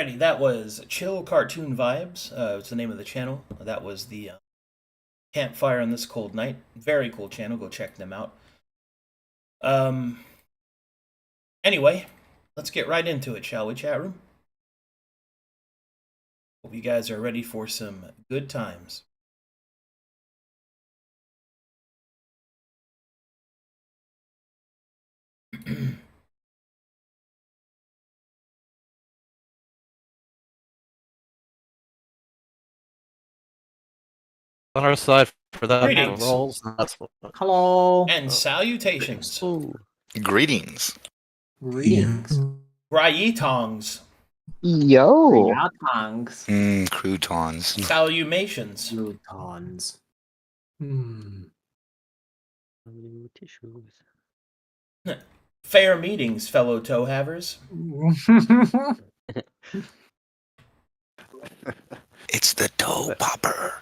Alrighty, that was Chill Cartoon Vibes. It's the name of the channel. That was the Campfire on This Cold Night. Very cool channel. Go check them out. Um. Anyway, let's get right into it, shall we, chat room? Hope you guys are ready for some good times. On our side for that Greetings. rolls. That's what. Hello. And salutations. Ooh. Greetings. Greetings. Ryetongs. Yo. Tongues. Croutons. Salutations. Croutons. Tissues. Fair meetings, fellow toe havers. It's the toe popper.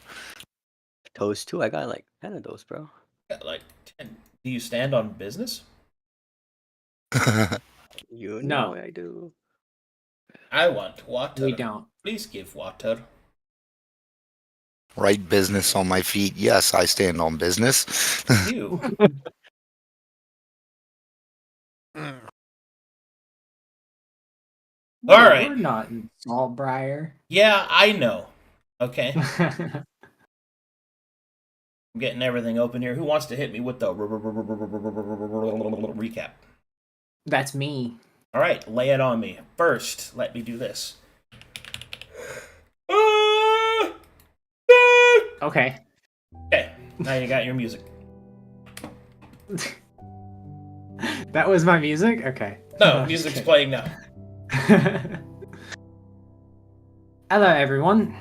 Toast too. I got like 10 of those, bro. Got like 10. Do you stand on business? You No. know I do. I want water. We don't. Please give water. Right business on my feet. Yes, I stand on business. You. No, All right. We're not in Saltbriar. Yeah, I know. Okay. I'm getting everything open here. Who wants to hit me with the recap? That's me. All right, lay it on me. First, let me do this. Okay. Okay, now you got your music. That was my music? Okay. No, music's playing now. Hello, everyone.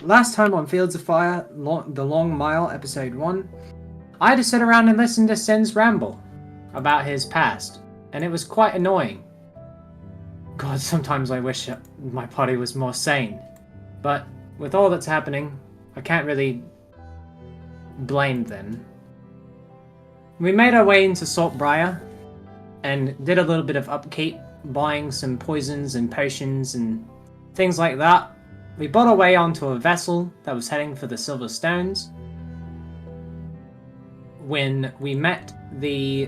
Last time on Fields of Fire, The Long Mile, Episode 1, I had to sit around and listen to Sen's ramble about his past, and it was quite annoying. God, sometimes I wish my party was more sane. But with all that's happening, I can't really blame them. We made our way into Saltbriar, and did a little bit of upkeep, buying some poisons and potions and things like that. We bought our way onto a vessel that was heading for the Silver Stones when we met the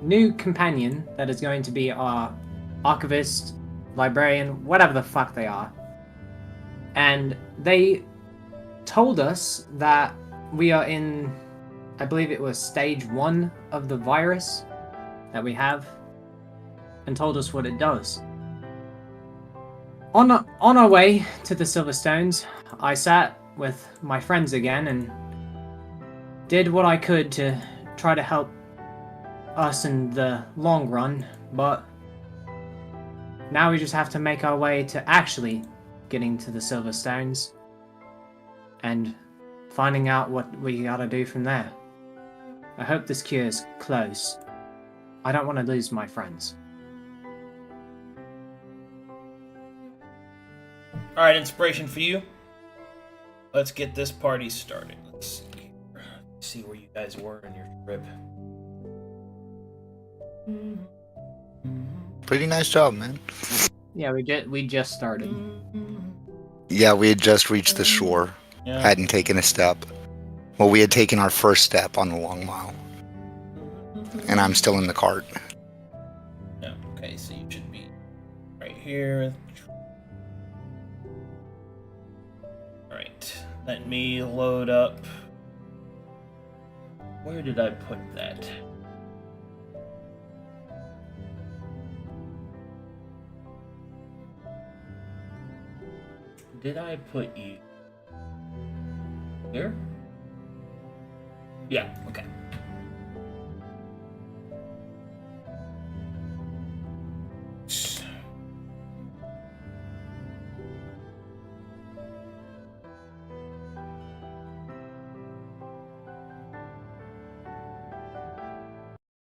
new companion that is going to be our archivist, librarian, whatever the fuck they are. And they told us that we are in, I believe it was stage 1 of the virus that we have, and told us what it does. On our way to the Silver Stones, I sat with my friends again and did what I could to try to help us in the long run, but now we just have to make our way to actually getting to the Silver Stones and finding out what we gotta do from there. I hope this cure is close. I don't want to lose my friends. Alright, inspiration for you. Let's get this party started. Let's see where you guys were in your trip. Pretty nice job, man. Yeah, we just started. Yeah, we had just reached the shore. Yeah. Hadn't taken a step. Well, we had taken our first step on the long mile. And I'm still in the cart. Yeah, okay, so you should be right here. Alright, let me load up. Where did I put that? Did I put you here? Yeah, okay.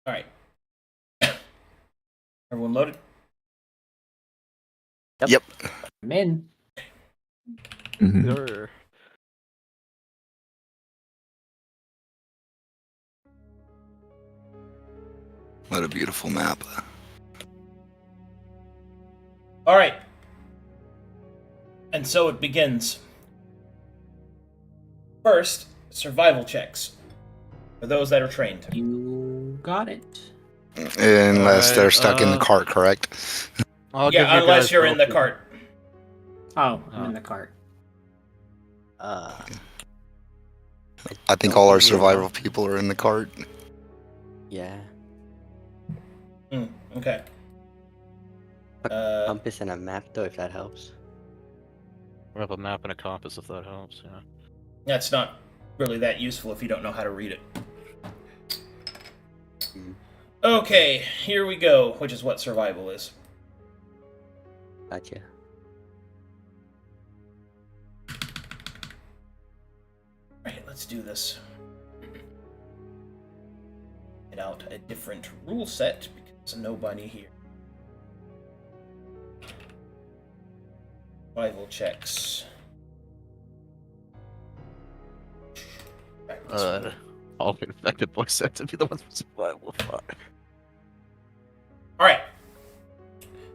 Alright. Everyone loaded? Yep. I'm in. Sure. What a beautiful map. Alright. And so it begins. First, survival checks. For those that are trained. You got it. Unless they're stuck in the cart, correct? I'll give Yeah, you unless guys you're in the both- cart. Oh, I'm in the cart. Uh, I think Don't all our give me a survival roll. people are in the cart. yeah. Okay. Compass and a map, though, if that helps. We have a map and a compass if that helps. Yeah. That's not really that useful if you don't know how to read it. Mm. Okay, here we go, which is what survival is. Gotcha. Alright, let's do this. Get out a different rule set because nobody here. Survival checks. Back this way. All infected boys set to be the ones with survival. Fuck. Alright.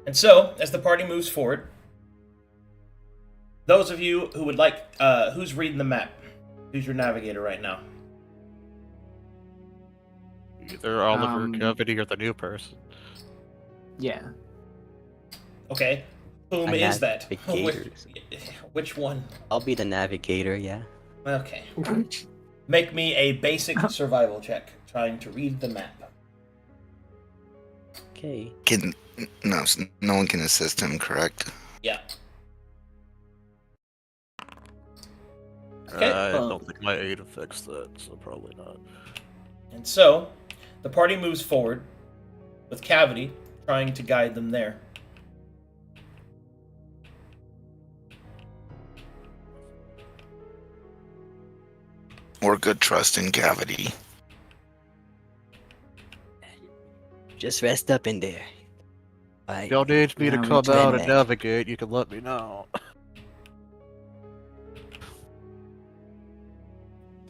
And so, as the party moves forward, those of you who would like, who's reading the map? Who's your navigator right now? Either Oliver, Um, Cavity, or the new person. Yeah. Okay. Whom A is that? navigator. Which one? I'll be the navigator, yeah. Okay. Make me a basic survival check, trying to read the map. Okay. No one can assist him, correct? Yeah. Okay. I don't think my aid affects that, so probably not. And so, the party moves forward, with Cavity trying to guide them there. Or good trust in Cavity. Just rest up in there. Alright. If y'all need me to Yeah, we come out and can. navigate, you can let me know.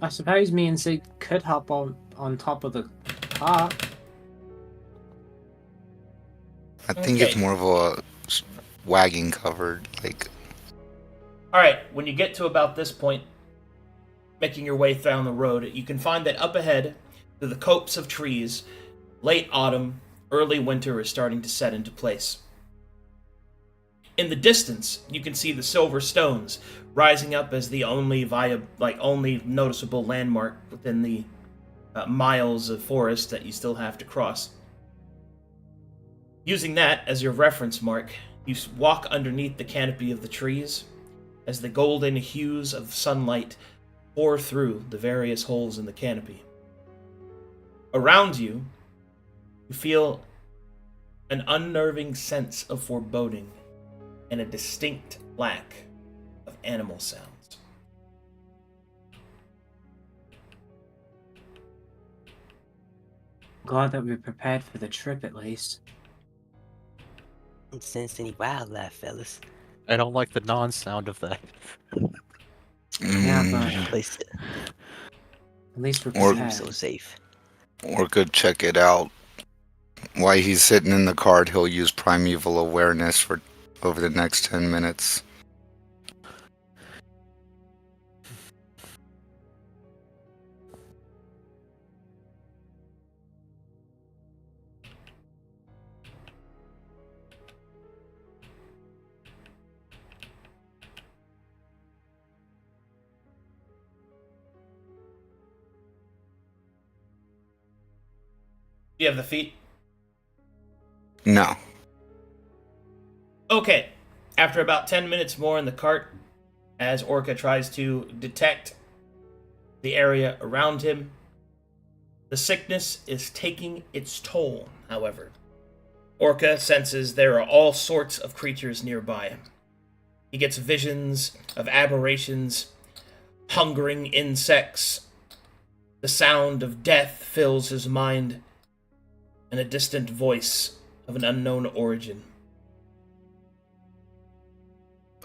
I suppose me and Zig could hop on top of the cart. I think it's Okay. more of a wagon covered, like. Alright, when you get to about this point, making your way down the road, you can find that up ahead, through the copse of trees, late autumn, early winter is starting to set into place. In the distance, you can see the silver stones rising up as the only only noticeable landmark within the miles of forest that you still have to cross. Using that as your reference mark, you walk underneath the canopy of the trees as the golden hues of sunlight pour through the various holes in the canopy. Around you, you feel an unnerving sense of foreboding and a distinct lack of animal sounds. Glad that we're prepared for the trip at least. Don't sense any wildlife, fellas. I don't like the non-sound of that. Yeah, Mm, but Place it. at least we're Or- prepared. So safe. or good check it out. While he's sitting in the cart, he'll use primeval awareness for over the next 10 minutes. Do you have the feet? No. Okay. After about 10 minutes more in the cart, as Orca tries to detect the area around him, the sickness is taking its toll, however. Orca senses there are all sorts of creatures nearby. He gets visions of aberrations, hungering insects. The sound of death fills his mind, and a distant voice of an unknown origin.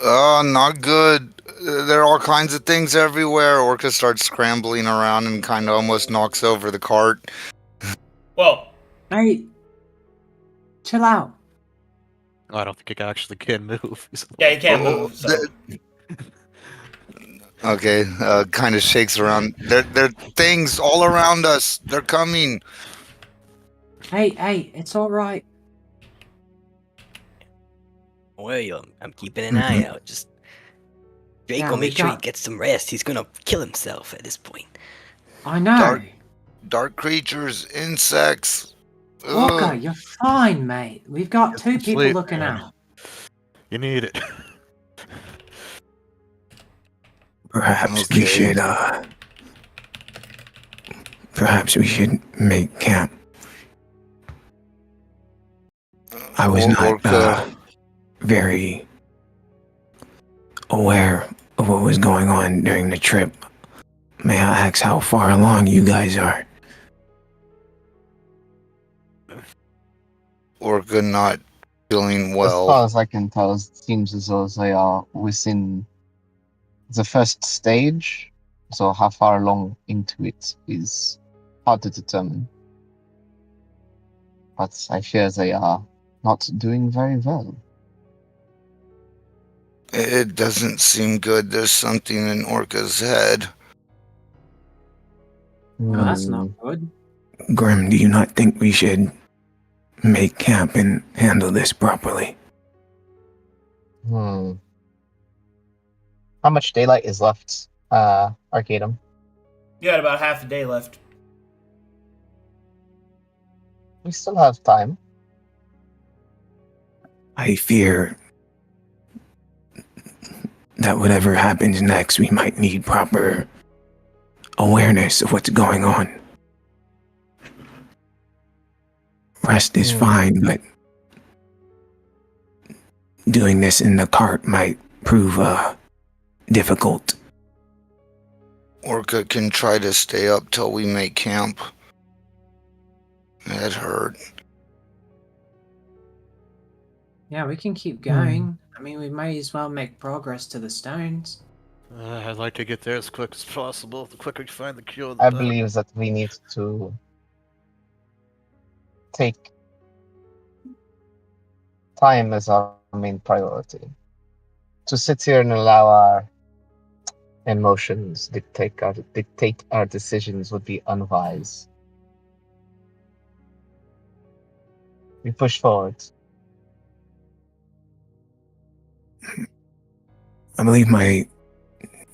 Not good. There are all kinds of things everywhere. Orca starts scrambling around and kind of almost knocks over the cart. Well, Hey, chill out. Oh, I don't think I actually can move. Yeah, you can't Oh, move. So Okay, kind of shakes around. There are things all around us. They're coming. Hey, it's all right. Well, I'm keeping an eye out. Just Drake Yeah, will we make sure he got. gets some rest. He's gonna kill himself at this point. I know. Dark- Dark creatures, insects. Walker, Ugh. you're fine, mate. We've got Get two some people sleep, looking man. out. You need it. Perhaps we Okay. should, perhaps we should make camp. I was not, Orca. very aware of what was going on during the trip. May I ask how far along you guys are? Orca not feeling As far well. as I can tell, it seems as though they are within the first stage. So how far along into it is hard to determine. But I fear they are not doing very well. It doesn't seem good. There's something in Orca's head. No, that's not Hmm. good. Grim, do you not think we should make camp and handle this properly? Hmm. How much daylight is left, Arcadum? you got about half a day left. We still have time. I fear that whatever happens next, we might need proper awareness of what's going on. Rest is fine, but doing this in the cart might prove difficult. Orca can try to stay up till we make camp. That hurt. Yeah, we can keep going. I mean, we may as well make progress to the stones. I'd like to get there as quick as possible. The quicker we find the cure, the I better. believe that we need to take time as our main priority. To sit here and allow our emotions dictate our decisions would be unwise. We push forward. I believe my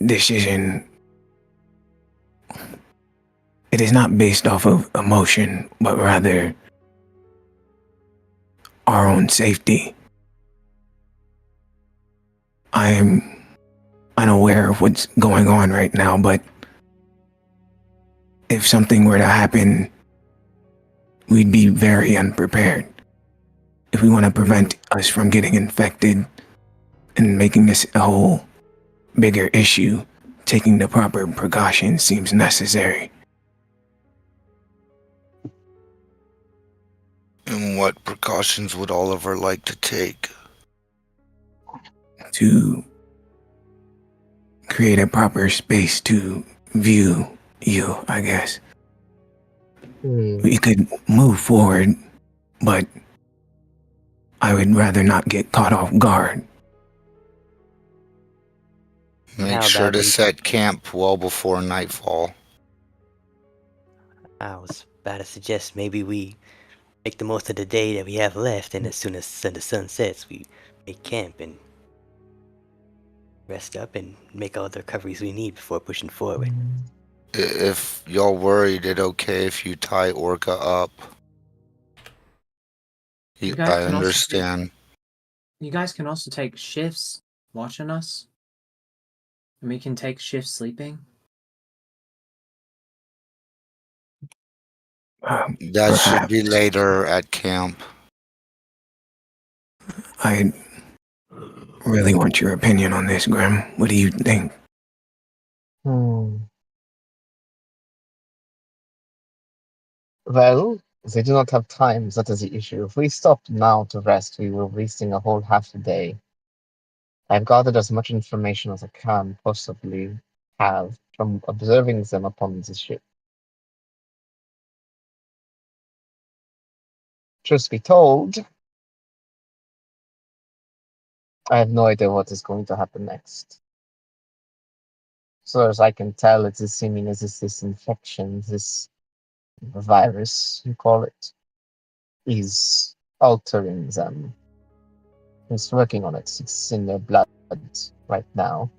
decision, it is not based off of emotion, but rather our own safety. I am unaware of what's going on right now, but if something were to happen, we'd be very unprepared. If we want to prevent us from getting infected and making this a whole bigger issue, taking the proper precautions seems necessary. And what precautions would Oliver like to take? To create a proper space to view you, I guess. We could move forward, but I would rather not get caught off guard. Make How sure about to we- set camp well before nightfall. I was about to suggest maybe we make the most of the day that we have left, and as soon as the sun sets, we make camp and rest up and make all the recoveries we need before pushing forward. If y'all worried, it okay if you tie Orca up. You guys I can also understand. You guys can also take shifts watching us. And we can take shifts sleeping. That should be Perhaps. later at camp. I really want your opinion on this, Grim. What do you think? Well, they do not have time. That is the issue. If we stopped now to rest, we were wasting a whole half a day. I've gathered as much information as I can possibly have from observing them upon the ship. Truth be told, I have no idea what is going to happen next. So as I can tell, it is seeming as if this infection, this virus, you call it, is altering them. It's working on it. It's in their blood right now.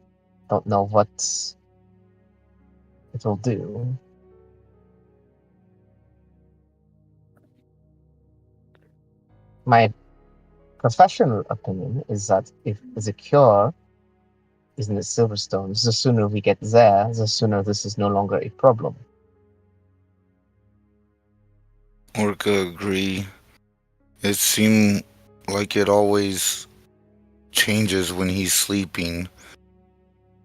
Don't know what it will do. My professional opinion is that if the cure is in the Silverstones, the sooner we get there, the sooner this is no longer a problem. Orca agree. It seemed like it always changes when he's sleeping.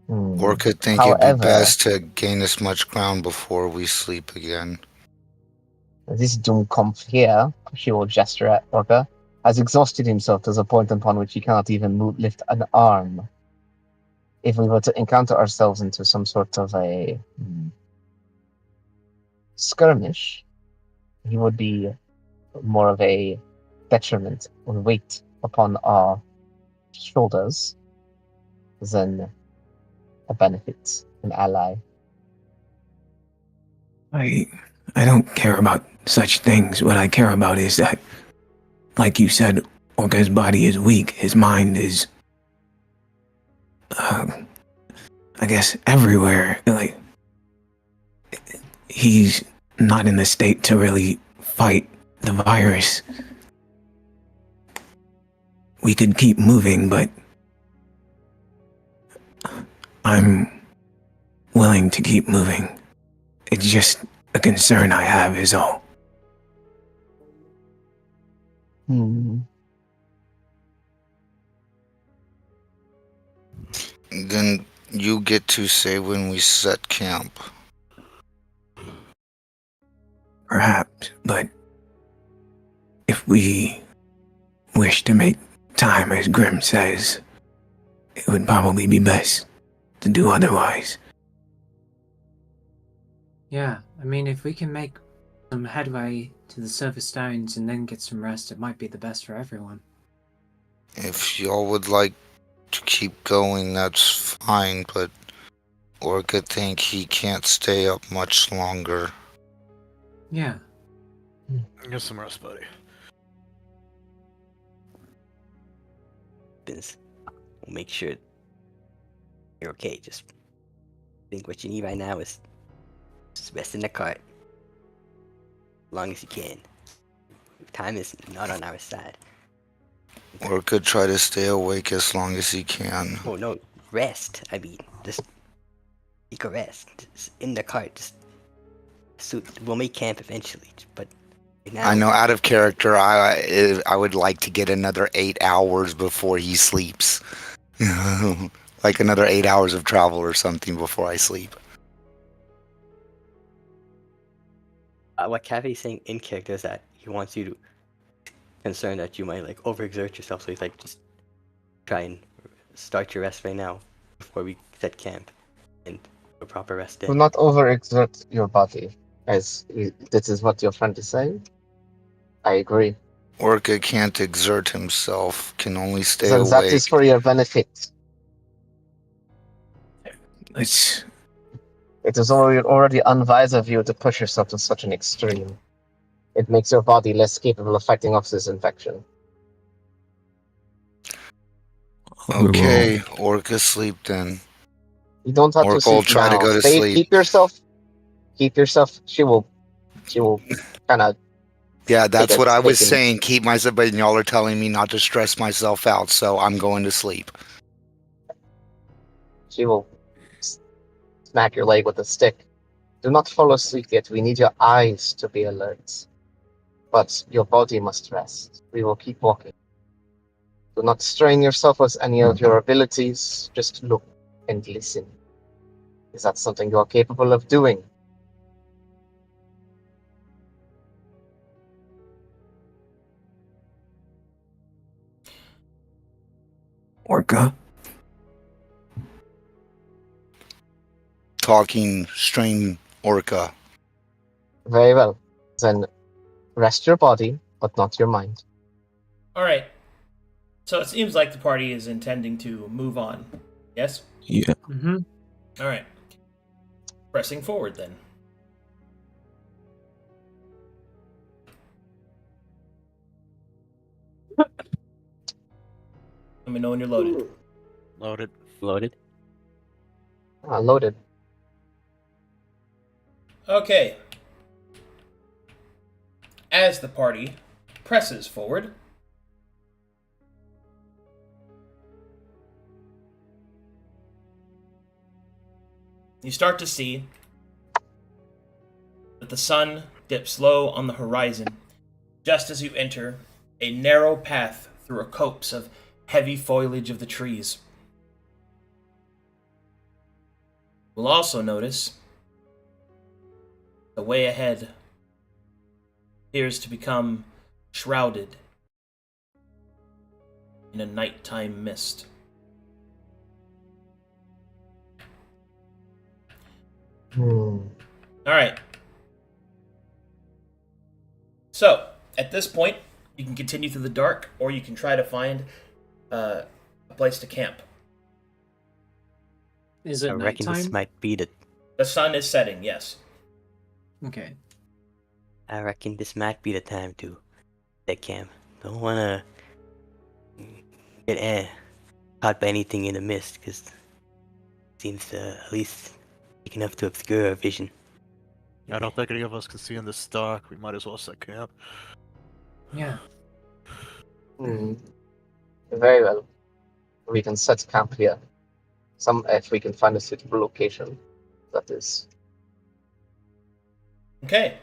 Orca think it'd be However, best to gain as much ground before we sleep again. this Doomkompf here, she will gesture at Orca, has exhausted himself to the point upon which he cannot even lift an arm. If we were to encounter ourselves into some sort of a skirmish, he would be more of a detriment or weight upon our shoulders than a benefit, an ally. I don't care about such things. What I care about is that, like you said, Orca's body is weak. His mind is, I guess, everywhere. Like, he's not in the state to really fight the virus. We could keep moving, but I'm willing to keep moving. It's just a concern I have is all. Then you get to say when we set camp. Perhaps, but if we wish to make time, as Grimm says, it would probably be best to do otherwise. Yeah, I mean, if we can make some headway to the Silver Stones and then get some rest, it might be the best for everyone. If y'all would like to keep going, that's fine, but Orca think he can't stay up much longer. Yeah. Get some rest, buddy. Vince, we'll make sure you're okay. Just think what you need right now is just rest in the cart. As long as you can. Time is not on our side. Orca try to stay awake as long as he can. Oh no, rest. I mean, just take a rest. Just in the cart. We'll make camp eventually, but now, I know, out of character, I would like to get another 8 hours before he sleeps. Like another 8 hours of travel or something before I sleep. what Cavity's saying in character is that he wants you to concerned that you might like overexert yourself, so he's like, just try and start your rest right now before we set camp and a proper rest Do in. not overexert your body, as this is what your friend is saying. I agree. Orca can't exert himself, can only stay Then awake. that is for your benefit. Let's. It is already unwise of you to push yourself to such an extreme. It makes your body less capable of fighting off this infection. Okay, Orca sleep then. You don't have to Orca will sleep try to now. go to Stay, sleep. keep yourself. She will kind of. Yeah, that's Take what I was taking- saying. Keep myself, but y'all are telling me not to stress myself out, so I'm going to sleep. She will smack your leg with a stick. Do not fall asleep yet. We need your eyes to be alert. But your body must rest. We will keep walking. Do not strain yourself with any of your abilities. Just look and listen. Is that something you are capable of doing? Orca. Talking strain Orca. Very well. Then rest your body, but not your mind. All right. So it seems like the party is intending to move on. Yes? Yeah. Mm-hmm. All right. Pressing forward then. Let me know when you're loaded. Loaded. Loaded. Loaded. Okay. As the party presses forward, you start to see that the sun dips low on the horizon just as you enter a narrow path through a copse of heavy foliage of the trees. You'll also notice the way ahead appears to become shrouded in a nighttime mist. Hmm. Alright. So, at this point, you can continue through the dark, or you can try to find a place to camp. Is I it reckon this nighttime? might be the. The sun is setting, yes. Okay. I reckon this might be the time to take camp. Don't wanna get caught by anything in the mist, because it seems to at least big enough to obscure our vision. I don't think any of us can see in this dark. We might as well set camp. Yeah. Hmm. Very well. We can set camp here. If we can find a suitable location, that is. Okay.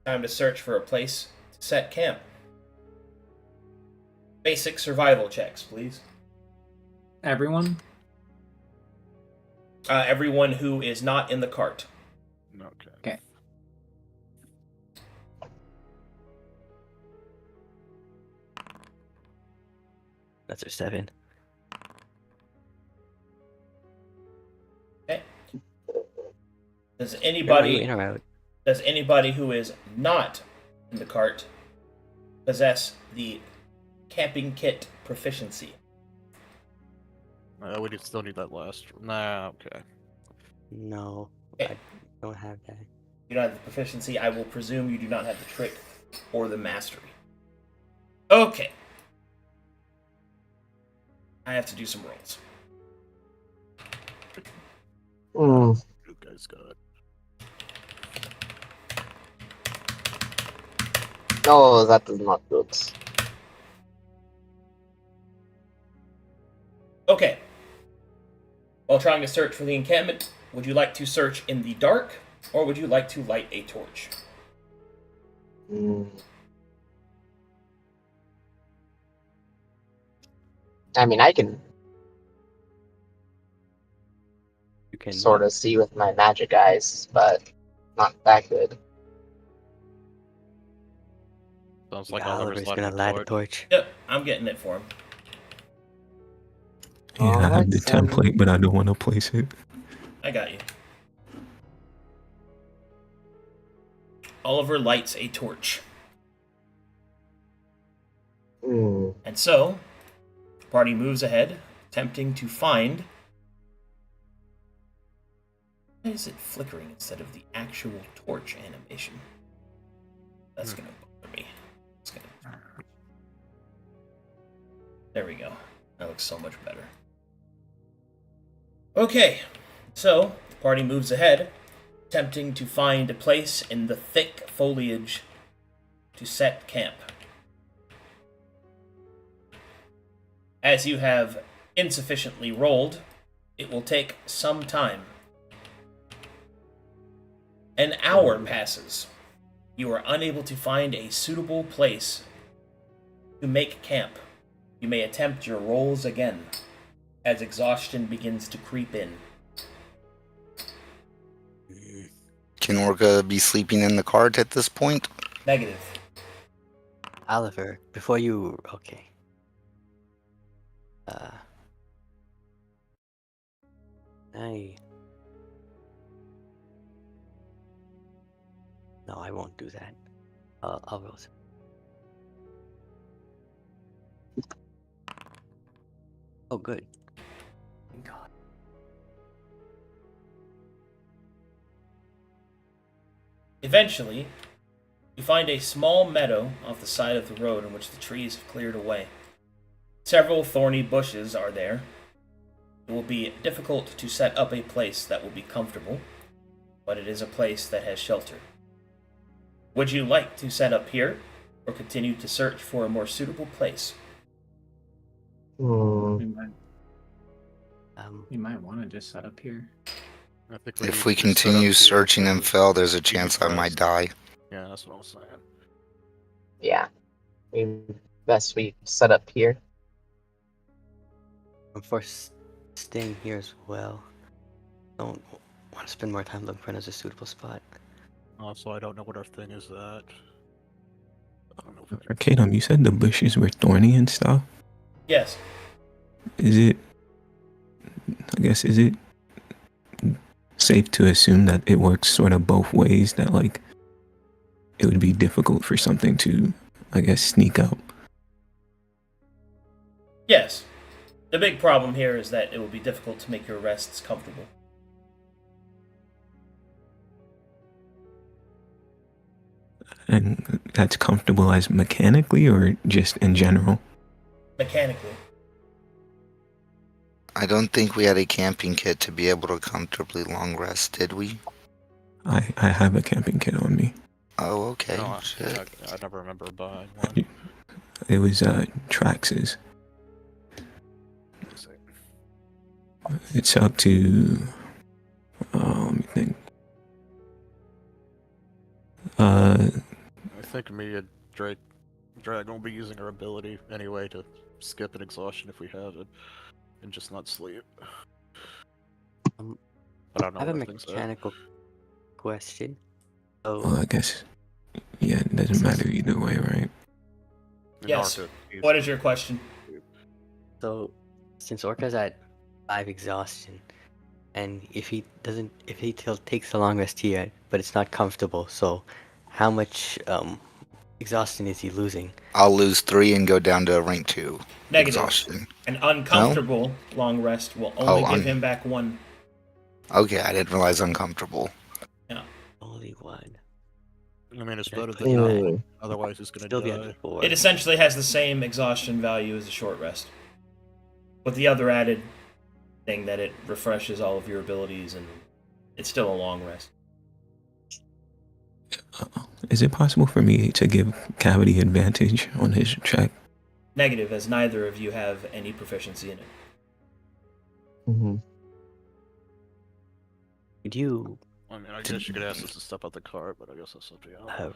Time to search for a place to set camp. Basic survival checks, please. Everyone? Everyone who is not in the cart. Okay. Okay. That's our 7. Okay. Does Are you anybody in or out? who is not in the cart possess the camping kit proficiency? We still need that last. Nah, okay. No, Okay. I don't have that. You don't have the proficiency. I will presume you do not have the trick or the mastery. Okay. I have to do some rolls. Hmm. You guys got it. No, that is not good. Okay. While trying to search for the encampment, would you like to search in the dark, or would you like to light a torch? Hmm. I mean, I can You can sort what? of see with my magic eyes, but not that good. Sounds like Oliver's Oliver's lighting gonna a light a torch. torch. Yep, I'm getting it for him. Yeah, I have the Alright, then. template, but I don't want to place it. I got you. Oliver lights a torch. Hmm. And so, the party moves ahead, attempting to find... Why is it flickering instead of the actual torch animation? That's gonna bother me. It's gonna... There we go. That looks so much better. Okay, so the party moves ahead, attempting to find a place in the thick foliage to set camp. As you have insufficiently rolled, it will take some time. An hour passes. You are unable to find a suitable place to make camp. You may attempt your rolls again as exhaustion begins to creep in. Can Orca be sleeping in the cart at this point? Negative. Oliver, before you. Okay. No, I won't do that. I'll roll. Oh, good. God. Eventually, you find a small meadow off the side of the road in which the trees have cleared away. Several thorny bushes are there. It will be difficult to set up a place that will be comfortable, but it is a place that has shelter. Would you like to set up here, or continue to search for a more suitable place? Hmm. We might want to just set up here. I think If need we to just set up continue here searching and because fail, there's a we need chance I might rest. die. Yeah, that's what I was saying. Yeah. Best we set up here. I'm for staying here as well. Don't want to spend more time looking for another suitable spot. Also, I don't know what our thing is at. I don't know if Arcadum, you said the bushes were thorny and stuff. Yes. Is it? I guess is it safe to assume that it works sort of both ways? That like it would be difficult for something to, I guess, sneak up. Yes. The big problem here is that it will be difficult to make your rests comfortable. And that's comfortable as mechanically or just in general? Mechanically. I don't think we had a camping kit to be able to comfortably long rest, did we? I have a camping kit on me. Oh, okay. No, Shit. I never remember buying one. It was Trax's. It's up to let me think. I think me and Drag will be using our ability anyway to skip an exhaustion if we have it, and just not sleep. Um, But I don't know I have a what things are. mechanical question. So, Well, I guess yeah, it doesn't matter either way, right? In Yes. Arca, What is your question? so since Orca's at 5 exhaustion, and if he takes a long rest here, but it's not comfortable, so how much exhaustion is he losing? I'll lose 3 and go down to a rank 2. Negative. Exhaustion. An uncomfortable long rest will only give him back 1. Okay, I didn't realize uncomfortable. Only 1. I mean, it's Should I better put than that? nothing. Otherwise, he's gonna Still be under die. 4. It essentially has the same exhaustion value as a short rest, with the other added thing that it refreshes all of your abilities, and it's still a long rest. Is it possible for me to give Cavity advantage on his check? Negative, as neither of you have any proficiency in it. Mm-hmm. Could you I mean, I guess you could ask us to step out the car, but I guess that's up to you.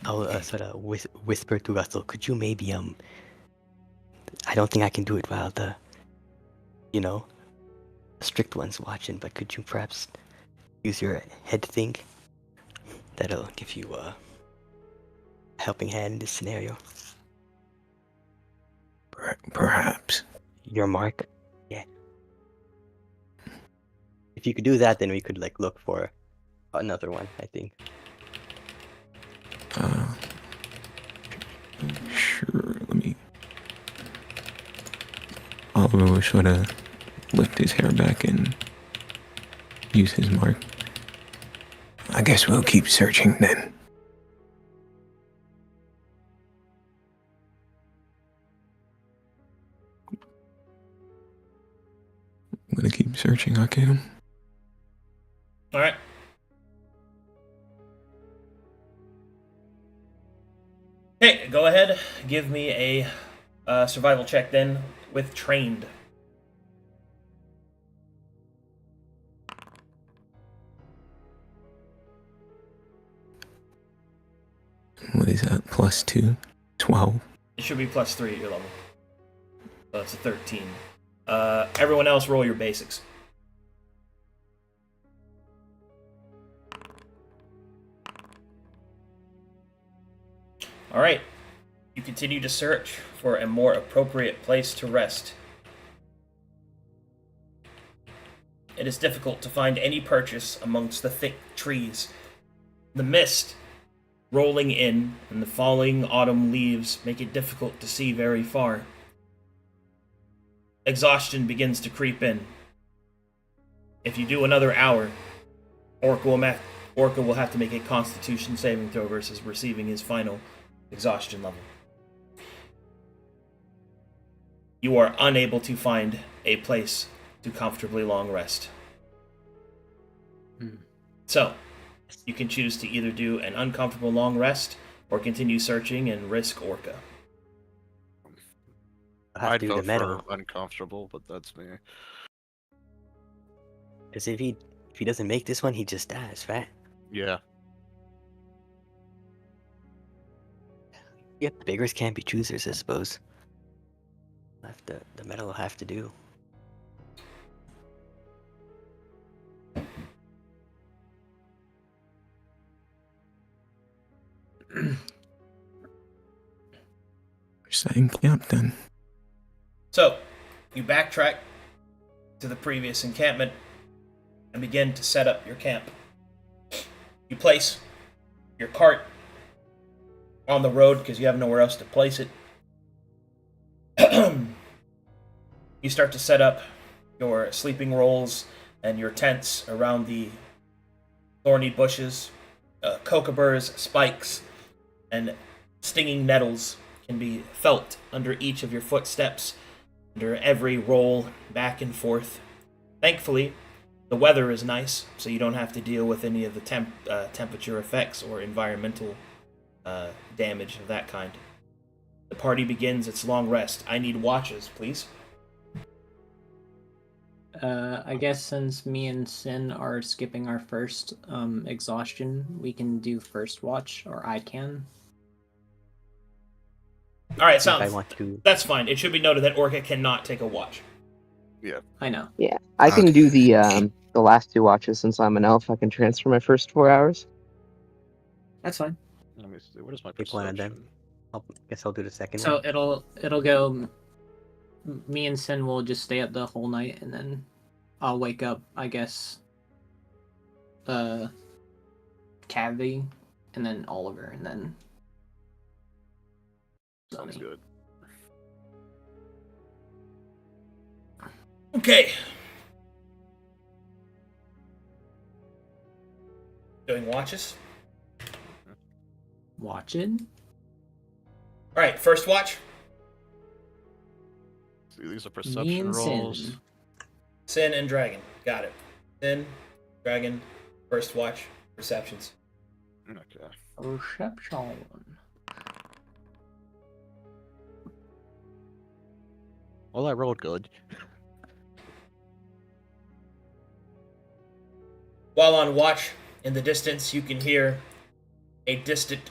I'll sort of whisper to Russell, could you maybe I don't think I can do it while the strict one's watching, but could you perhaps use your head thing? That'll give you a helping hand in this scenario. Perhaps. Your mark? Yeah. If you could do that, then we could look for another one, I think. Sure, let me... Oliver will sort of lift his hair back and use his mark. I guess we'll keep searching then. I'm gonna keep searching, Arcadum. Alright. Okay, go ahead. Give me a survival check then with trained. What is that? +2? 12? It should be +3 at your level. So it's a 13. Everyone else roll your basics. Alright. You continue to search for a more appropriate place to rest. It is difficult to find any purchase amongst the thick trees. The mist rolling in and the falling autumn leaves make it difficult to see very far. exhaustion begins to creep in. If you do another hour, Orca will have to make a Constitution saving throw versus receiving his final exhaustion level. You are unable to find a place to comfortably long rest. So, you can choose to either do an uncomfortable long rest or continue searching and risk Orca. I'll have I'd to do the vote metal. for uncomfortable, but that's me. Because if he doesn't make this one, he just dies, right? Yeah. Yep, beggars can't be choosers, I suppose. The metal will have to do. Setting camp then. So, you backtrack to the previous encampment and begin to set up your camp. You place your cart on the road because you have nowhere else to place it. You start to set up your sleeping rolls and your tents around the thorny bushes. Kookaburs, spikes, and stinging nettles can be felt under each of your footsteps, under every roll back and forth. Thankfully, the weather is nice, so you don't have to deal with any of the temperature effects or environmental damage of that kind. The party begins its long rest. I need watches, please. I guess since me and Sin are skipping our first exhaustion, we can do first watch, or I can. All right, If I sounds. want to. That's fine. It should be noted that Orca cannot take a watch. I know. Yeah, I can Okay. do the last 2 watches since I'm an elf. I can transfer my first 4 hours. That's fine. Let me see. What is my Pick one of them. perception? Guess I'll do the second So one. it'll go. Me and Sin will just stay up the whole night, and then I'll wake up, I guess. Cavity, and then Oliver, and then. Sounds Sonny. good. Okay. Doing watches. Watching. All right, first watch. See, these are Me perception and rolls. Sin. Sin and Dragon. Got it. Sin, Dragon, first watch, perceptions. Okay. Perception. Well, I rolled good. While on watch, in the distance, you can hear a distant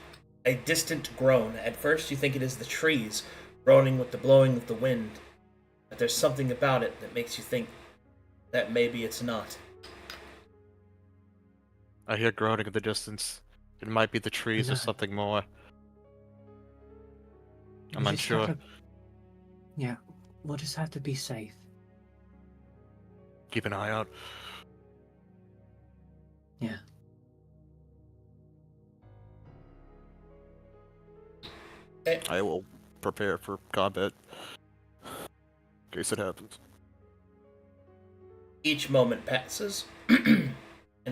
groan. At first, you think it is the trees groaning with the blowing of the wind, but there's something about it that makes you think that maybe it's not. I hear groaning in the distance. It might be the trees or No. something more. I'm We just have unsure. to- Yeah, we'll just have to be safe. Keep an eye out. Yeah. I will prepare for combat. In case it happens. Each moment passes, and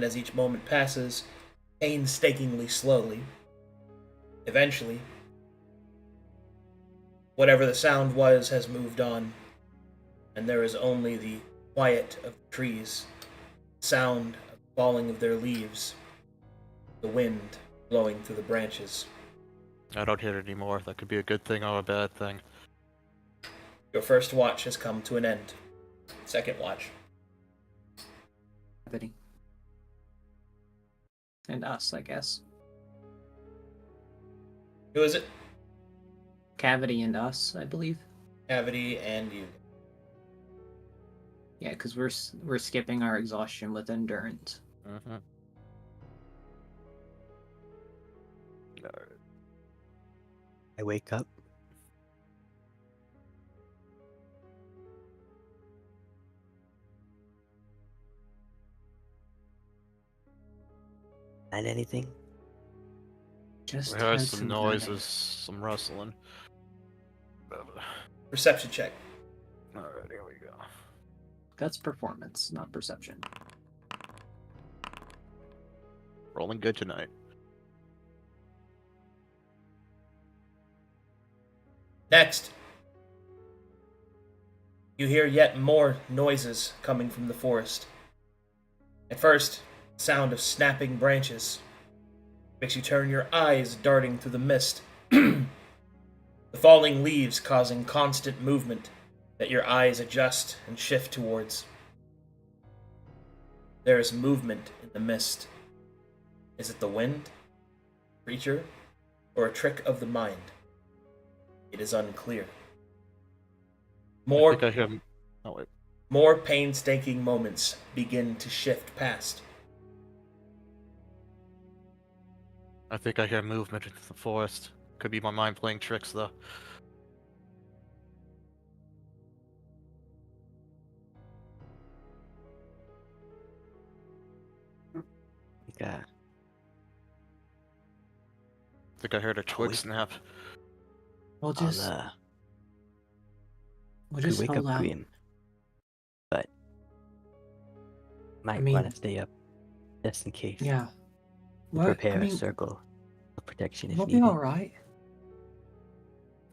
as each moment passes, painstakingly slowly, eventually, whatever the sound was has moved on, and there is only the quiet of the trees, sound of the falling of their leaves, the wind blowing through the branches. I don't hear it anymore. That could be a good thing or a bad thing. Your first watch has come to an end. Second watch. Cavity. And us, I guess. Who is it? Cavity and us, I believe. Cavity and you. Yeah, because we're skipping our exhaustion with endurance. Mm-hmm. I wake up. And anything? Just We heard heard some noises, some rustling. Perception check. Alright, here we That's performance, not perception. Rolling good tonight. Next, you hear yet more noises coming from the forest. At first, sound of snapping branches makes you turn your eyes darting through the mist. The falling leaves causing constant movement that your eyes adjust and shift towards. There is movement in the mist. Is it the wind, creature, or a trick of the mind? It is unclear. I think I hear. Oh wait. More painstaking moments begin to shift past. I think I hear movement in the forest. Could be my mind playing tricks though. Yeah. I think I heard a twig we- snap. We'll I'll, just we'll could just wake up hold out. Grim, but might mean- want to stay up just in case. Yeah. Prepare a circle of protection if we'll needed. be all right.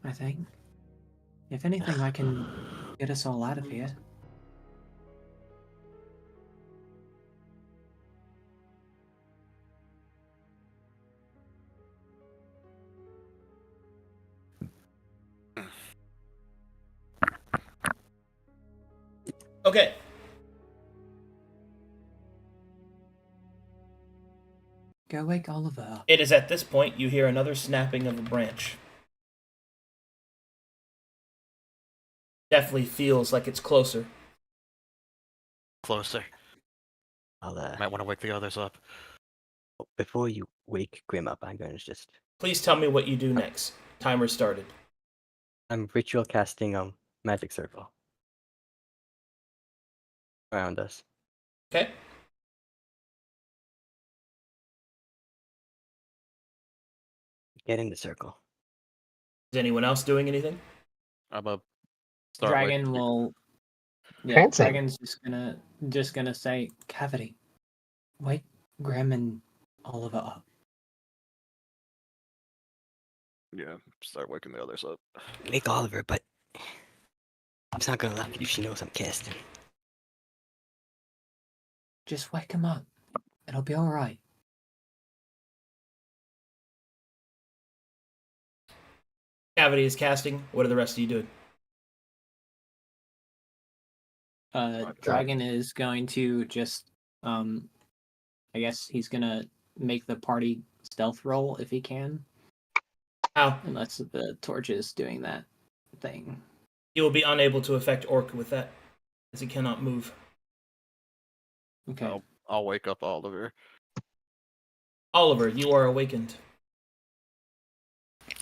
I think. If anything, I can get us all out of here. Okay. Go wake Oliver. It is at this point you hear another snapping of a branch. Definitely feels like it's closer. Closer. I'll Might want to wake the others up. before you wake Grim up, I'm going to just Please tell me what you do next. Timer started. I'm ritual casting magic circle around us. Okay. Get in the circle. Is anyone else doing anything? I'm a start Dragon with- will. Yeah, Prancing. Dragon's just gonna say, Cavity, wake Grim and Oliver up. Yeah, start waking the others up. Wake Oliver, but it's not gonna laugh if she knows I'm casting. Just wake him up. It'll be all right. Cavity is casting. What are the rest of you doing? Dragon is going to just, I guess he's gonna make the party stealth roll if he can, How? unless the torch is doing that thing. You will be unable to affect Orc with that, as he cannot move. Okay. I'll wake up Oliver. Oliver, you are awakened.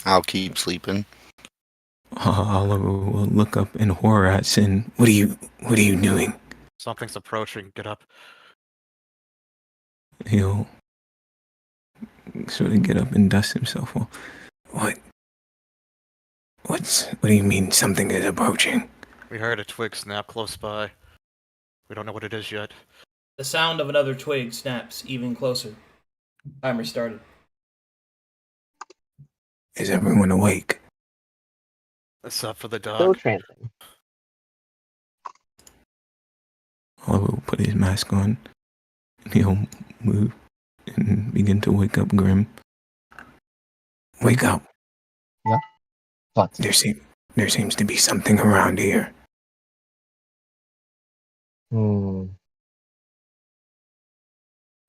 I'll keep sleeping. Oliver will look up in horror at Sin. What are you doing? Something's approaching. Get up. He'll sort of get up and dust himself off. What do you mean something is approaching? We heard a twig snap close by. We don't know what it is yet. The sound of another twig snaps even closer. Timer started. Is everyone awake? Except for the Still dog. trancing. Oliver will put his mask on, and he'll move and begin to wake up Grim. Wake up. What? There seems to be something around here.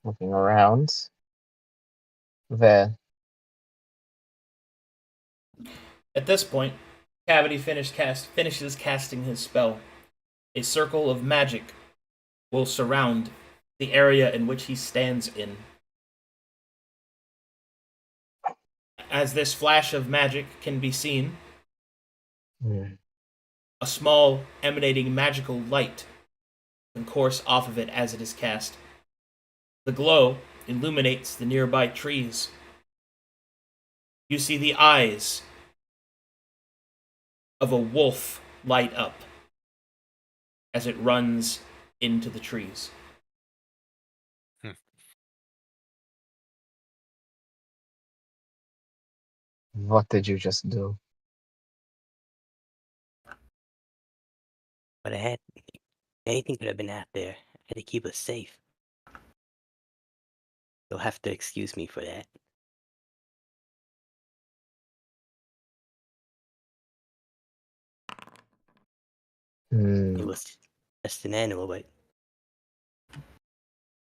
Looking around. There. At this point, Cavity finishes casting his spell. A circle of magic will surround the area in which he stands in. As this flash of magic can be seen, a small emanating magical light can course off of it as it is cast. The glow illuminates the nearby trees. You see the eyes of a wolf light up as it runs into the trees. What did you just do? But I had anything could have been out there. I had to keep us safe. You'll have to excuse me for that. Hmm. It was just an animal, but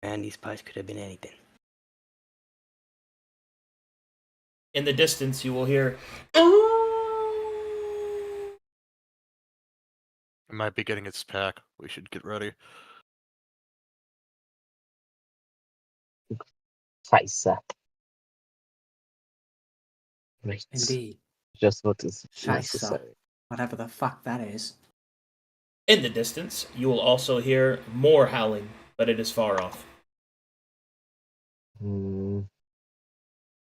around these parts could have been anything. In the distance, you will hear. It might be getting its pack. We should get ready. Scheiße. Right. Indeed. Just what is Scheiße. necessary. Whatever the fuck that is. In the distance, you will also hear more howling, but it is far off. Hmm.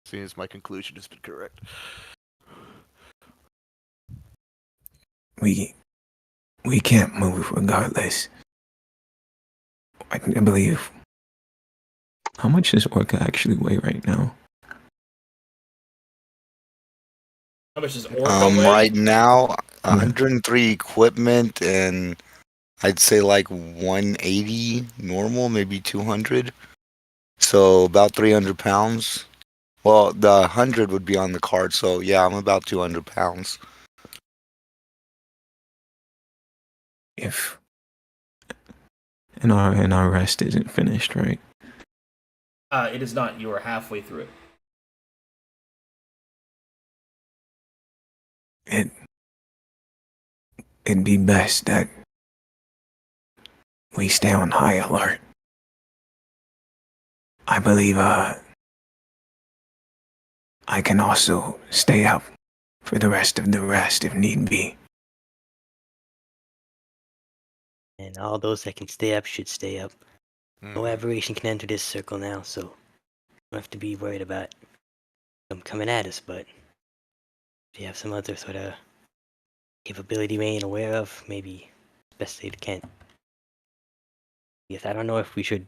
Seems my conclusion has been correct. We can't move regardless. I believe. How much does Orca actually weigh right now? How much does Orca weigh? Right now, Yeah. 103 equipment, and I'd say like 180 normal, maybe 200. So about 300 pounds. Well, the 100 would be on the card, so yeah, I'm about 200 pounds. If and our rest isn't finished, right? It is not. You are halfway through it. It'd be best that we stay on high alert. I believe I can also stay up for the rest of the rest if need be. And all those that can stay up should stay up. No Mhm. aberration can enter this circle now, so you don't have to be worried about them coming at us, but if you have some other sort of capability we ain't aware of, maybe it's best they can't. Yes, I don't know if we should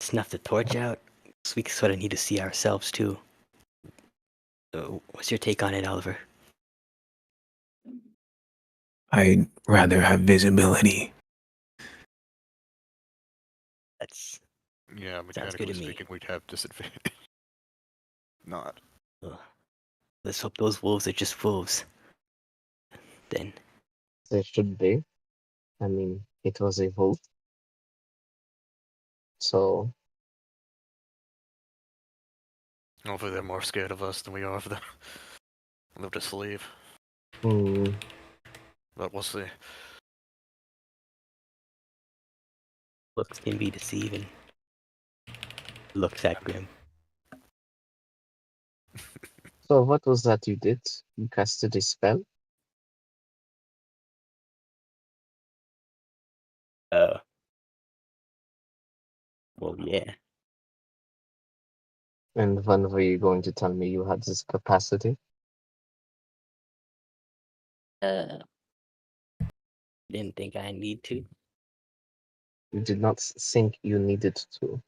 snuff the torch out, because we sort of need to see ourselves too. So what's your take on it, Oliver? I'd rather have visibility. That's Yeah, good to mechanically me. speaking, we'd have disadvantage. Not. Ugh. Let's hope those wolves are just wolves. Then They should be. I mean, it was a vote. So, Hopefully they're more scared of us than we are of them. They'll just leave. hmm. But we'll see. looks can be deceiving. Looks that grim. So what was that you did? You casted a spell? Well, yeah. And when were you going to tell me you had this capacity? Didn't think I need to. You did not think you needed to.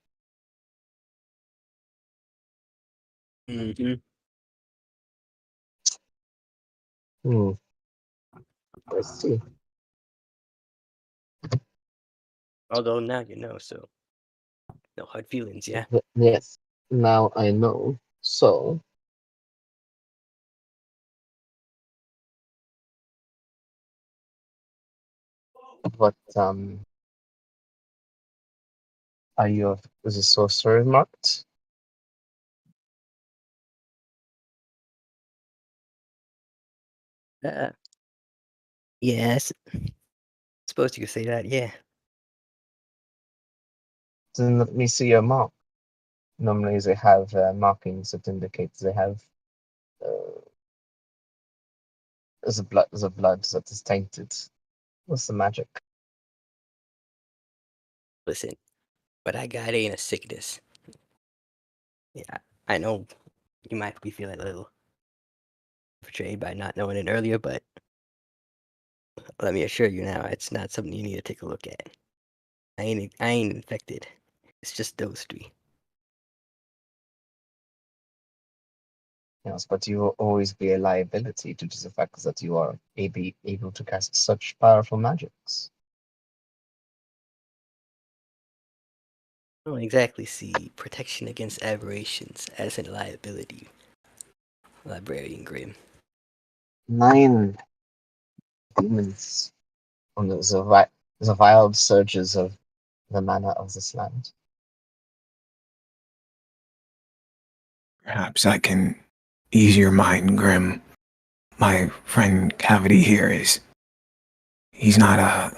Mm-hmm. Hmm. I see. Although now you know, so no hard feelings, yeah. Yes. Now I know. So, what are you the sorcerer marked? Yes. Suppose you could say that, yeah. Then let me see your mark. Normally they have markings that indicate they have uh, the blood that is tainted. What's the magic? Listen, but I got ain't a sickness. Yeah, I know you might be feeling a little betrayed by not knowing it earlier, but let me assure you now, it's not something you need to take a look at. I ain't infected. It's just those three. Yes, but you will always be a liability due to the fact that you are able to cast such powerful magics. I don't exactly see protection against aberrations as a liability, Librarian Grimm. 9 demons on the wild surges of the mana of this land. Perhaps I can ease your mind, Grim. My friend Cavity here he's not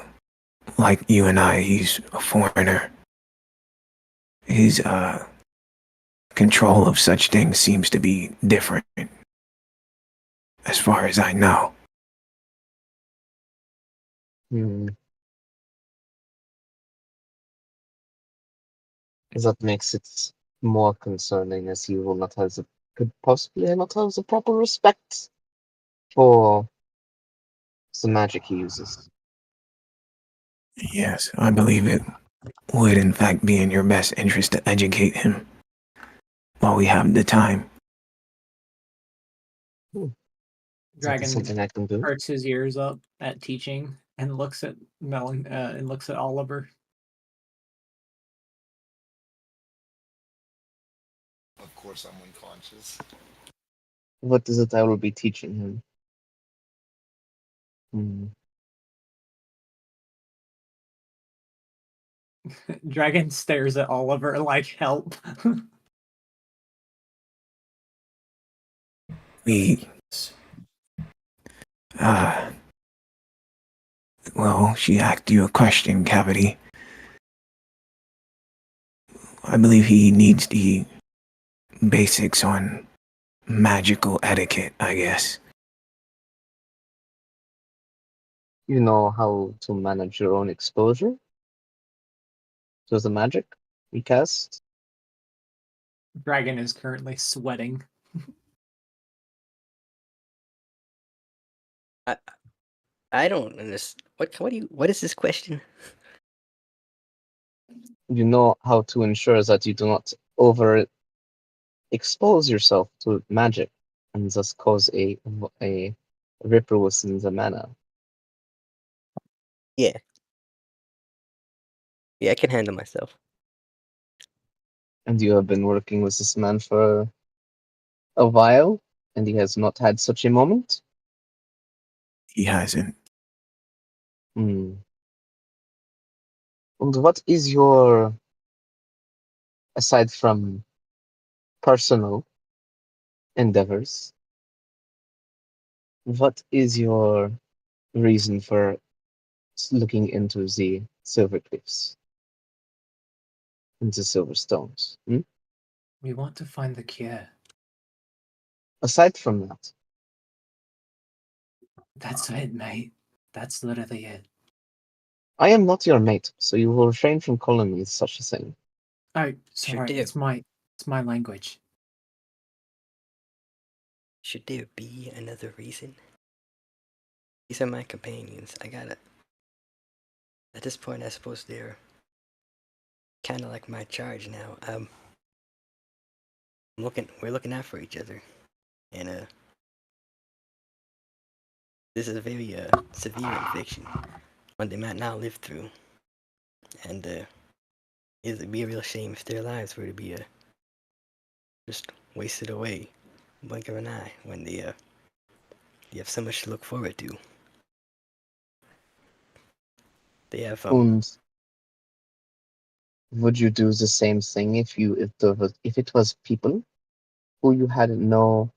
like you and I, he's a foreigner. His control of such things seems to be different, as far as I know. Hmm. That makes it more concerning, as you will not have could possibly not have the proper respect for the magic he uses. Yes, I believe it would in fact be in your best interest to educate him while we have the time. Is that Dragon something I can do? perks his ears up at teaching and looks at Oliver. Of course, I'm unconscious. What is it I will be teaching him? Hmm. Dragon stares at Oliver like, help. We, well, she asked you a question, Cavity. I believe he needs the basics on magical etiquette, I guess. You know how to manage your own exposure to the magic you cast? Dragon is currently sweating. I don't understand. What is this question? You know how to ensure that you do not over expose yourself to magic and thus cause a ripple within the mana. Yeah. Yeah, I can handle myself. And you have been working with this man for a while, and he has not had such a moment. He hasn't. Hmm. And what is your, aside from personal endeavors, what is your reason for looking into the Silver Cliffs, into Silver Stones? Hmm? We want to find the cure. Aside from that, That's it, mate. That's literally it. I am not your mate, so you will refrain from calling me such a thing. Oh, Should sorry. do. It's my language. Should there be another reason? These are my companions. I gotta. At this point, I suppose they're kind of like my charge now. We're looking out for each other, and this is a very severe infection, one they might not live through, and it'd be a real shame if their lives were to be just wasted away, blink of an eye, when they have so much to look forward to. They have And would you do the same thing if it was people who you had no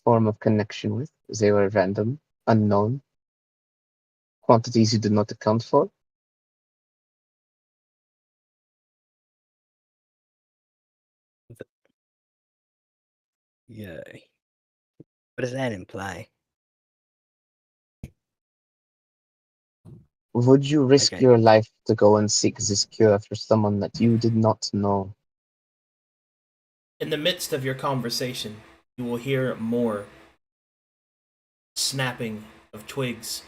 form of connection with? They were random, unknown quantities you did not account for. yeah. What does that imply? Would you risk Okay. your life to go and seek this cure for someone that you did not know? In the midst of your conversation, you will hear more snapping of twigs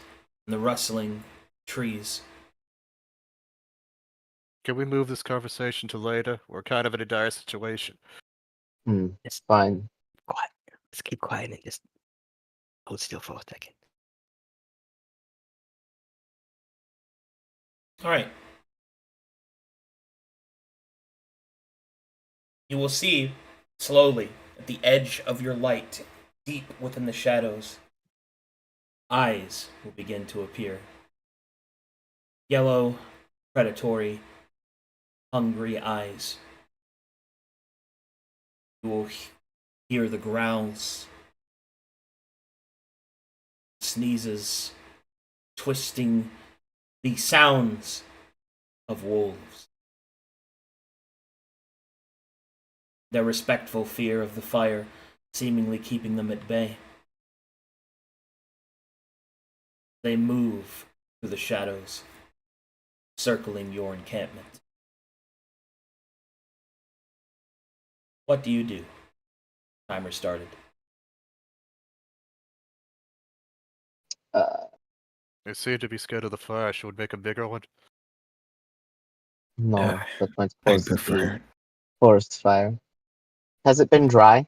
and the rustling trees. Can we move this conversation to later? We're kind of in a dire situation. Just Fine. quiet. Let's keep quiet and just hold still for a second. All right. You will see slowly at the edge of your light, deep within the shadows, eyes will begin to appear. Yellow, predatory, hungry eyes. You will hear the growls, sneezes, twisting, the sounds of wolves. Their respectful fear of the fire seemingly keeping them at bay. They move through the shadows, circling your encampment. What do you do? Timer started. Uh, They seem to be scared of the fire. Should we make a bigger one? no, that might I cause the prefer. forest fire. Has it been dry,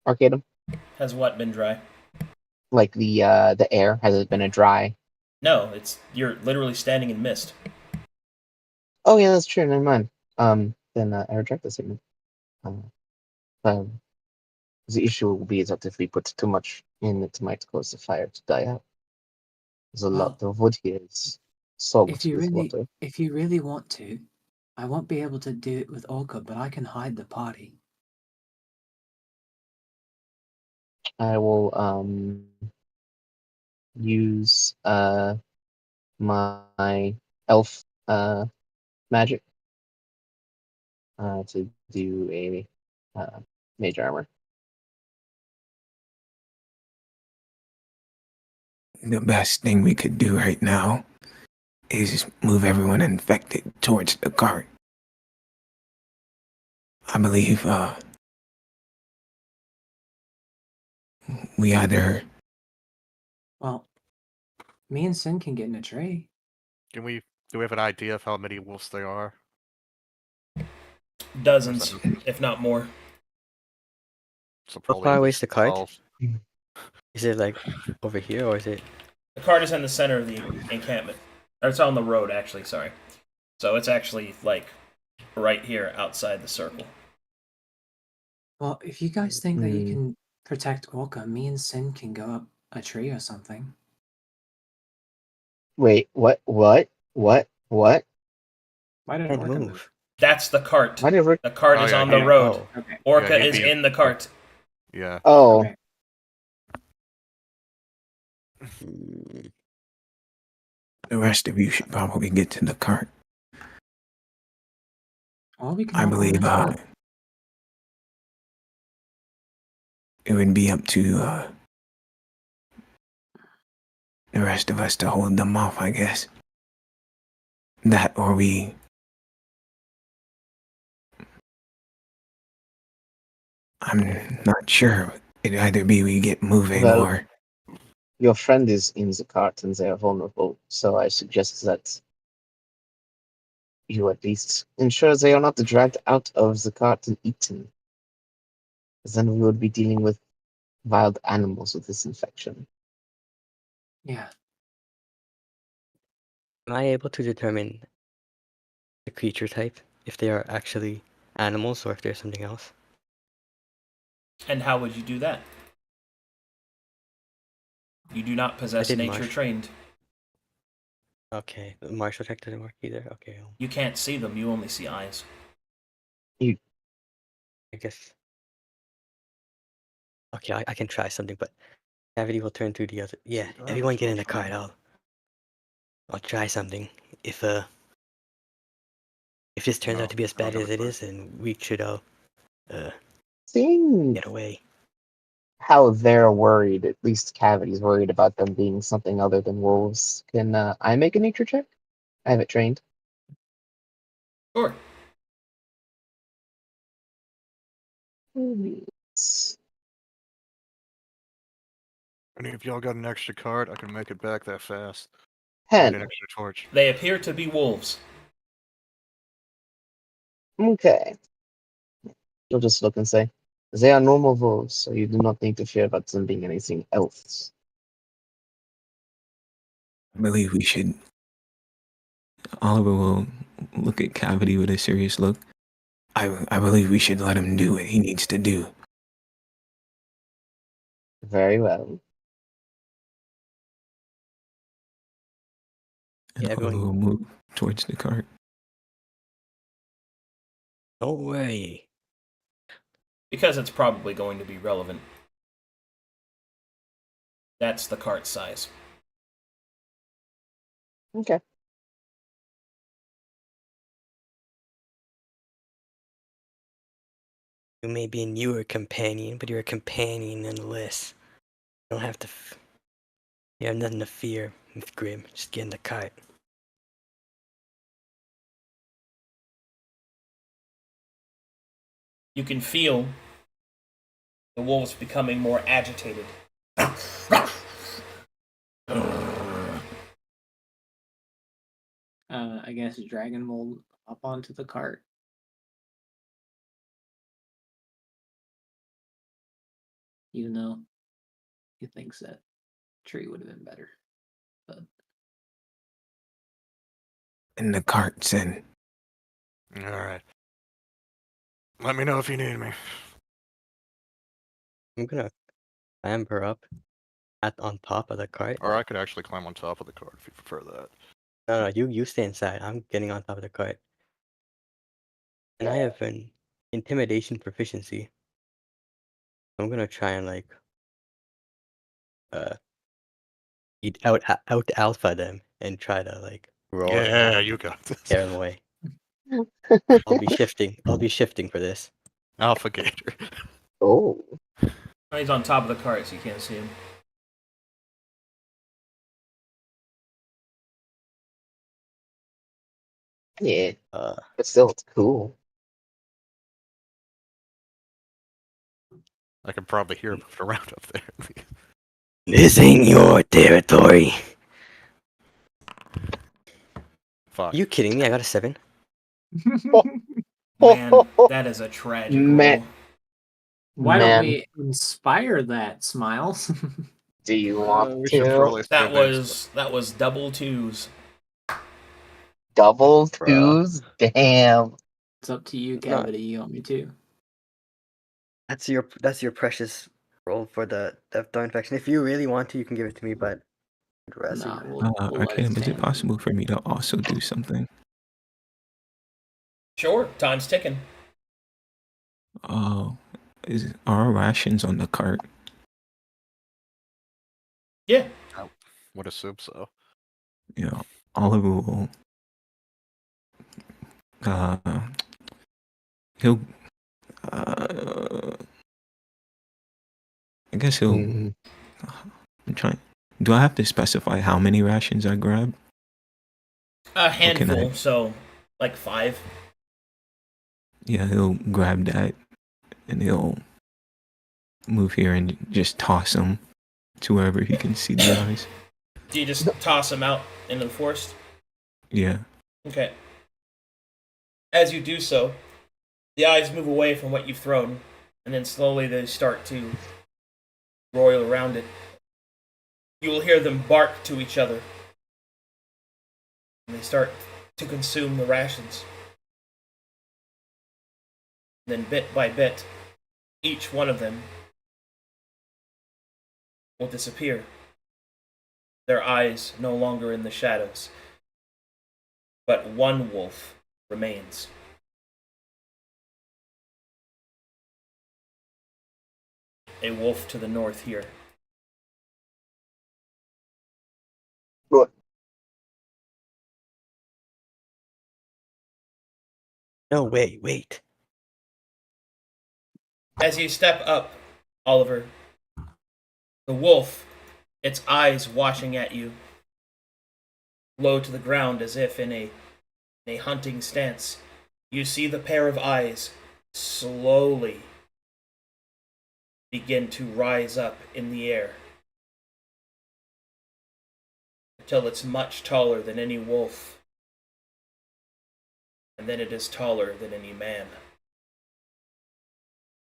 Arcadum? Has what been dry? Like the air, has it been a dry? No, you're literally standing in mist. Oh yeah, that's true. Never mind. Then I reject the statement. Um, the issue will be that if we put too much in, it might cause the fire to die out. There's a lot. The wood here is soaked with water. if you really want to, I won't be able to do it with Orca, but I can hide the party. I will use my elf magic to do a mage armor. The best thing we could do right now is move everyone infected towards the cart. I believe we either Well, me and Sin can get in a tree. Do we have an idea of how many wolves there are? Dozens, if not more. So How probably far at away is least the cart? 12. Is it like over here or is it? The cart is in the center of the encampment. Or it's on the road, actually, sorry. So it's actually, like, right here outside the circle. Well, if you guys think that you Hmm. can protect Orca, me and Sin can go up a tree or something. Wait, what? Why did Can't Orca move. move? That's the cart. Why did The cart Oh, is yeah, on the yeah. road. Oh, Okay. Orca he'd is be- in the cart. Yeah. Oh, Okay. hmm. the rest of you should probably get to the cart. Or we can I hop on believe the cart. it would be up to the rest of us to hold them off, I guess. That or we. I'm not sure. It'd either be we get moving well, or. your friend is in the cart and they are vulnerable, so I suggest that you at least ensure they are not dragged out of the cart and eaten. Then we would be dealing with wild animals with this infection. Yeah. Am I able to determine the creature type if they are actually animals or if they're something else? And how would you do that? You do not possess did nature marsh. trained. Okay, the martial check doesn't work either. Okay, You can't see them, you only see eyes. I guess. Okay, I can try something, but Cavity will turn to the other. Yeah, See, everyone get in the damage, cart. I'll try something. If this turns No, out to be as I'll bad go as it first. is, then we should Seeing get away. how they're worried, at least Cavity's worried about them being something other than wolves, can I make a nature check? I have it trained. Sure. Any of y'all got an extra card? I can make it back that fast. I need an Hen. extra torch. They appear to be wolves. Okay. You'll just look and say, they are normal wolves, so you do not need to fear about them being anything else. I believe we should. Oliver will look at Cavity with a serious look. I believe we should let him do what he needs to do. Very well. And Yeah, everyone- Oliver will move towards the cart. Don't worry. Because it's probably going to be relevant. That's the cart size. Okay. You may be a newer companion, but you're a companion nonetheless. You don't have to. You have nothing to fear with Grim. Just get in the cart. You can feel the wolves becoming more agitated. I guess Dragon will hop onto the cart. Even though he thinks that tree would have been better. But And the cart's in. Alright. Let me know if you need me. I'm gonna clamber up on top of the cart. Or I could actually climb on top of the cart if you prefer that. No, you stay inside. I'm getting on top of the cart. And I have an intimidation proficiency. I'm gonna try and eat out alpha them and try to roar Yeah, and you got this. scare them away. I'll be shifting for this. Alpha Gator. Oh. He's on top of the cart, so you can't see him. Yeah. Uh, But still, it's cool. I can probably hear him moving around up there. this ain't your territory. Fuck. Are you kidding me? I got a 7. Man, that is a tragic Man. roll. why Man, don't we inspire that, Smiles? do you want We should to? probably That still be was double twos. Double Bruh. twos? Damn. It's up to you, No. Cavity. You want me to? That's your precious roll for the Death Star infection. If you really want to, you can give it to me, but I'd rather No, you- we'll let Arcadum, is it stand. possible for me to also do something? Sure, time's ticking. Are our rations on the cart? Yeah. would assume so. You know, Oliver will. He'll. I guess he'll. Mm, I'm trying. Do I have to specify how many rations I grab? A can handful, I- so like 5. Yeah, he'll grab that, and he'll move here and just toss them to wherever he can see the eyes. Do you just toss them out into the forest? Yeah. Okay. As you do so, the eyes move away from what you've thrown, and then slowly they start to roil around it. You will hear them bark to each other, and they start to consume the rations. Then, bit by bit, each one of them will disappear. Their eyes no longer in the shadows, but one wolf remains. A wolf to the north here. What? No, wait. As you step up, Oliver, the wolf, its eyes watching at you, low to the ground as if in a hunting stance, you see the pair of eyes slowly begin to rise up in the air. until it's much taller than any wolf, and then it is taller than any man.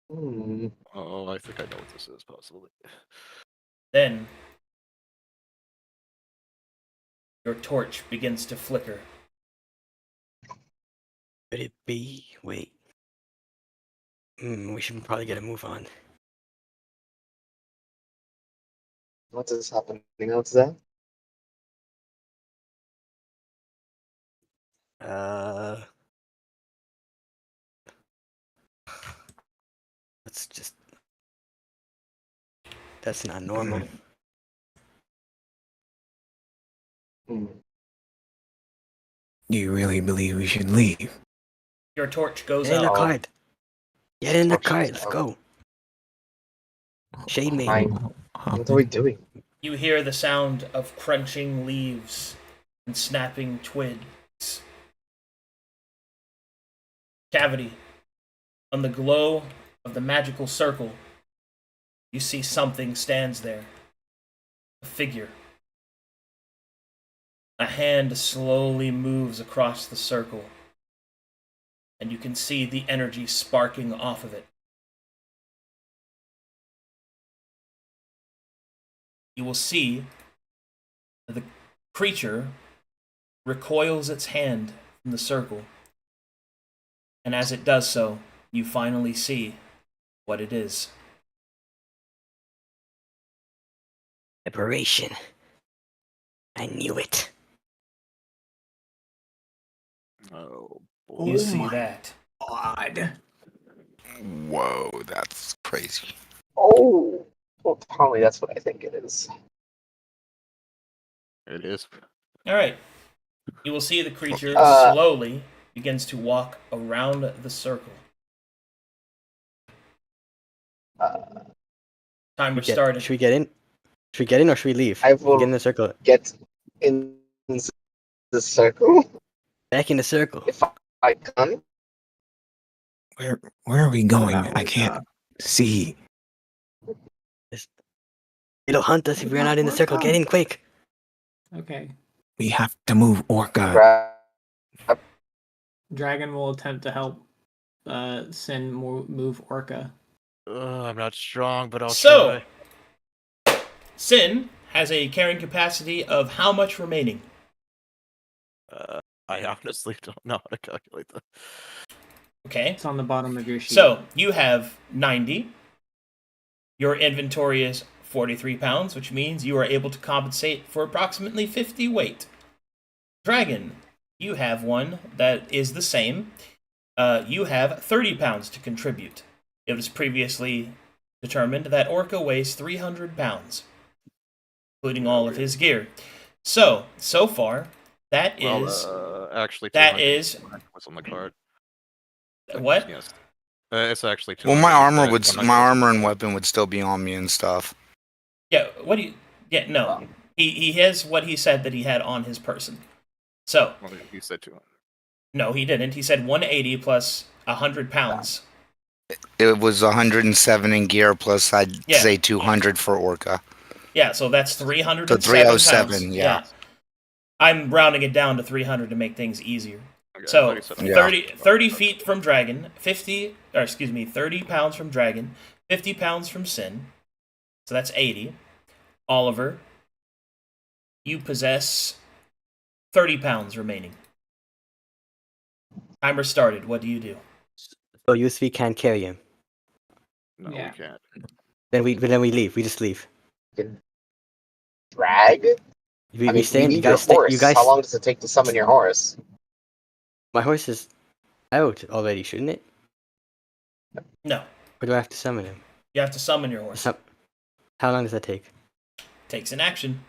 Oh, I think I know what this is, possibly. Then your torch begins to flicker. Could it be? Wait. We should probably get a move on. What is happening out there? Let's just. That's not normal. Hmm. Do you really believe we should leave? Your torch goes Get in the out. cart. Get in the Torch cart. is Let's out. go. Shade me. Fine. What are we doing? You hear the sound of crunching leaves and snapping twigs. Cavity. On the glow of the magical circle, you see something stands there. A figure. A hand slowly moves across the circle, and you can see the energy sparking off of it. You will see that the creature recoils its hand from the circle, and as it does so, you finally see what it is. Separation. I knew it. Oh, You boy. see my that. God. Whoa, that's crazy. Oh, well, tell me that's what I think it is. It is. All right. You will see the creature Uh, slowly begins to walk around the circle. Timer started. Should we get in? Should we get in or should we leave? I If we will get in the circle. get in the circle Back in the circle. if I can. Where are we going? That I was, can't see. It'll hunt us if we're not in the circle. Get in quick. Okay. We have to move Orca. Grab. Dragon will attempt to help Sin move Orca. I'm not strong, but I'll So, try. Sin has a carrying capacity of how much remaining? I honestly don't know how to calculate that. Okay. It's on the bottom of your sheet. So, you have 90. Your inventory is 43 pounds, which means you are able to compensate for approximately 50 weight. Dragon, you have one that is the same. You have 30 pounds to contribute. It was previously determined that Orca weighs 300 pounds, including all of his gear. So far, that is Actually, that 200 is- what's on the card. what? Yes. It's actually Well, 200. my armor I'm would, not my sure. armor and weapon would still be on me and stuff. Yeah. What do you? Yeah. No. He has what he said that he had on his person. So Well, you said 200. no, he didn't. He said 180 plus 100 pounds. It was 107 in gear plus I'd Yeah. say 200 for Orca. Yeah. So that's 307 So 307, pounds. yeah. I'm rounding it down to 300 to make things easier. Okay, I So thought you said Yeah. 30 feet from Dragon, 30 pounds from Dragon, 50 pounds from Sin. So that's 80. Oliver, you possess 30 pounds remaining. Timer started. What do you do? So you three can't carry him. No, Yeah. we can't. Then we leave. We just leave. Drag? We stay in. you You need your guys stay. horse. You guys. How long does it take to summon your horse? My horse is out already, shouldn't it? No. Or do I have to summon him? You have to summon your horse. How long does that take? Takes an action.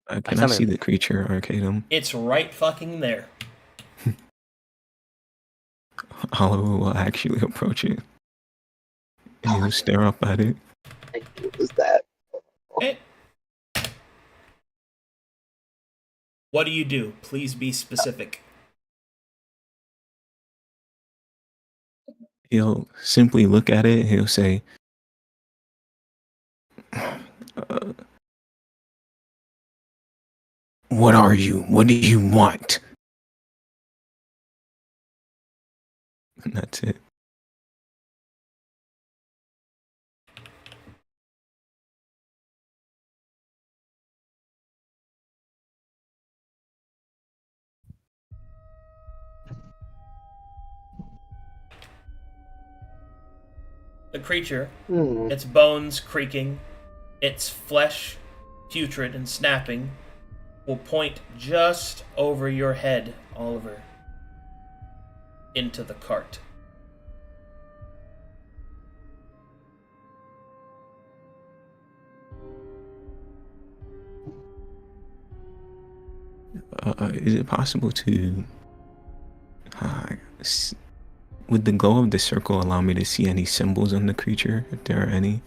Can I summon see him. the creature, Arcadum? It's right fucking there. Oliver will actually approach it. And he'll stare up at it. What was that? Okay. What do you do? Please be specific. He'll simply look at it. He'll say, What are you? What do you want? And that's it. The creature, Hmm. its bones creaking, its flesh putrid and snapping, will point just over your head, Oliver, into the cart. Is it possible to, would the glow of the circle allow me to see any symbols on the creature, if there are any?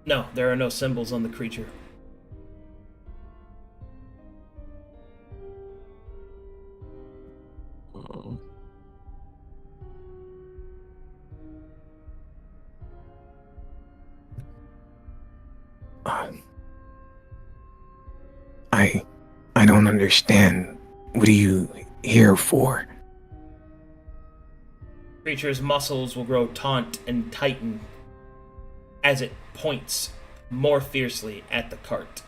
No, there are no symbols on the creature. Oh. I don't understand. What are you here for? Creature's muscles will grow taut and tighten as it points more fiercely at the cart.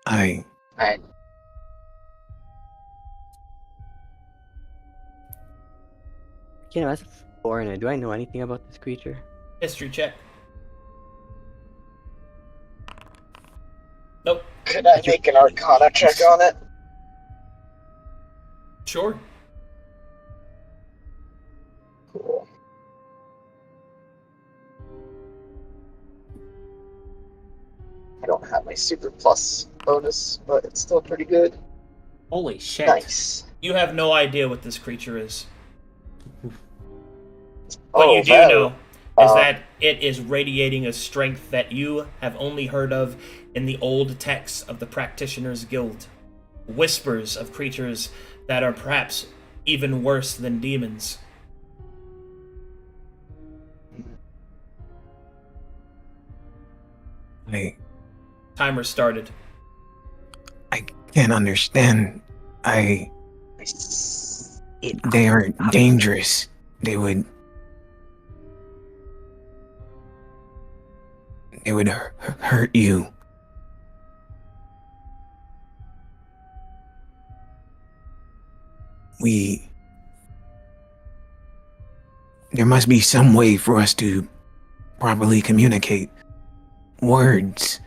I Alright. You know, as a foreigner, do I know anything about this creature? History check. Nope. Could I make an Arcana check on it? Sure. Cool. I don't have my super plus bonus, but it's still pretty good. Holy shit. Nice. You have no idea what this creature is. Oh, What you do well, know is that it is radiating a strength that you have only heard of in the old texts of the Practitioners Guild. Whispers of creatures that are perhaps even worse than demons. Timer started. I can't understand. It They are dangerous. They would hurt you. There must be some way for us to properly communicate. Words.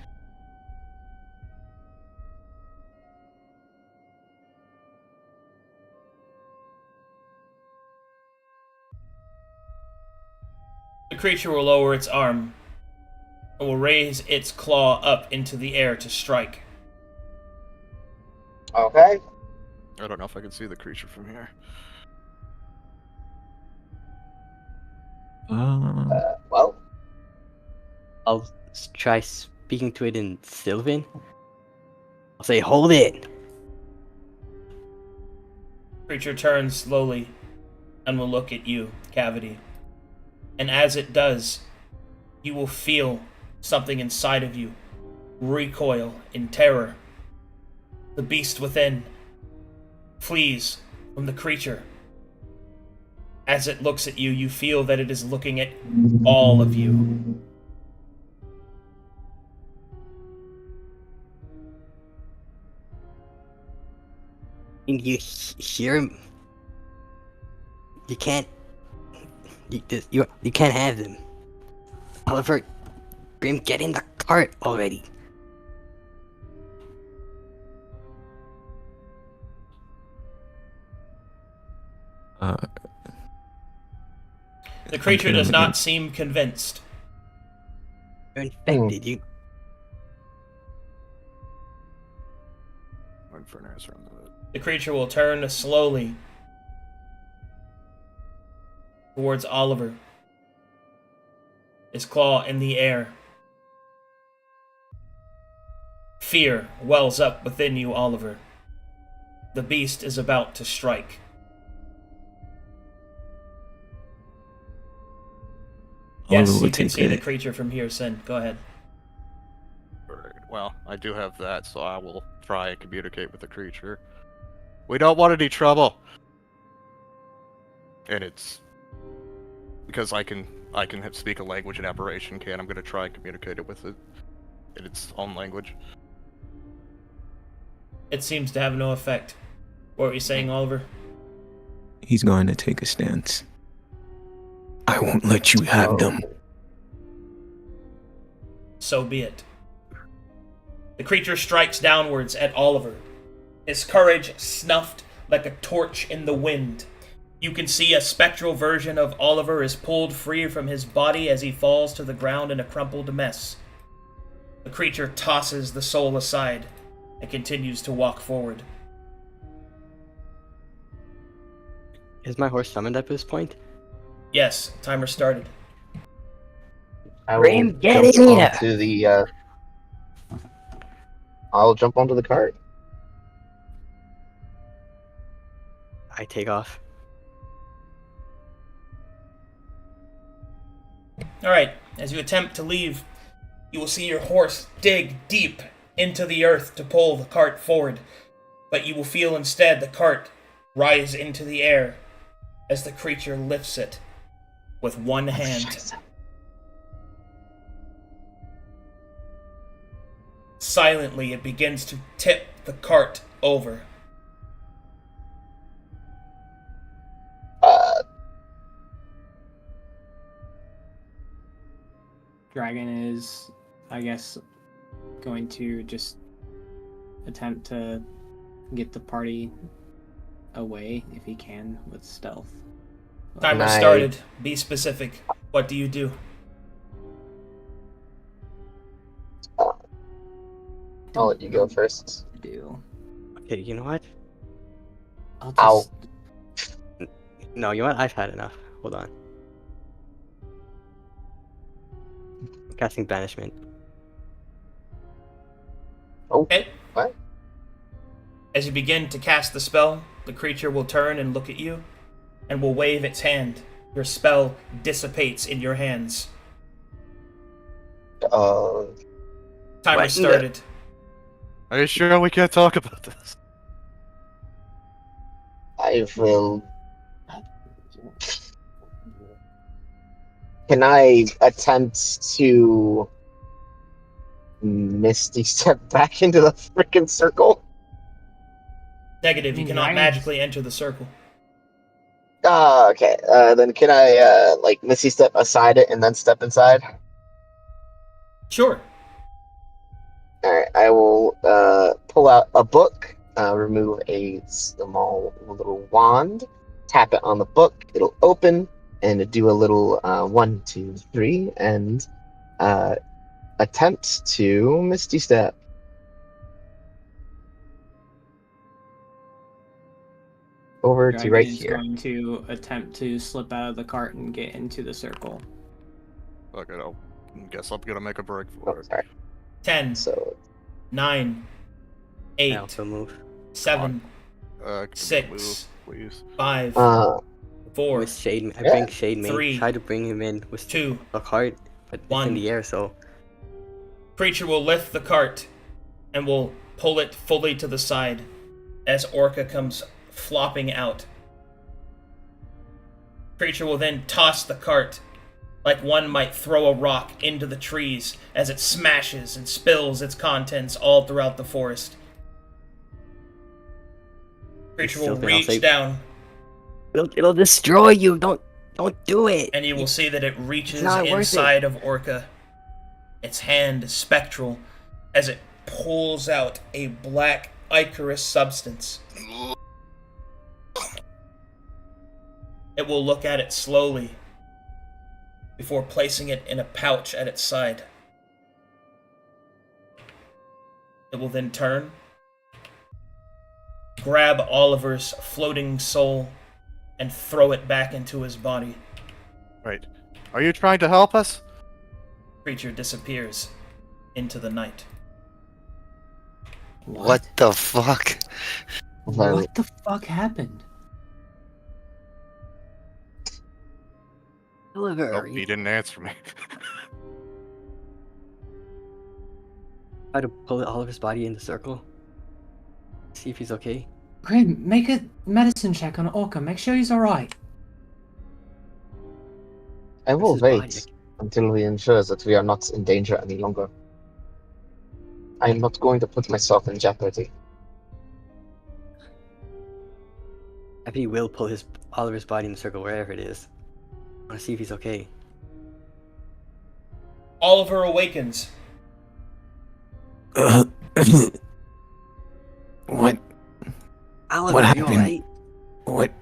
The creature will lower its arm and will raise its claw up into the air to strike. Okay. I don't know if I can see the creature from here. Well, I'll try speaking to it in Sylvan. I'll say, hold it! Creature turns slowly and will look at you, Cavity. And as it does, you will feel something inside of you recoil in terror. The beast within flees from the creature. As it looks at you, you feel that it is looking at all of you. And you hear him. You can't. You can't have them. Oliver, Grim, get in the cart already. The creature does not seem convinced. You're infected. You. Waiting for an answer on that. The creature will turn slowly, towards Oliver. His claw in the air. Fear wells up within you, Oliver. The beast is about to strike. Yes, Oliver will you can take see the it. creature from here, Sin. Go ahead. Alright, well, I do have that, so I will try and communicate with the creature. We don't want any trouble. And it's because I can speak a language an aberration can. I'm gonna try and communicate it with it in its own language. It seems to have no effect. What were you saying, Oliver? He's going to take a stance. I won't let you have them. So be it. The creature strikes downwards at Oliver. His courage snuffed like a torch in the wind. You can see a spectral version of Oliver is pulled free from his body as he falls to the ground in a crumpled mess. The creature tosses the soul aside and continues to walk forward. Is my horse summoned at this point? Yes, timer started. I will Ram, get jump in here! onto the. I'll jump onto the cart. I take off. Alright, as you attempt to leave, you will see your horse dig deep into the earth to pull the cart forward, but you will feel instead the cart rise into the air as the creature lifts it with one hand. Silently, it begins to tip the cart over. Dragon is, I guess, going to just attempt to get the party away if he can with stealth. Timer Nice. started. Be specific. What do you do? I'll let you go first. Do. Okay, you know what? I'll Ow. just. No, you know what? I've had enough. Hold on. Casting banishment. Okay. What? As you begin to cast the spell, the creature will turn and look at you and will wave its hand. Your spell dissipates in your hands. Uh, Timer What? started. Are you sure we can't talk about this? I will. Can I attempt to Misty step back into the freaking circle? Negative, you cannot Dragon. magically enter the circle. Okay. Then can I like Misty step aside it and then step inside? Sure. All right. I will pull out a book, remove a small little wand, tap it on the book. It'll open and do a little 1, 2, 3, and attempt to Misty step. Over to Dragon right is here. going to attempt to slip out of the cart and get into the circle. Okay, I guess I'm gonna make a break Oh, for it. sorry. 10, So 9, I 8, also move. 7, Can you 6, move, please? 5, uh 4, With shade, I Yeah. bring shade mate. 3, Try to bring him in with 2. a cart, but it's 1. in the air, so Creature will lift the cart and will pull it fully to the side as Orca comes flopping out. Creature will then toss the cart like one might throw a rock into the trees as it smashes and spills its contents all throughout the forest. Creature will Still think I'll reach say- down it'll destroy you. Don't do it. and you will see that it reaches not worth it. inside of Orca. Its hand is spectral as it pulls out a black ichorous substance. It will look at it slowly before placing it in a pouch at its side. It will then turn, grab Oliver's floating soul, and throw it back into his body. Right. Are you trying to help us? Creature disappears into the night. What the fuck? Well, What the fuck happened? Oliver, Nope, he didn't answer me. try to pull Oliver's body in the circle. See if he's okay. Great, make a medicine check on Orca. Make sure he's alright. I Where's will his body? wait until he ensures that we are not in danger any longer. I am not going to put myself in jeopardy. I bet he will pull Oliver's body in the circle wherever it is. I want to see if he's okay. Oliver awakens. Uh, what? Oliver, What are you happened? alright? What?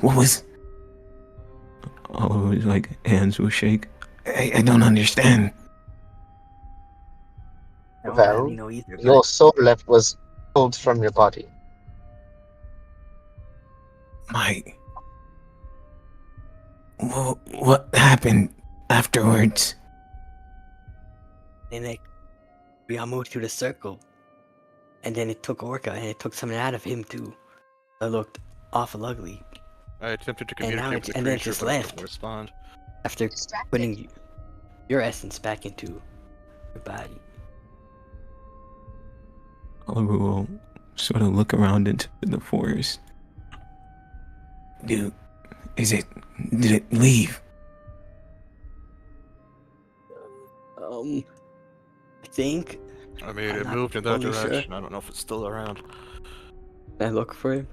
What was? Oh, it was like hands will shake. I don't understand. I don't Well, really know either. But Your soul left was pulled from your body. My. What happened afterwards? then we all moved through the circle. And then it took Orca and it took something out of him too. That looked awful ugly. I attempted to And now communicate it's- with the and then it creature, just but it left. didn't respond. After putting your essence back into your body. Oliver will sort of look around into the forest. Did it leave? I think. I mean, I'm it not moved in that fully sure. direction. I don't know if it's still around. I look for him.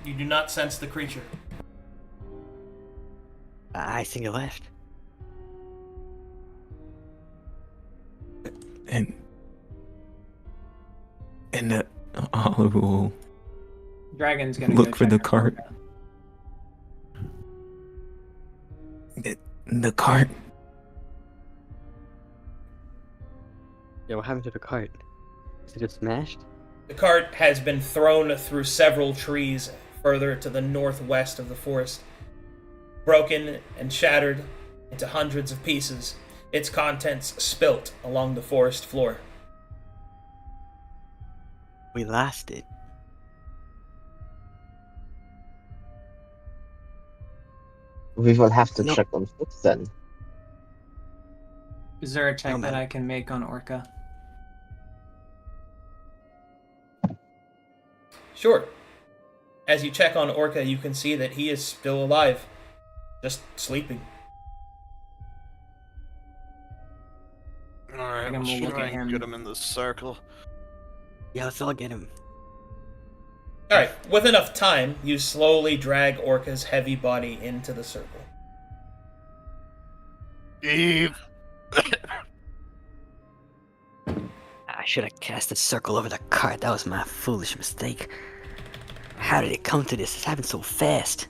You do not sense the creature. I think it left. And Oliver will Dragon's gonna look go for check the on cart. Orca. The cart. Yeah, what happened to the cart? Is it just smashed? The cart has been thrown through several trees further to the northwest of the forest, broken and shattered into hundreds of pieces, its contents spilt along the forest floor. We lost it. We will have to No. check on foot then. Is there a check No, that man. I can make on Orca? Sure. As you check on Orca, you can see that he is still alive, just sleeping. Alright, Again, let's we'll look try at and him. get him in this circle. Yeah, let's all get him. Alright, with enough time, you slowly drag Orca's heavy body into the circle. Eve! I should have cast a circle over the cart. That was my foolish mistake. How did it come to this? It's happened so fast.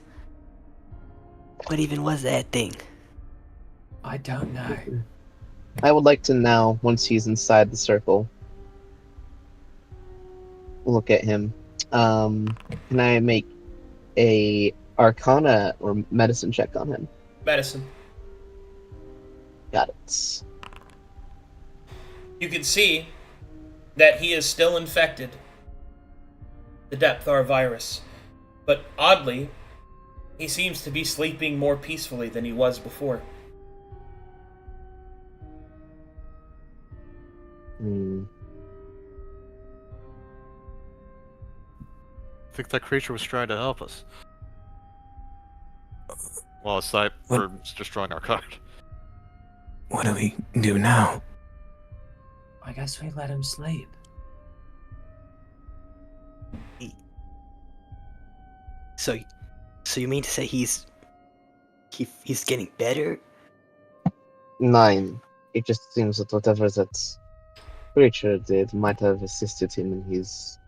What even was that thing? I don't know. I would like to now, once he's inside the circle, look at him. Can I make a Arcana or Medicine check on him? Medicine. Got it. You can see that he is still infected, the Depthar virus, but oddly, he seems to be sleeping more peacefully than he was before. Hmm. I think that creature was trying to help us. Well, aside What? for destroying our cart. What do we do now? I guess we let him sleep. So you mean to say he's getting better? 9. It just seems that whatever that creature did might have assisted him in his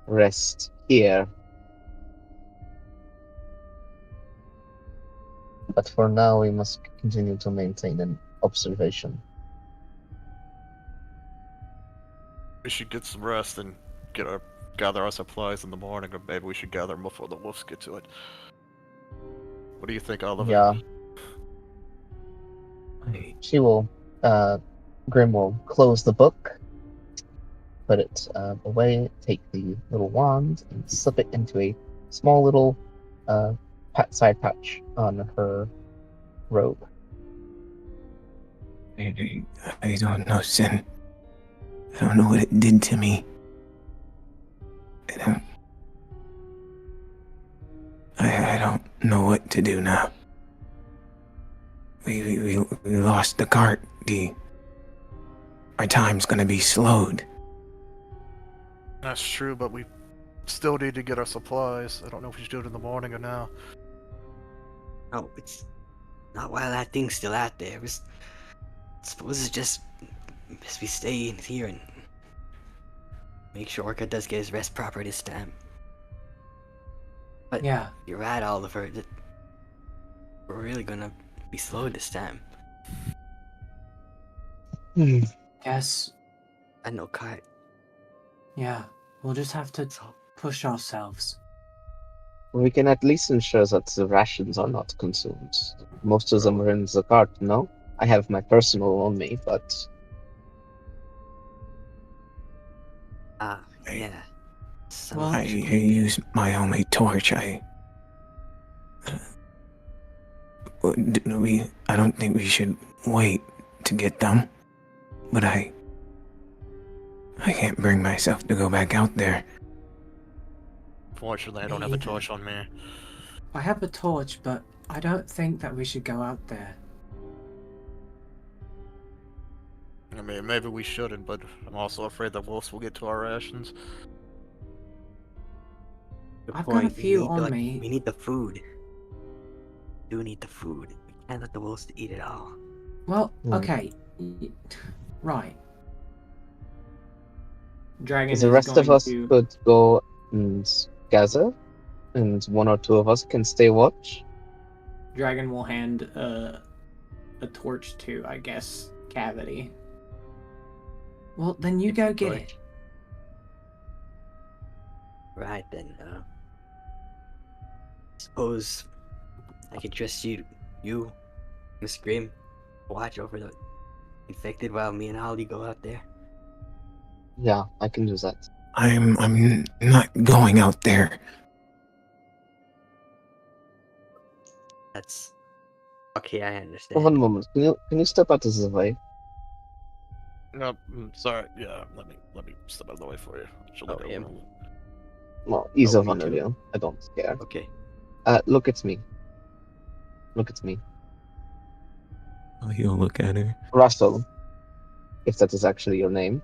rest here. But for now, we must continue to maintain an observation. we should get some rest and gather our supplies in the morning, or maybe we should gather them before the wolves get to it. What do you think, Oliver? Yeah, I, she will. Grim will close the book, put it away, take the little wand, and slip it into a small little side patch on her robe. I don't know, Sin. I don't know what it did to me. I don't know what to do now. We lost the cart. Our time's gonna be slowed. That's true, but we still need to get our supplies. I don't know if we should do it in the morning or now. No, it's not while that thing's still out there. Suppose it's just as we stay in here and make sure Orca does get his rest proper this time. But Yeah. you're right, Oliver. That we're really gonna be slow this time. Guess. I know, cart. Yeah. We'll just have to So push ourselves. We can at least ensure that the rations are not consumed. Most of them are in the cart, no? I have my personal on me, but yeah. Some Well, I used my only torch. I don't think we should wait to get them, but I can't bring myself to go back out there. Fortunately, I Me don't have a either. torch on me. I have a torch, but I don't think that we should go out there. I mean, maybe we shouldn't, but I'm also afraid the wolves will get to our rations. good I've got a point. few we need on the, me. We need the food. We do need the food. We can't let the wolves eat it all. Well, Hmm. okay. Right. Dragon the is rest of going us to. could go and gather, and one or two of us can stay watch. Dragon will hand a torch to, I guess, Cavity. Well, then you go get it. Right then. Suppose I could trust you, Miss Grimm, watch over the infected while me and Holly go out there. Yeah, I can do that. I'm not going out there. That's okay. I understand. One moment. Can you step out of the way? No, sorry. Yeah, let me step out of the way for you. She'll Oh, look yeah. over. Well, either me one of too. you. I don't care. Okay. Look at me. Look at me. Oh, you'll look at her. Russell, if that is actually your name.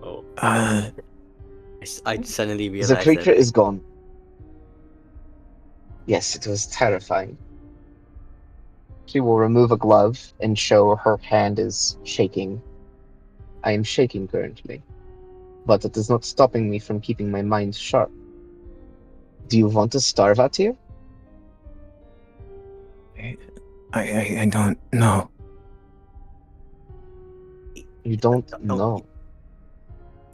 Oh. Uh, I suddenly The realized creature that is gone. Yes, it was terrifying. She will remove a glove and show her hand is shaking. I am shaking currently, but it is not stopping me from keeping my mind sharp. Do you want to starve out here? I don't know. You don't No, know.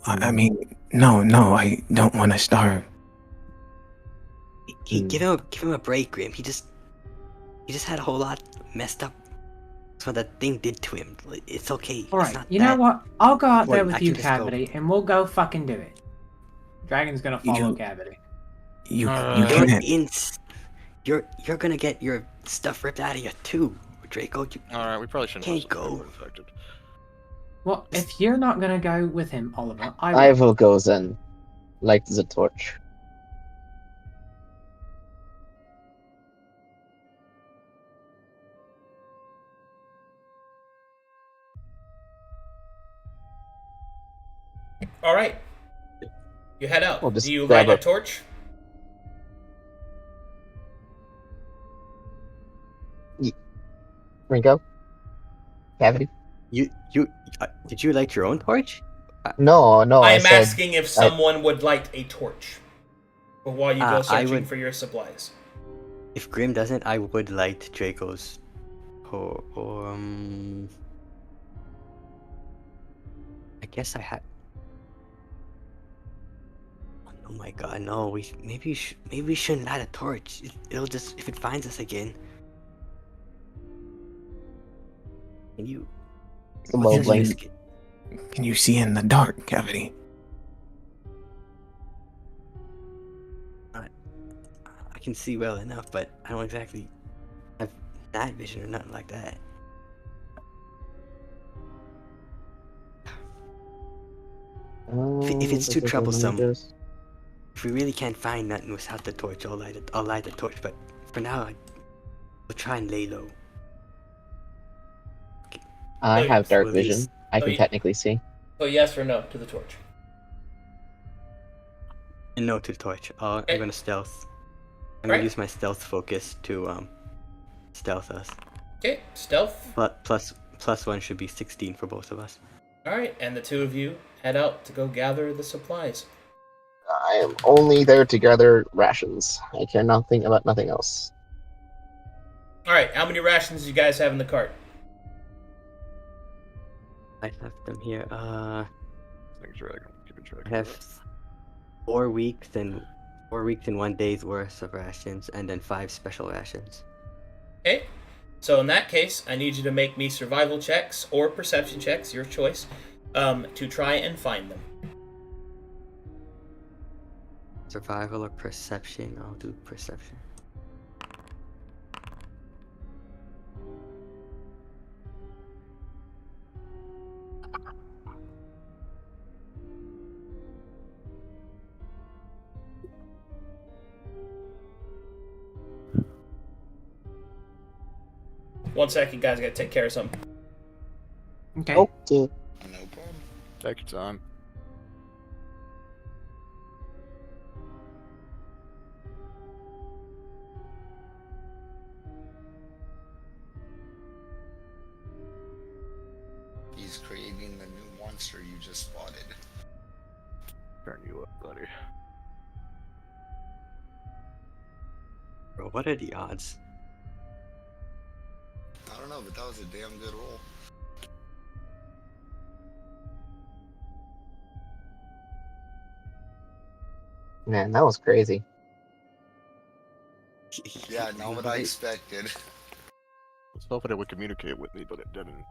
I mean, no, I don't want to starve. give him a break, Grim. He just had a whole lot messed up. That's what that thing did to him. It's okay. It's Alright, not you know that what? I'll go out there important. I with you, can just go. Cavity, and we'll go fucking do it. Dragon's gonna follow You- Cavity. You You're You're can't. you're gonna get your stuff ripped out of you too, Draco. You Alright, we probably shouldn't Can't have some go. people infected. Well, if you're not gonna go with him, Oliver, I I will. will go then. Light the torch. All right. You head out. Well, just Do you grab light a a- torch? Ringo? Cavity? you did you light your own torch? No, I I'm said asking if someone would light a torch while you go I searching would- for your supplies. If Grim doesn't, I would light Draco's. guess I had. Oh my god, no. Maybe we shouldn't light a torch. It'll just if it finds us again. Can you? The what's low your blink. risk? Can you see in the dark, Cavity? I can see well enough, but I don't exactly have night vision or nothing like that. If it's too troublesome, if we really can't find nothing without the torch, I'll light the torch. But for now, we'll try and lay low. I have dark Well, vision. I Oh, can you- technically see. So yes or no to the torch? And no to the torch. Okay. I'm gonna stealth. I'm gonna Right. use my stealth focus to stealth us. Okay, stealth. Plus one should be 16 for both of us. All right, and the two of you head out to go gather the supplies. I am only there to gather rations. I care nothing about nothing else. All right, how many rations do you guys have in the cart? I left them here. Thanks, Dragon. Keeping track I of have that. 4 weeks and 1 day's worth of rations, and then 5 special rations. Okay, so in that case, I need you to make me survival checks or perception checks, your choice, to try and find them. Survival or perception? I'll do perception. One second, guys, I gotta take care of something. Okay. Okay. No problem. Take your time. He's creating the new monster you just spotted. Turn you up, buddy. Bro, what are the odds? I don't know, but that was a damn good roll. Man, that was crazy. Yeah, not what I expected. I was hoping it would communicate with me, but it didn't.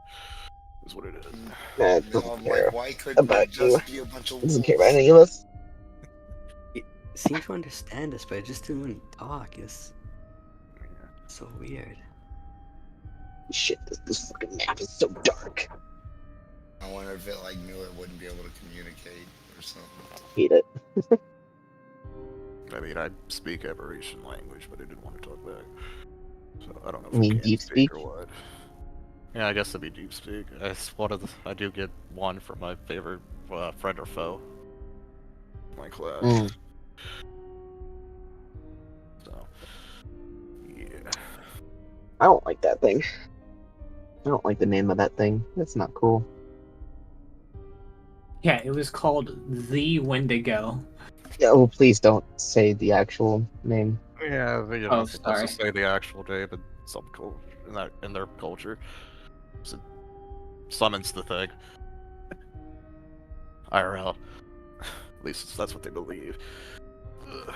Is what it is. Man, You it know, doesn't I'm care like, why couldn't about it just be a bunch of It doesn't wolves? care about any of us. It seemed to understand us, but it just didn't want to talk. It's so weird. Shit, this fucking map is so dark. I wonder if it like knew it wouldn't be able to communicate or something. Hate it. I mean, I speak aberration language, but it didn't want to talk back. So I don't know if You mean it can deep speak speak? or what. Yeah, I guess that'd be deep speak. I do get one from my favorite friend or foe. In my class. Mm. So, yeah. I don't like that thing. I don't like the name of that thing. It's not cool. Yeah, it was called The Wendigo. Yeah, oh, please don't say the actual name. Yeah, you know, Oh, it's supposed sorry. to say the actual name in some in their culture. So it summons the thing. IRL. At least that's what they believe. Ugh.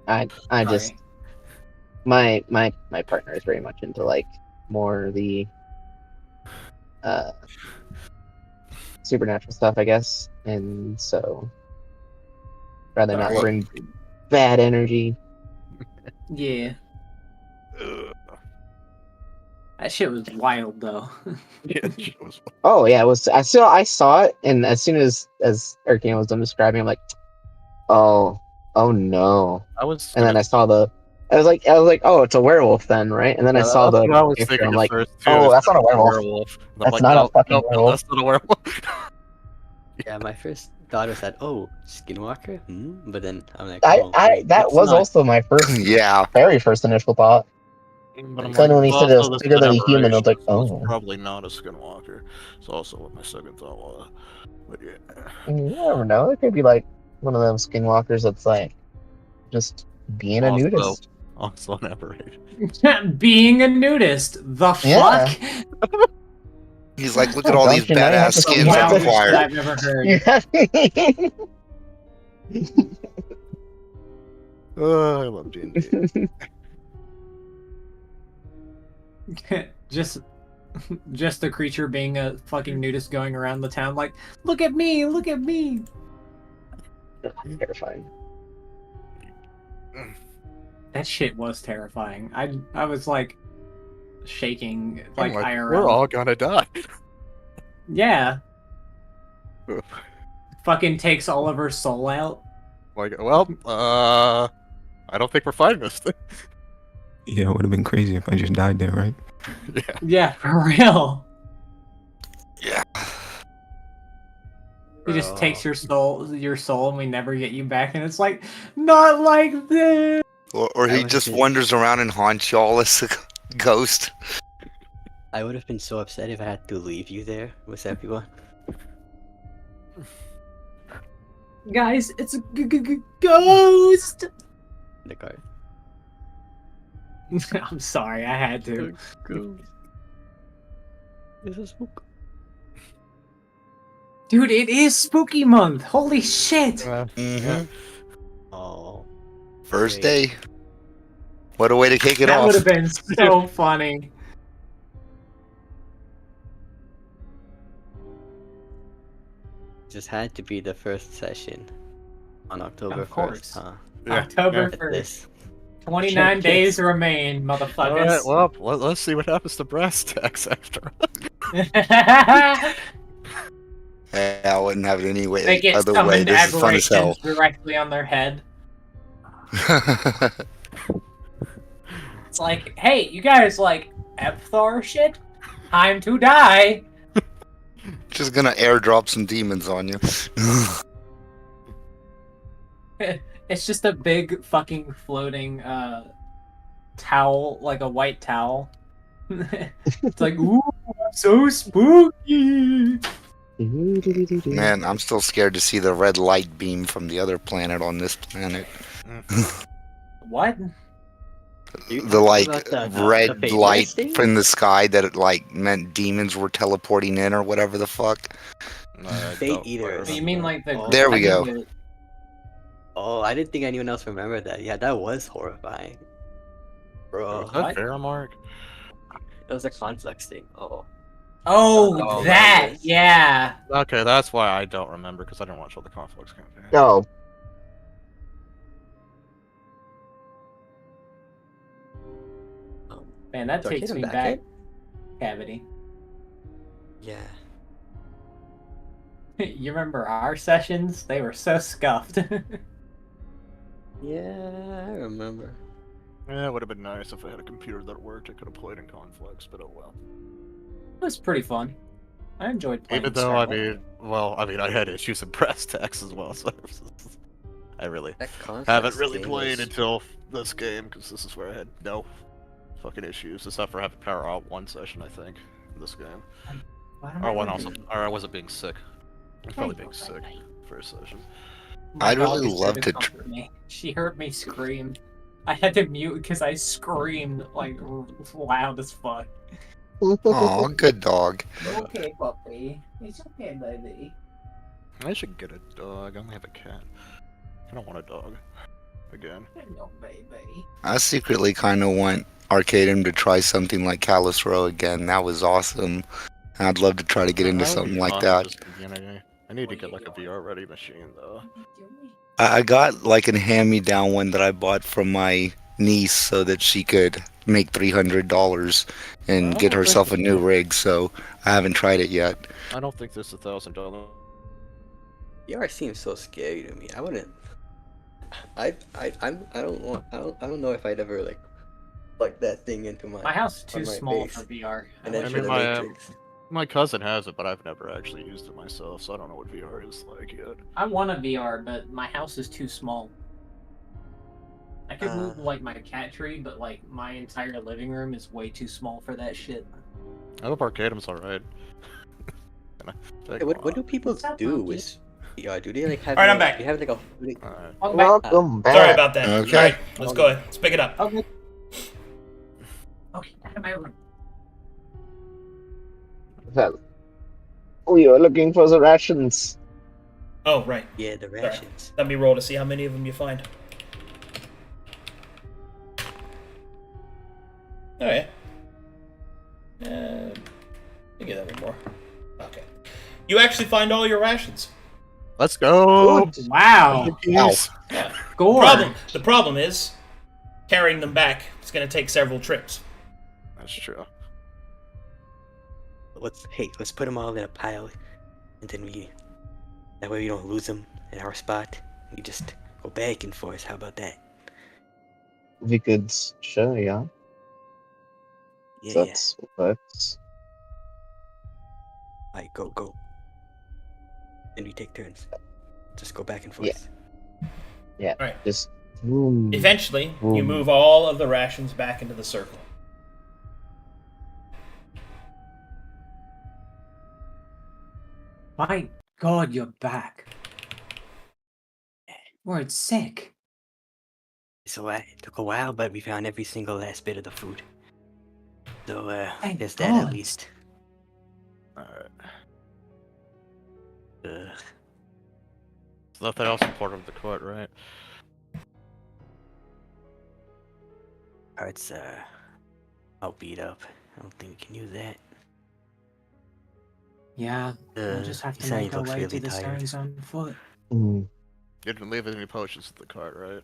I just Sorry. my partner is very much into like more the supernatural stuff, I guess, and so rather not Alright. bring bad energy. Yeah, Ugh. that shit was wild though. Yeah, it was- Oh yeah, it was. I saw it, and as soon as Arcadum was done describing, I'm like, oh no. I was. And then gonna- I saw I was like, oh, it's a werewolf then, right? And then I Yeah, saw that's the what I was picture. thinking I'm at like, first, too, oh, is that's not a it's werewolf. And I'm That's like, not a no, fucking no, werewolf. that's not a werewolf. Yeah, my first thought was that, oh, Skinwalker? But then I'm like, I oh, wait, that it's was not. also my Yeah. very first initial thought. But I'm Then like, when he it's said it was also this bigger than a human, I was aberration, like, so it's oh. probably not a skinwalker. It's also what my second thought was. But yeah. You never know. It could be like one of them skinwalkers that's like just being a Also- nudist. Also an aberration. Being a nudist, the Yeah. fuck? He's like, look at all these Don't you know you have badass to skins I've Wildest shit acquired. I've ever heard. You have Oh, I love D&D. just the creature being a fucking nudist going around the town like, look at me, look at me. terrifying. That shit was terrifying. I was like shaking like I'm IRL. we're all gonna die. Yeah. Fucking takes Oliver's soul out. Like, well, I don't think we're fighting this thing. Yeah, it would have been crazy if I just died there, right? Yeah. Yeah, for real. Yeah. It just takes your soul, and we never get you back. And it's like, not like this. Or That he was just just- wanders around and haunts y'all as a ghost. I would have been so upset if I had to leave you there with everyone. Guys, it's a ghost. The card. I'm sorry, I had to. This is spook. Dude, it is spooky month. Holy shit. Mm-hmm. Oh. First Great. day. What a way to kick it That off. would have been so funny. Just had to be the first session on October Of course. 1st, huh? Yeah. October At 1st. this. 29 days remain, motherfuckers. Alright, well, let's see what happens to brass tacks after. Yeah, I wouldn't have it any way. They get other way. summoned This is fun as hell. aberrations directly on their head. It's like, hey, you guys like Epthar shit? Time to die. Just gonna airdrop some demons on you. It's just a big fucking floating towel, like a white towel. It's like, ooh, so spooky. Man, I'm still scared to see the red light beam from the other planet on this planet. What? The like About the red famous light thing? from the sky that it like meant demons were teleporting in or whatever the fuck. Fate Eaters. You mean like the? Oh, There we I go. mean the- Oh, I didn't think anyone else remembered that. Yeah, that was horrifying. Bro, Was that What? Veramark? it was a conflex thing. Oh. Oh, Oh, that, that is- yeah. Okay, that's why I don't remember, because I didn't watch all the conflicts campaign. No. Man, that So takes Arcadum me back back. yet? Cavity. Yeah. You remember our sessions? They were so scuffed. Yeah, I remember. Yeah, it would have been nice if I had a computer that worked. I could have played in conflicts, but oh well. It was pretty fun. I enjoyed playing. Even though, I Scrabble. mean, I had issues in brass tacks as well, so I really That conflex haven't really thing played was- until this game, because this is where I had no fucking issues, except for having power out one session, I think, in this game. Why don't Or I one remember? also, or I wasn't being sick. I was probably being sick first session. My I'd dog really is here love to comfort me. She heard me scream. I had to mute because I screamed like loud as fuck. Oh, good dog. Okay, puppy. It's okay, baby. I should get a dog. I only have a cat. I don't want a dog. Again. No, baby. I secretly kind of want Arcadum to try something like Callus Row again. That was awesome. I'd love to try to get into That would something be like fun, that. just beginning. I need to get like a VR ready machine though. I got like a hand-me-down one that I bought from my niece so that she could make $300 and get Oh, herself a thank new you. rig. So I haven't tried it yet. I don't think this is $1,000. VR seems so scary to me. I wouldn't. I don't know if I'd ever like plug that thing into My house is too on my small face. for VR. and I then mean, the my, Matrix. My cousin has it, but I've never actually used it myself, so I don't know what VR is like yet. I want a VR, but my house is too small. I could move like my cat tree, but like my entire living room is way too small for that shit. I hope Arcadum's alright. Hey, what do people What's up, do monkey? with VR? Do they like have? Alright, I'm like- back. Do you have like a? Alright. Welcome back. Welcome back. Sorry about that. Okay. All right, let's go ahead. Let's pick it up. Okay. Okay, out of my room. Well, We are looking for the rations. Oh, right. Yeah, the rations. Let me roll to see how many of them you find. Oh, yeah. You get that one more. Okay. You actually find all your rations. Let's go. Good. Wow. Yes. Yeah. Gore. The problem is, carrying them back is going to take several trips. That's true. Let's put them all in a pile, and then that way we don't lose them in our spot. We just go back and forth. How about that? We could, sure, yeah. Yeah, That's works. Alright, go. And we take turns. Just go back and Yeah. forth. Yeah. All right. Just. Boom. Eventually, you Boom. move all of the rations back into the circle. My God, you're back. We're sick. So it took a while, but we found every single last bit of the food. So Thank there's that at God. least. Alright. Uh, There's nothing else important to quote, right? Alright, all beat up. I don't think we can use that. Yeah, we'll just have to Sonny make our looks way really to the tired. stones on foot. Mm. You didn't leave any potions in the cart, right?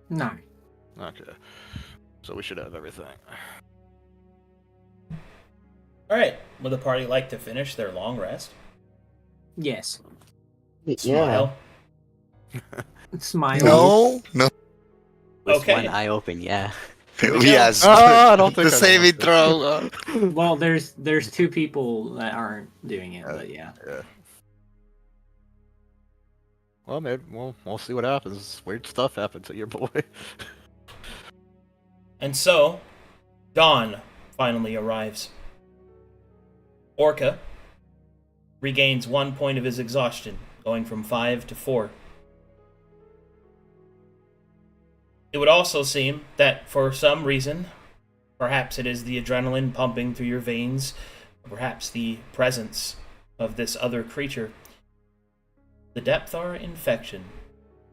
No. Okay. So we should have everything. All right. Would the party like to finish their long rest? Yes. Yeah. Smile. Smile. No. With Okay. one eye open, yeah. we go. Yes. I don't think the I saving want throw. Well, there's two people that aren't doing it, but yeah. Yeah. Well, maybe we'll see what happens. Weird stuff happens to your boy. And so, dawn finally arrives. Orca regains 1 point of his exhaustion, going from 5 to 4. It would also seem that for some reason, perhaps it is the adrenaline pumping through your veins, or perhaps the presence of this other creature, the Depthar infection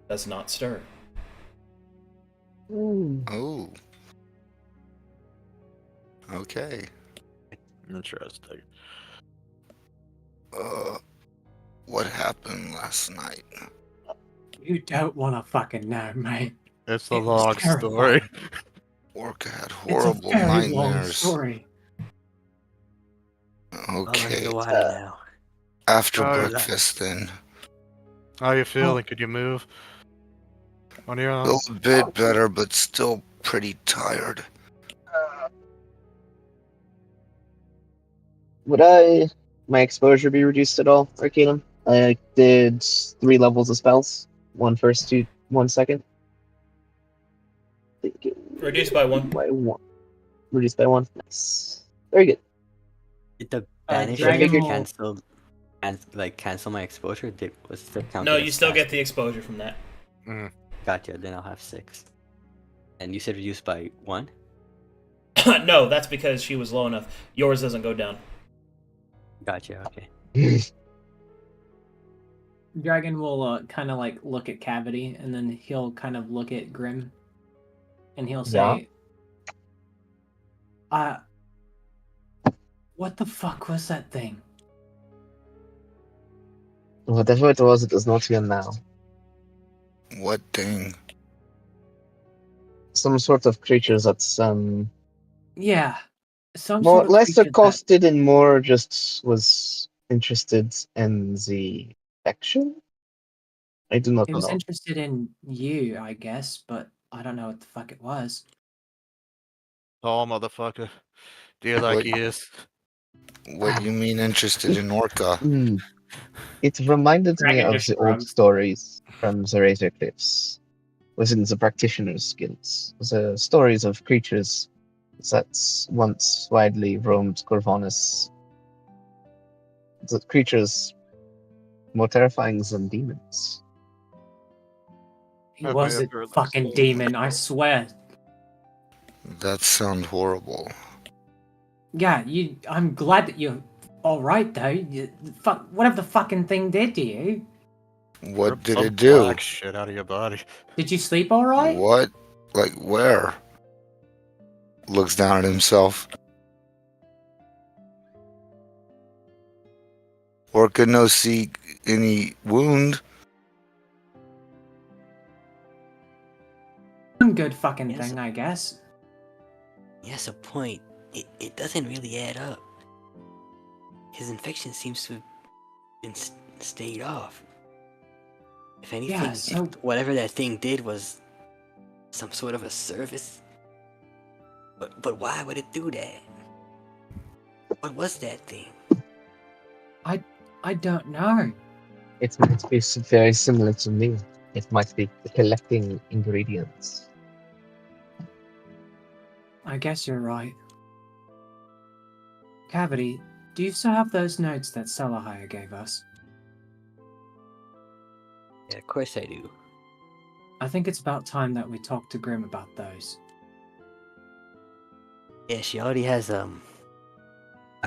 does not stir. Oh. Okay. Interesting. What happened last night? You don't want to fucking know, mate. It's a It was long terrifying. story. Orca had It's a horrible very long nightmares. story. Okay. The water now. After Oh, breakfast, then. How you feeling? Could you move on your own? Feel a bit better, but still pretty tired. Would my exposure be reduced at all, Arcadum? I did 3 levels of spells. One first, 2, 1 second. Reduced by 1. By 1. Reduced by 1. Nice. Very good. Did the Dragon banisher will- cancel my exposure? Was it count No, as you still fast? get the exposure from that. Gotcha. Then I'll have 6. And you said reduced by 1. No, that's because she was low enough. Yours doesn't go down. Gotcha. Okay. Dragon will kind of like look at Cavity, and then he'll kind of look at Grim, and he'll say, what the fuck was that thing? Whatever it was, it is not here now. What thing? Some sort of creature that's Yeah, some more sort of less creature that- accosted and more just was interested in the action. I do not He was know. interested in you, I guess, but I don't know what the fuck it was. Tall motherfucker. Do you like What- he is? What do you mean interested in Orca? It reminded me Dragon of just the old shrugged. stories from the Razor Cliffs, within the practitioner's guilds. The stories of creatures that once widely roamed Corvinus. The creatures more terrifying than demons. He Okay, was a I've heard that fucking story demon, I before. swear. That sounds horrible. Yeah, I'm glad that you all right though. Whatever the fucking thing did to you. What Rip did some it do? Black shit out of your body. Did you sleep all right? What? Like where? Looks down at himself. Orca no see any wound. One good fucking Yes. thing, I guess. Yes, a point. It doesn't really add up. His infection seems to have been stayed off. If anything, Yeah, so whatever that thing did was some sort of a service. But why would it do that? What was that thing? I don't know. It might be very similar to me. It might be collecting ingredients. I guess you're right. Cavity, do you still have those notes that Salahaya gave us? Yeah, of course I do. I think it's about time that we talk to Grim about those. Yeah, she already has a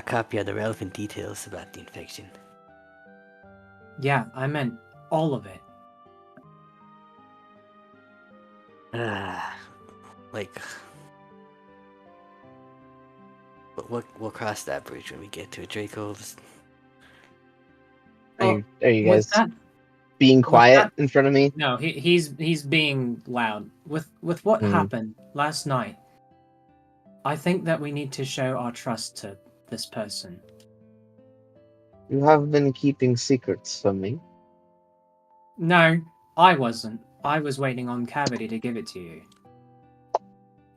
copy of the relevant details about the infection. Yeah, I meant all of it. Like, but we'll cross that bridge when we get to it, Draco. Are you With guys that, being quiet that- in front of me? no, he's being loud. With what Hmm. happened last night, I think that we need to show our trust to this person. You have been keeping secrets from me. No, I wasn't. I was waiting on Cavity to give it to you.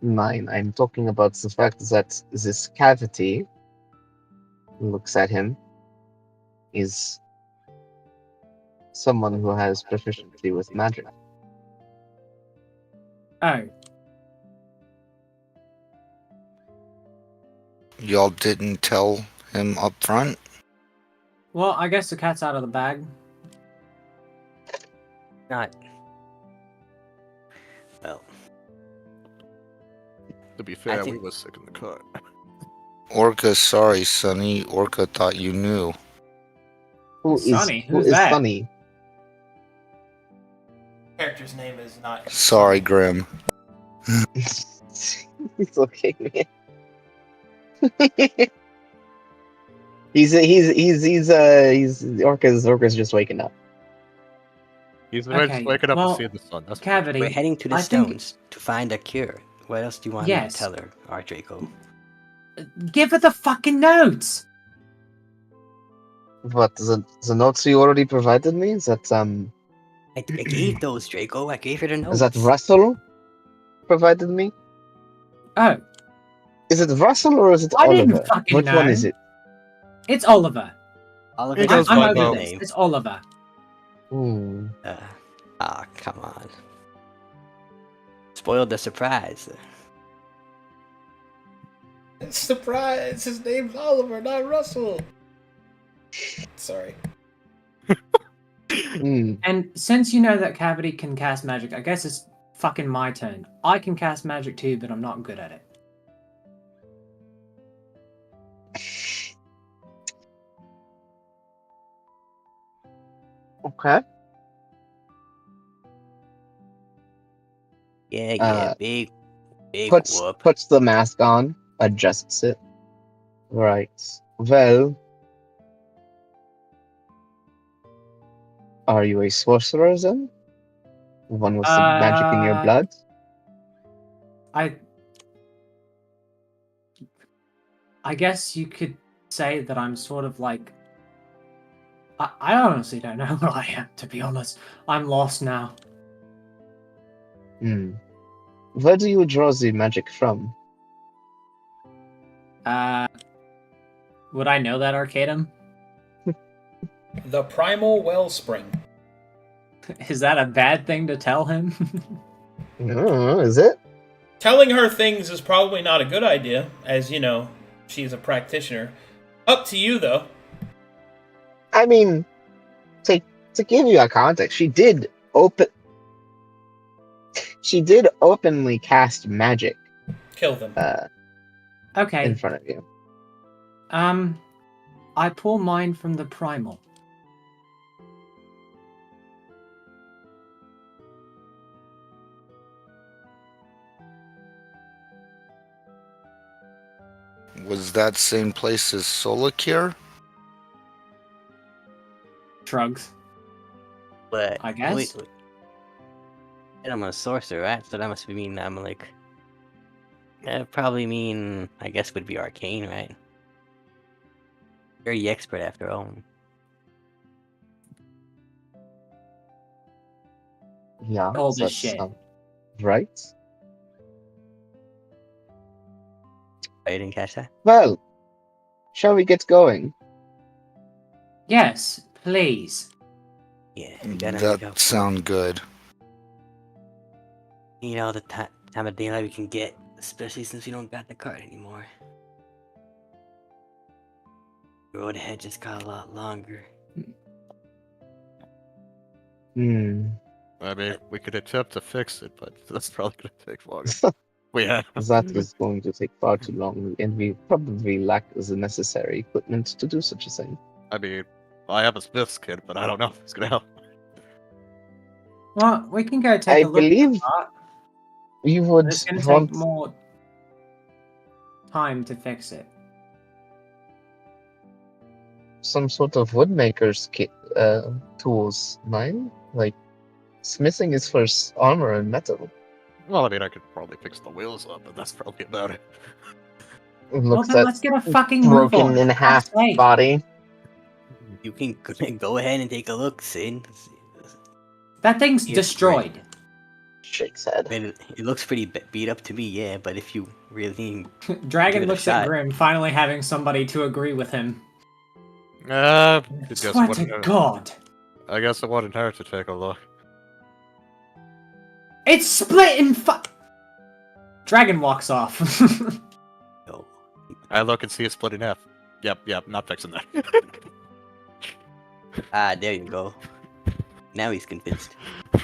Mine. I'm talking about the fact that this cavity looks at him is someone who has proficiency with magic. Oh, Y'all didn't tell him up front? well, I guess the cat's out of the bag. Not. Well, To be fair, think- we was sick in the cut. Orca, sorry, Sonny. Orca thought you knew. Who is Sonny? who Who's is that? Sonny? Character's name is not. Sorry, Grim. It's okay, man. he's Orca's just waking up. He's Okay, just waking up well, to see the sun. That's Cavity. we're heading to the I think- stones to find a cure. What else do you want me Yes. to tell her, our Draco? Give her the fucking notes! What the notes you already provided me? I gave those, Draco. I gave her the notes. Is that Russell provided me? Oh, Is it Russell or is it I didn't Oliver? fucking Which one know. is it? it's Oliver. Oliver He goes doesn't by I'm have over a this. name. It's Oliver. Hmm. Come on. Spoiled the surprise. Surprise! His name's Oliver, not Russell. Sorry. Hmm. And since you know that Cavity can cast magic, I guess it's fucking my turn. I can cast magic too, but I'm not good at it. Okay. Yeah, big Puts whoop. puts the mask on, adjusts it. Right. Well, are you a sorcerer then? One with some magic in your blood? I guess you could say that I'm sort of like. I honestly don't know what I am, to be honest. I'm lost now. Hmm. Where do you draw the magic from? Would I know that, Arcadum? The primal wellspring. Is that a bad thing to tell him? Is it? Telling her things is probably not a good idea, as you know, she's a practitioner. Up to you, though. I mean, to give you a context, she did openly cast magic Kill them. Okay. in front of you. I pull mine from the primal. Was that same place as Solacure? Shrugs. But I guess. wait. And I'm a sorcerer, right? So that must mean I'm like. That probably mean I guess would be arcane, right? You're the expert after all. Yeah, Old as that's shit. right. I didn't catch that. Well, shall we get going? Yes, please. Yeah, you gotta meet up. That sound good. Need all the time of daylight we can get, especially since we don't got the cart anymore. The road ahead just got a lot longer. Hmm. I mean, we could attempt to fix it, but that's probably gonna take longer. Yeah. That is going to take far too long, and we probably lack the necessary equipment to do such a thing. I mean, I have a smith's kit, but I don't know if it's gonna help. Well, we can go take I a look. believe you would It's going to want take more time to fix it. some sort of woodmaker's kit, tools, mine? Like, smithing is for armor and metal. Well, I mean, I could probably fix the wheels up, but that's probably about it. It Well, looks then at let's get a fucking move broken on. in for half fuck's sake. body. You can go ahead and take a look, Sid. That thing's Yes, destroyed. Shakes head. I mean, it looks pretty beat up to me, yeah. But if you really Dragon Give it a looks at shot. Grim, finally having somebody to agree with him. It just Swear to wouldn't hurt. God. I guess it wouldn't hurt to take a look. It's split in Dragon walks off. go, I look and see it split in half. Yep, not fixing that. there you go. Now he's convinced.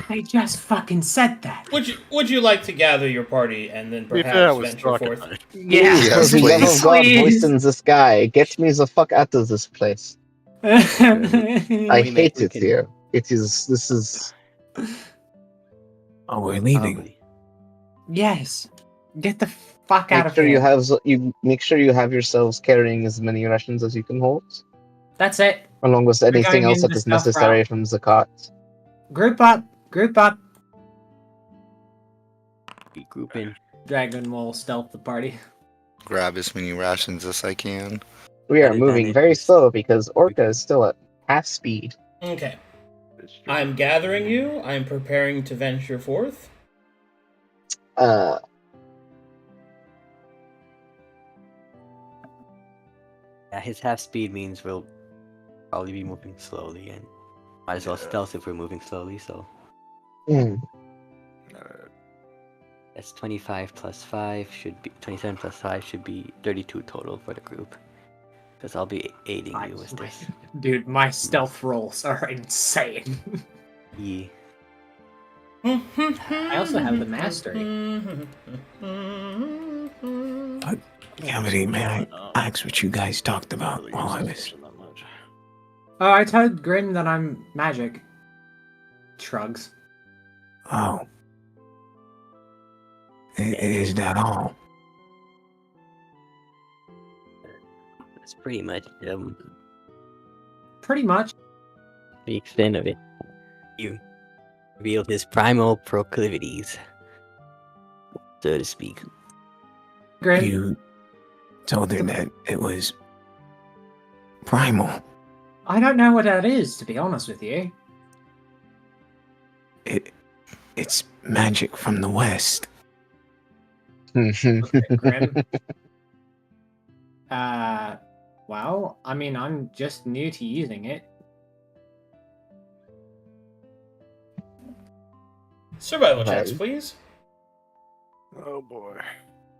I just fucking said that. Would you like to gather your party and then To be fair, perhaps it was venture struck at forth? night. Yeah. Yes, For the love please. of God, Please. voice in the sky, get me the fuck out of this place. I We may- hate we it can- here. This is... Oh, we're leaving. Probably. Yes. Get the fuck out Make of sure here. you make sure you have yourselves carrying as many rations as you can hold, That's it. along with anything going else in that the is stealth necessary route. from Zakat. Group up. Group up. We group in. Dragon will stealth the party. Grab as many rations as I can. We are Other than moving it, very it's- slow because Orca is still at half speed. Okay. I'm gathering you. I'm preparing to venture forth. Uh, Yeah, his half speed means we'll probably be moving slowly, and might as well Yeah. stealth if we're moving slowly. So hmm. that's 25 plus 5 should be 27 plus 5 should be 32 total for the group. Because I'll be aiding you with this. Dude, my stealth rolls are insane. Yeah. I also have the mastery. Cavity, may I ask what you guys talked about Really while I use was... this that much. Oh, I told Grim that I'm magic. Shrugs. Oh. Is that all? That's pretty much Pretty much. the extent of it. You revealed his primal proclivities, so to speak. Grim. You told her that it was primal. I don't know what that is, to be honest with you. It's magic from the west. Grim. Well, I mean, I'm just new to using it. Survival checks, Right. please. Oh boy.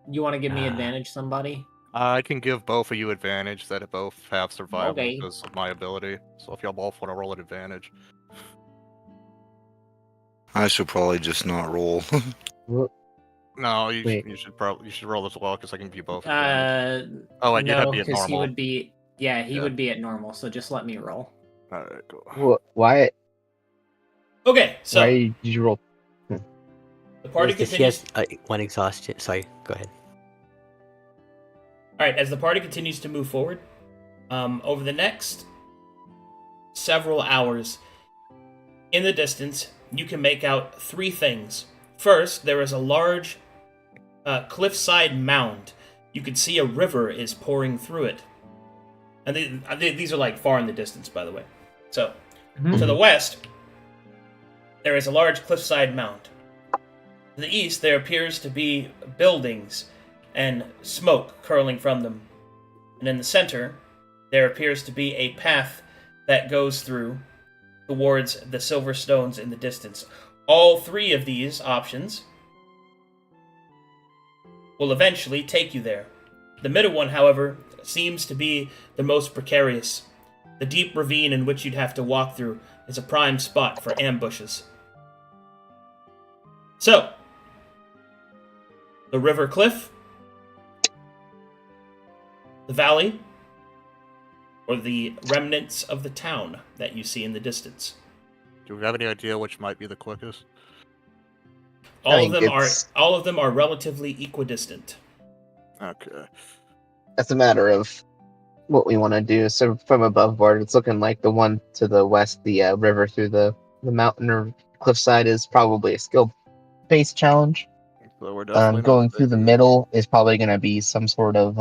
You want to give me advantage, somebody? I can give both of you advantage that it both have survival Okay. because of my ability. So if y'all both want to roll an advantage. I should probably just not roll. No, Wait. you should roll as well because I can give you both advantage. Oh, and you'd have no, to be at because he normal. would be Yeah, he Yeah. would be at normal, so just let me roll. Alright, cool. Why Okay, so why did you roll? the party Does he continues. has one exhaustion? Sorry, go ahead. All right, as the party continues to move forward, over the next several hours, in the distance, you can make out three things. First, there is a large cliffside mound. You can see a river is pouring through it. And these are like far in the distance, by the way. So, to the west, there is a large cliffside mound. To the east, there appears to be buildings and smoke curling from them. And in the center, there appears to be a path that goes through towards the silver stones in the distance. All three of these options will eventually take you there. The middle one, however, seems to be the most precarious. The deep ravine in which you'd have to walk through is a prime spot for ambushes. So, the river cliff, the valley, or the remnants of the town that you see in the distance. Do we have any idea which might be the quickest? All think of them are relatively equidistant. Okay. That's a matter of what we want to do. So from above board, it's looking like the one to the west, the river through the mountain or cliffside, is probably a skill-based challenge. So we're definitely not Going through the taking- middle is probably going to be some sort of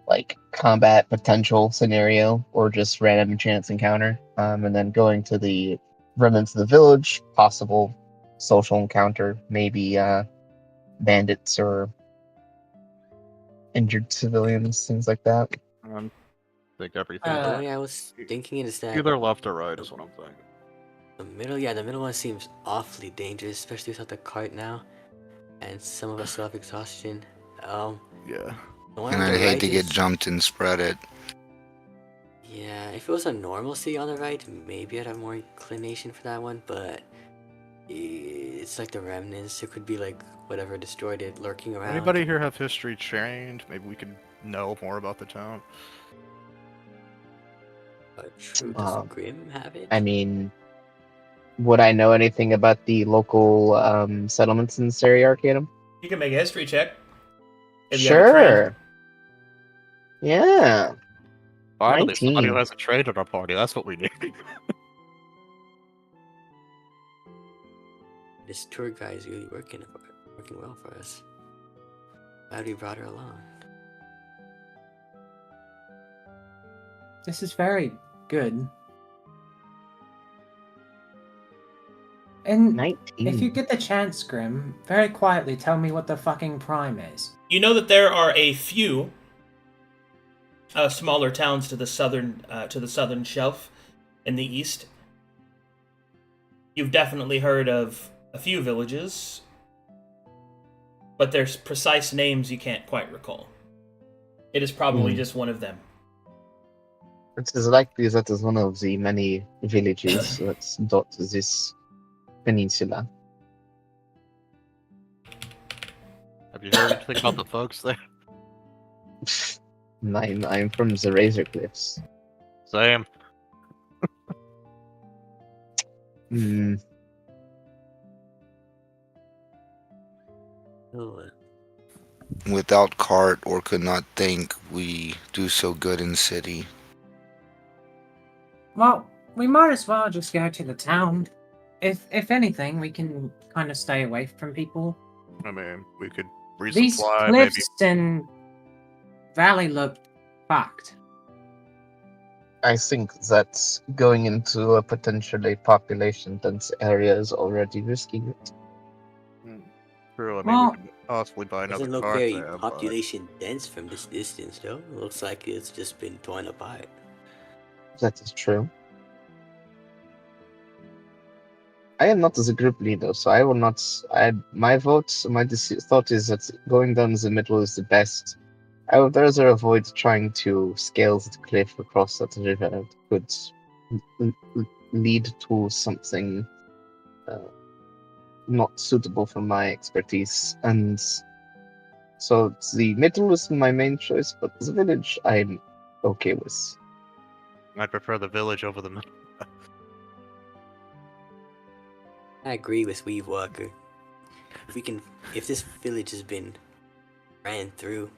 like combat potential scenario or just random chance encounter. And then going to the remnants of the village, possible social encounter, maybe bandits or injured civilians, things like that. I think everything. The way I was thinking is that Either left or right is what I'm thinking. the middle one seems awfully dangerous, especially without the cart now, and some of us still have exhaustion. Yeah. The one And on I'd the hate right to get is- jumped and spread it. Yeah, if it was a normalcy on the right, maybe I'd have more inclination for that one, but it's like the remnants. It could be like whatever destroyed it lurking around. Anybody here have history trained? Maybe we could know more about the town. True, does Grim have it? I mean, would I know anything about the local settlements in this area, Arcadum? You can make a history check. If you have a train. Sure. Yeah. Finally, somebody who 19. has a trade at our party. That's what we need. This tour guide is really working well for us. Glad we brought her along. This is very good. And 19. if you get the chance, Grim, very quietly tell me what the fucking prime is. You know that there are a few smaller towns to the southern shelf in the east. You've definitely heard of a few villages, but there's precise names you can't quite recall. It is probably just one of them. It is likely that is one of the many villages that dot this peninsula. Have you heard anything about the folks there? I'm from the Razor Cliffs. Same. Hmm. Oh, Without cart or could not think we do so good in city. Well, we might as well just go to the town. If anything, we can kind of stay away from people. I mean, we could These resupply, cliffs and valley look fucked. I think that going into a potentially population dense area is already risking it. maybe. True, I mean, Well, we could possibly buy another doesn't look cart very there, but... population dense from this distance, though. It looks like it's just been torn apart. That is true. I am not as a group leader, so I will not. My vote, thought is that going down the middle is the best. I would rather avoid trying to scale the cliff across that river. It could lead to something not suitable for my expertise. And So the middle is my main choice, but the village I'm okay with. I'd prefer the village over the. I agree with Weave Walker. If this village has been ran through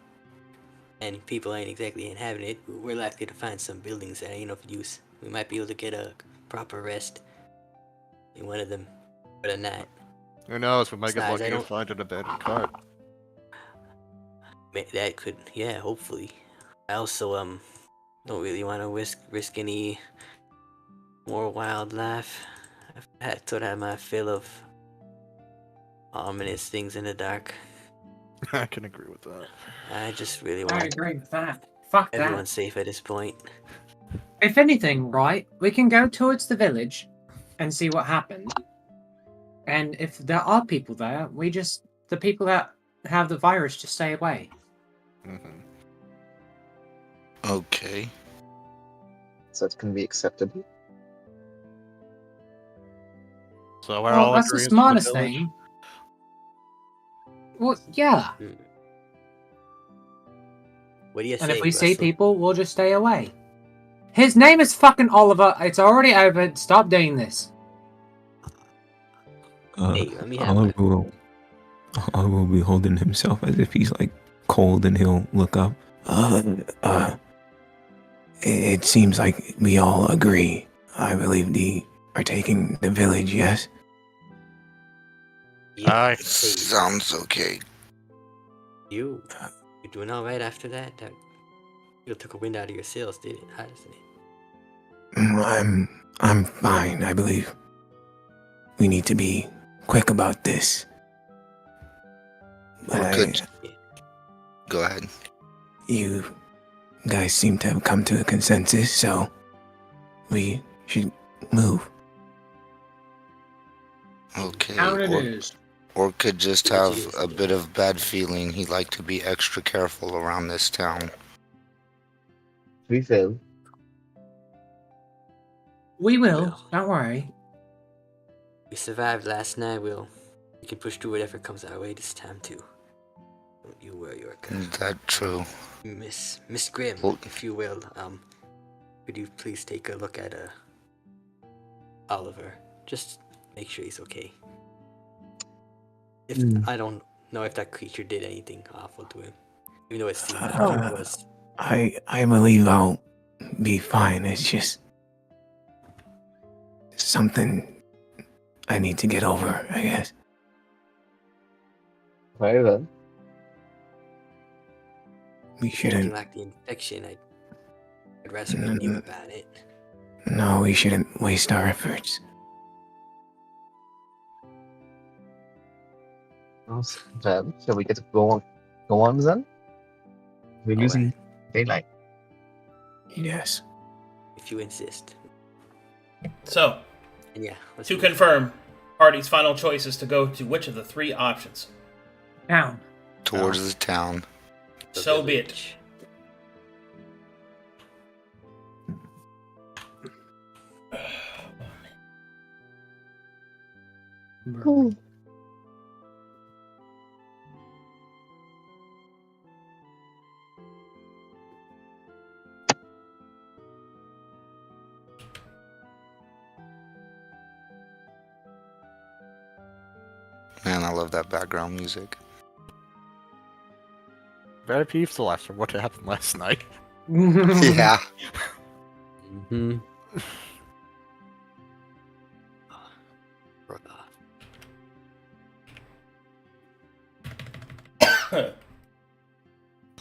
and people ain't exactly inhabiting it, we're likely to find some buildings that ain't of use. We might be able to get a proper rest in one of them for the night. Who knows? We might get Besides, lucky I and don't. find an abandoned cart. That could, yeah, hopefully. I also don't really want to risk any more wildlife. I've sort of had my fill of ominous things in the dark. I can agree with that. I just really I want agree with that. Fuck that. everyone safe at this point. If anything, right, we can go towards the village and see what happens. And if there are people there, the people that have the virus just stay away. Mm-hmm. Okay. So it can be acceptable. So we're Well, all that's the agreeing smartest to the village? thing. Well, yeah. What do you And say, if we see Russell? people, we'll just stay away. His name is fucking Oliver. It's already over. Stop doing this. Hey, let me have my. Oliver will be holding himself as if he's like cold, and he'll look up. It seems like we all agree. I believe they are taking the village, yes? Yeah. Aye. Hey, Sounds okay. you doing all right after that? That you took a wind out of your sails, did it? Honestly. I'm fine, I believe. We need to be quick about this. But Good. Go ahead. you guys seem to have come to a consensus, so we should move. Okay. How it is. Or could just Which have is, a bit of bad feeling. He'd like to be extra careful around this town. We will. We will. Well. Don't worry. We survived last night. We can push through whatever comes our way this time too. Don't you worry, Orca. Is that true? Miss Grimm, Well- if you will, could you please take a look at Oliver? Just make sure he's okay. If I don't know if that creature did anything awful to him, even though it seemed like it was. I believe I'll be fine. It's just something I need to get over, I guess. Very well. We If anything shouldn't. like the infection, I'd rather we knew about it. No, we shouldn't waste our efforts. Well, shall we get to go on then? We're All losing right, daylight. Yes. if you insist. So, And yeah, let's to move. confirm, Hardy's final choice is to go to which of the three options? Down. Towards the town. The So be it. village. Man, I love that background music. Very peaceful after what happened last night. Yeah. Mm-hmm.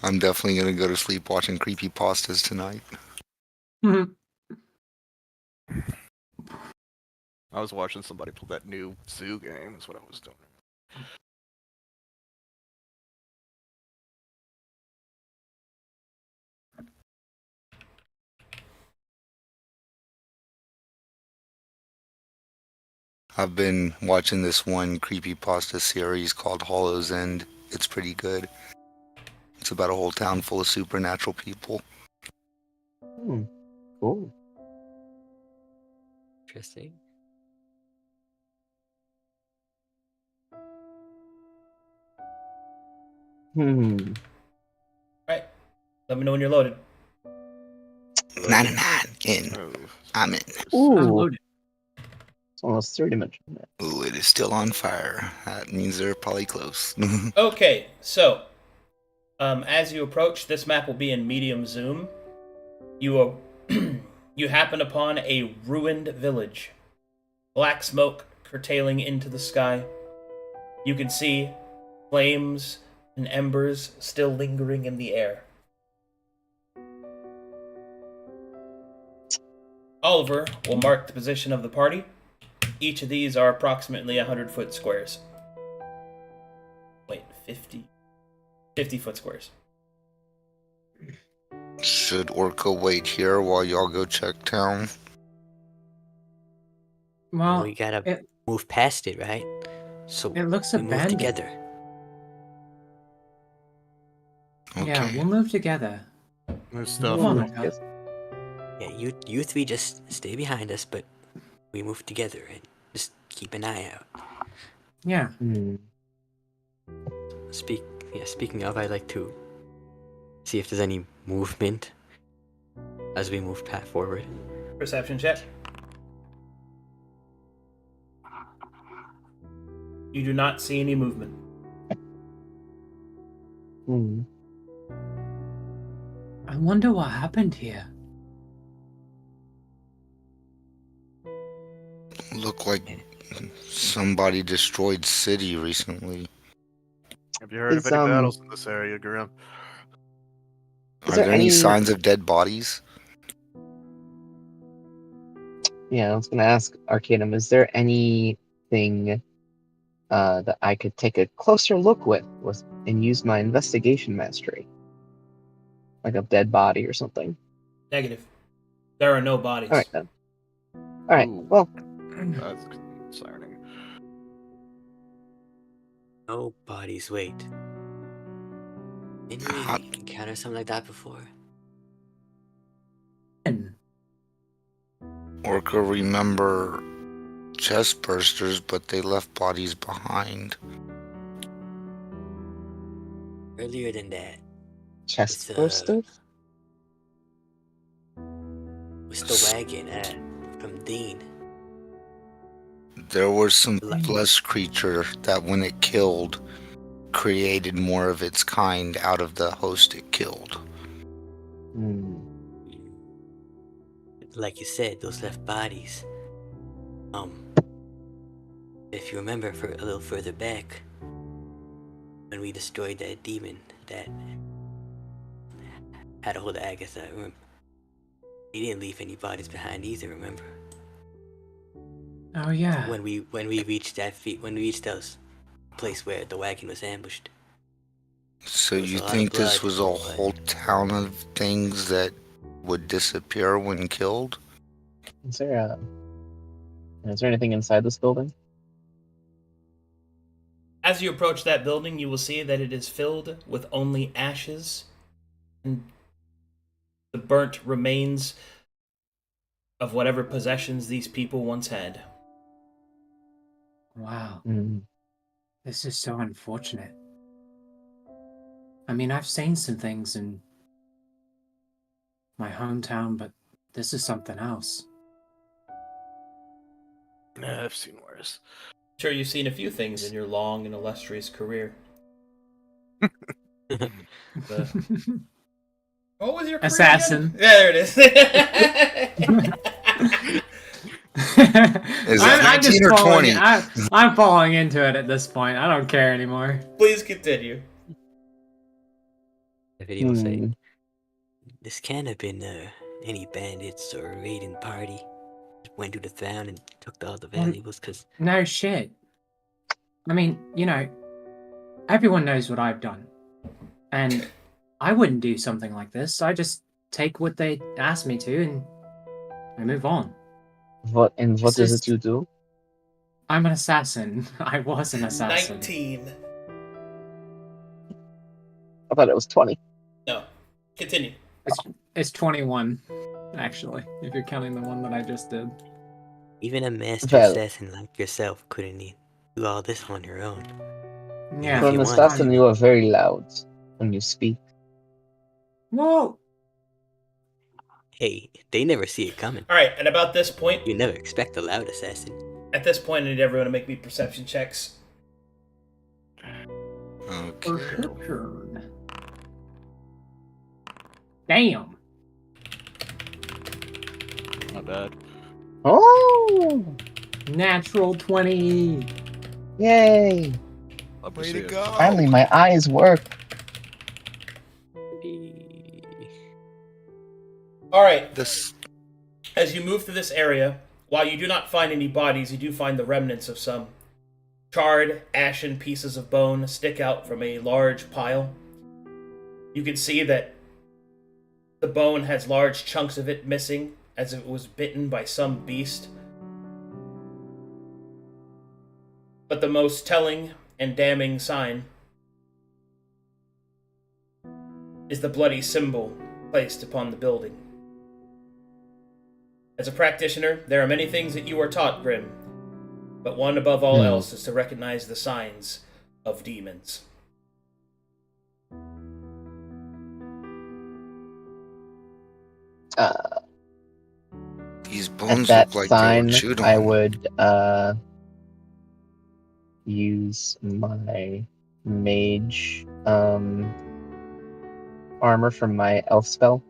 I'm definitely gonna go to sleep watching creepy pastas tonight. I was watching somebody play that new zoo game. Is what I was doing. I've been watching this one creepy pasta series called Hollow's End. It's pretty good. It's about a whole town full of supernatural people. Cool. Interesting. Right. Let me know when you're loaded. 99 in. Oh, I'm in. Ooh, I'm loaded. it's almost 3-dimensional. Ooh, it is still on fire. That means they're probably close. Okay, so as you approach, this map will be in medium zoom. You you happen upon a ruined village. Black smoke curtailing into the sky. You can see flames and embers still lingering in the air. Oliver will mark the position of the party. Each of these are approximately 100-foot squares. Wait, 50? 50-foot squares. Should Orca wait here while y'all go check town? Well, we gotta it, move past it, right? So it looks we move abandoned. together. Okay. Yeah, we'll move together. there's stuff. Come on, Move Micah. together. Yeah, you three just stay behind us, but we move together and just keep an eye out. Yeah. Speaking of, I'd like to see if there's any movement as we move forward. Perception check. You do not see any movement. I wonder what happened here. Look like somebody destroyed city recently. Have you heard of Is, any battles in this area, Grim? Are there there any any- signs of dead bodies? Yeah, I was gonna ask Arcadum, is there anything that I could take a closer look with and use my investigation mastery? Like a dead body or something. Negative. There are no bodies. Alright then. Alright, Ooh. well, That's concerning. No bodies. Wait. Didn't How- we encounter something like that before? Orca remember chest bursters, but they left bodies behind. Earlier than that, chest It's, burster? was the wagon from Dean. There was some Like- flesh creature that when it killed created more of its kind out of the host it killed. Like you said, those left bodies. If you remember for a little further back, when we destroyed that demon that had a hold of Agatha, he didn't leave any bodies behind either. Remember? Oh yeah. When we reached that place where the wagon was ambushed. So There was you a lot of think this blood, was a but- whole town of things that would disappear when killed? Is there anything inside this building? As you approach that building, you will see that it is filled with only ashes and the burnt remains of whatever possessions these people once had. Wow. Hmm. This is so unfortunate. I mean, I've seen some things in my hometown, but this is something else. Yeah, I've seen worse. Sure, you've seen a few things in your long and illustrious career. What was your career Assassin. again? There it is. Is that I'm just 19 or following 20? I'm following into it at this point. I don't care anymore. Please continue. The video will say, Hmm. this can't have been any bandits or raiding party. Went to the town and took all the valuables because No shit. I mean, everyone knows what I've done. And I wouldn't do something like this. I just take what they ask me to and I move on. What This is is- it you do? I'm an assassin. I was an assassin. 19. I thought it was 20. No. Continue. It's 21, actually, if you're counting the one that I just did. even a master Well- assassin like yourself couldn't do all this on your own. Yeah. If For you an want. assassin, you are very loud when you speak. Whoa! Hey, they never see it coming. All right, and about this point, You never expect a loud assassin. at this point, I need everyone to make me perception checks. Okay. Perception. Damn. Not bad. Oh! Natural 20. Yay! Love to Way see to it. go. Finally, my eyes work. All right, This. as you move through this area, while you do not find any bodies, you do find the remnants of some. Charred, ashen pieces of bone stick out from a large pile. You can see that the bone has large chunks of it missing, as if it was bitten by some beast. But the most telling and damning sign is the bloody symbol placed upon the building. As a practitioner, there are many things that you are taught, Grim, but one above all else is to recognize the signs of demons. These At bones that look like they were sign, chewed I on. would use my mage armor from my elf spell,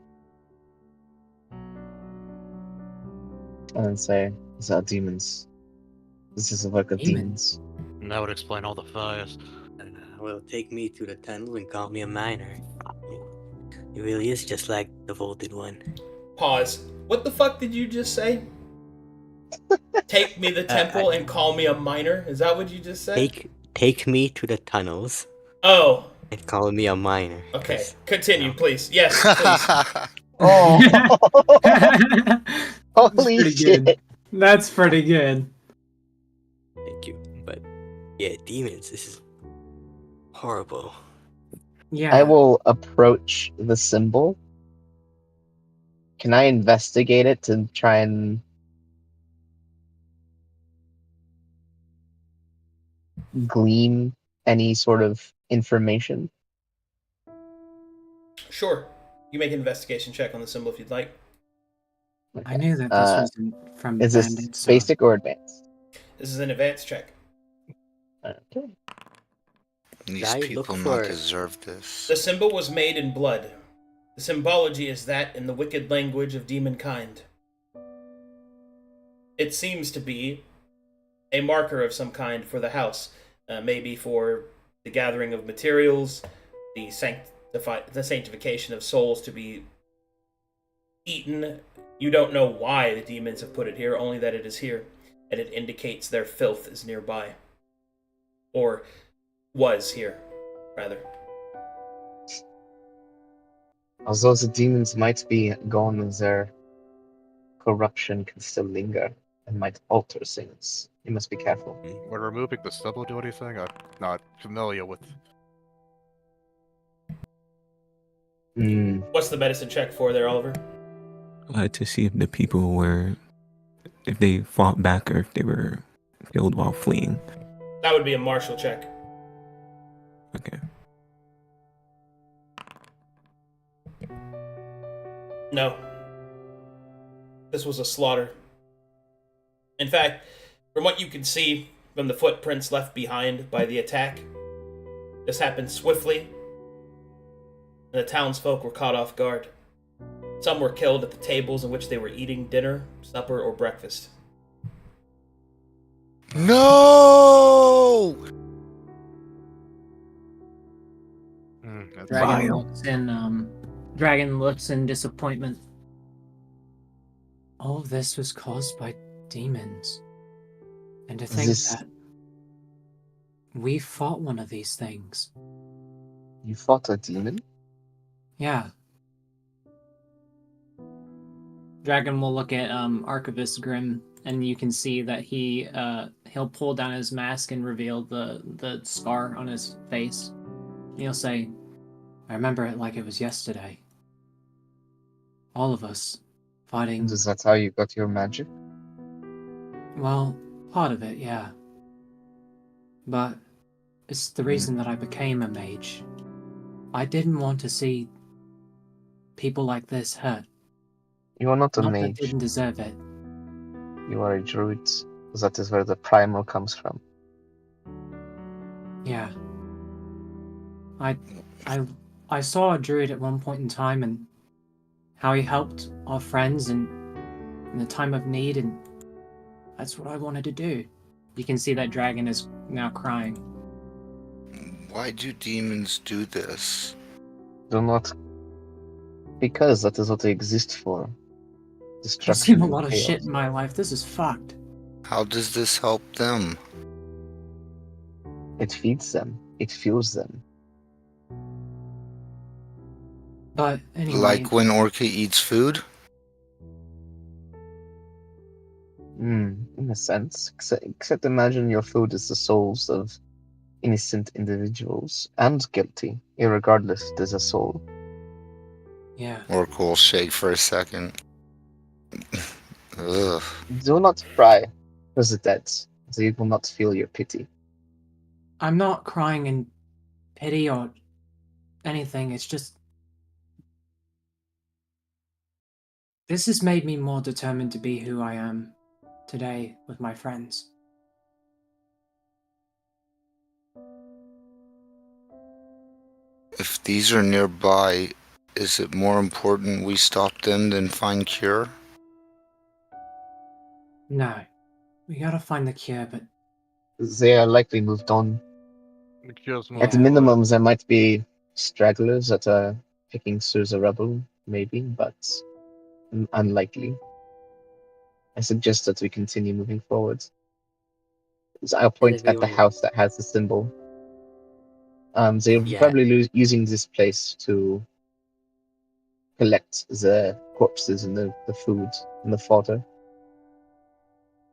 and then say, "These are demons. This is a work of demons." And that would explain all the fires. Well, take me to the tunnel and call me a miner. It really is just like the vaulted one. Pause. What the fuck did you just say? Take me the temple and call me a miner? Is that what you just said? Take me to the tunnels Oh, and call me a miner. okay. 'cause, Continue, you know, please. Yes, please. Oh, That's holy pretty shit! good. That's pretty good. Thank you. But yeah, demons. This is horrible. Yeah. I will approach the symbol. Can I investigate it to try and glean any sort of information? Sure. You make an investigation check on the symbol if you'd like. I knew that this Uh, wasn't from Is this bandits. basic or advanced? This is an advanced check. Okay. These I people look not for- deserve this. The symbol was made in blood. The symbology is that in the wicked language of demonkind. It seems to be a marker of some kind for the house, maybe for the gathering of materials, the sanctification of souls to be eaten. You don't know why the demons have put it here, only that it is here, and it indicates their filth is nearby. Or was here, rather. Although the demons might be gone, their corruption can still linger and might alter things. You must be careful. Would removing the symbol do anything? I'm not familiar with. What's the medicine check for there, Oliver? To see if the people were, if they fought back or if they were killed while fleeing. That would be a martial check. Okay. No. This was a slaughter. In fact, from what you can see from the footprints left behind by the attack, this happened swiftly, and the townsfolk were caught off guard. Some were killed at the tables in which they were eating dinner, supper, or breakfast. No! That's Dragon Vile. looks in disappointment. All of this was caused by demons. And to think This- that we fought one of these things. You fought a demon? Yeah. Dragon will look at Archivist Grim, and you can see that he'll pull down his mask and reveal the scar on his face. And he'll say, "I remember it like it was yesterday. All of us fighting. Is that how you got your magic? Well, part of it, yeah. But It's the reason that I became a mage. I didn't want to see people like this hurt. You are not a Not that mage. didn't deserve it. You are a druid. That is where the primal comes from. Yeah. I saw a druid at one point in time and how he helped our friends in the time of need, and that's what I wanted to do. You can see that dragon is now crying. Why do demons do this? Do not. Because that is what they exist for. I've Destruction seen a and lot of chaos. shit in my life. This is fucked. How does this help them? It feeds them. It fuels them. But anyway, Like when Orca eats food? In a sense. Except imagine your food is the souls of innocent individuals and guilty, irregardless there's a soul. yeah. Orca will shake for a second. Ugh. Do not cry for the dead. They will not feel your pity. I'm not crying in pity or anything. It's just this has made me more determined to be who I am today with my friends. If these are nearby, is it more important we stop them than find cure? No. We gotta find the cure, but They are likely moved on. Just At Yeah. minimum, there might be stragglers that are picking through the rubble, maybe, but unlikely. I suggest that we continue moving forward. So I'll point at the everyone- house that has the symbol. They're Yeah. probably using this place to collect the corpses and the food and the fodder.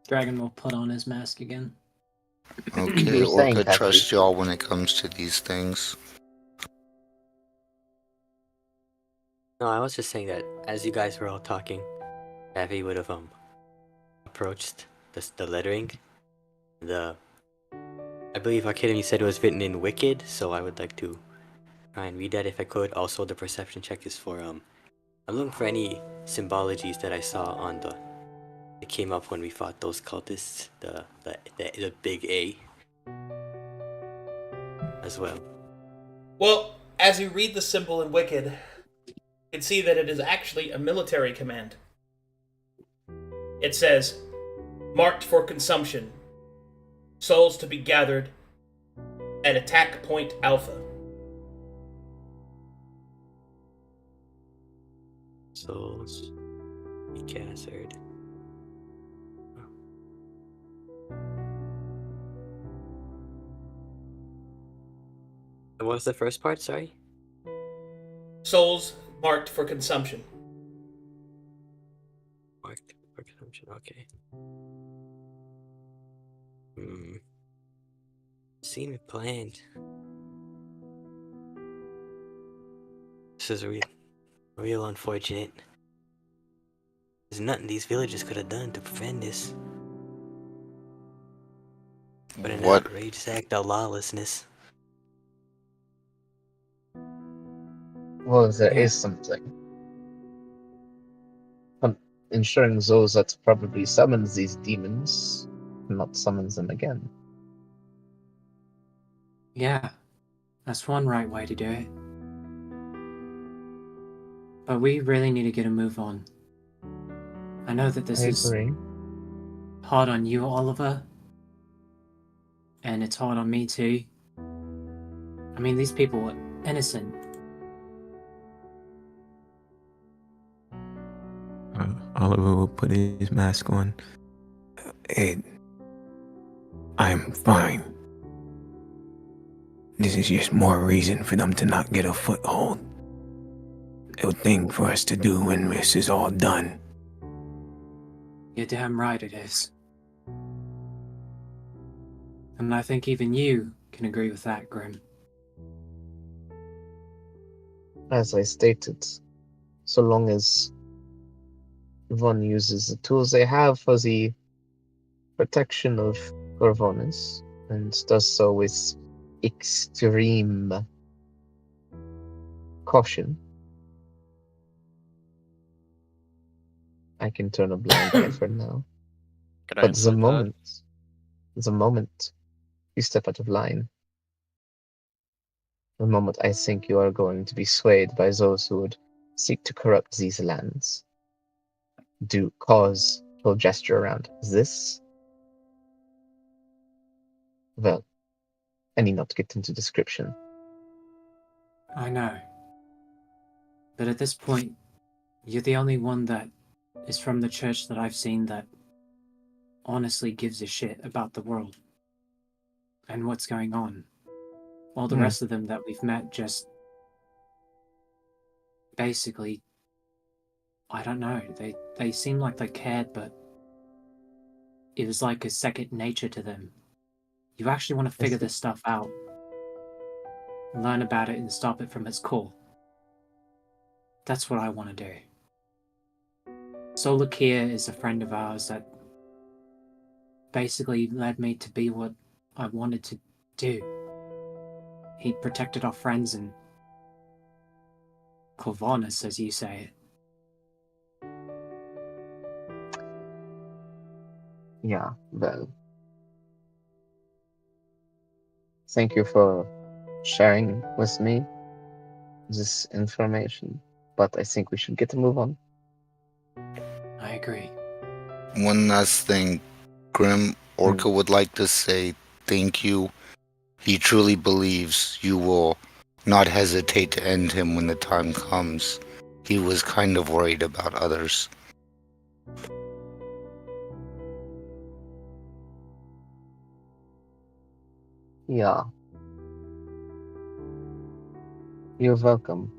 Dragon will put on his mask again. Okay, You were saying, Orca, Kathy. trust y'all when it comes to these things. No, I was just saying that as you guys were all talking, Abby would have approached the lettering. I believe Arcadum, you said it was written in Wicked, so I would like to try and read that if I could. Also, the perception check is for I'm looking for any symbologies that I saw on it came up when we fought those cultists. The big A as well. Well, as you read the symbol in Wicked, you can see that it is actually a military command. It says, marked for consumption. Souls to be gathered at attack point Alpha. Souls be gathered. What was the first part? Sorry. Souls marked for consumption. Marked for consumption. Okay. Seemed planned. This is real unfortunate. There's nothing these villagers could have done to prevent this. But an What? outrageous act of lawlessness. Well, there Yeah. is something. Ensuring those that probably summons these demons not summons them again. Yeah. That's one right way to do it. But we really need to get a move on. I know that this I is agree. hard on you, Oliver. And it's hard on me too. I mean, these people were innocent. Oliver will put his mask on. I'm fine. This is just more reason for them to not get a foothold. A thing for us to do when this is all done. You're damn right it is. And I think even you can agree with that, Grim. As I stated, so long as one uses the tools they have for the protection of Corvonis, and does so with extreme caution, I can turn a blind eye for now. Can I But include that? the moment you step out of line, the moment I think you are going to be swayed by those who would seek to corrupt these lands, do cause he'll gesture around this. Well, I need not get into description. I know. But at this point, you're the only one that is from the church that I've seen that honestly gives a shit about the world and what's going on. All the rest of them that we've met just basically, I don't know, they seem like they cared, but it was like a second nature to them. You actually want to figure this stuff out, learn about it and stop it from its core. That's what I want to do. Solar Kia is a friend of ours that basically led me to be what I wanted to do. He protected our friends and Corvinus, as you say it. Yeah, well. Thank you for sharing with me this information, but I think we should get a move on. I agree. One last thing. Grim Orca would like to say thank you. He truly believes you will not hesitate to end him when the time comes. He was kind of worried about others. Yeah. You're welcome.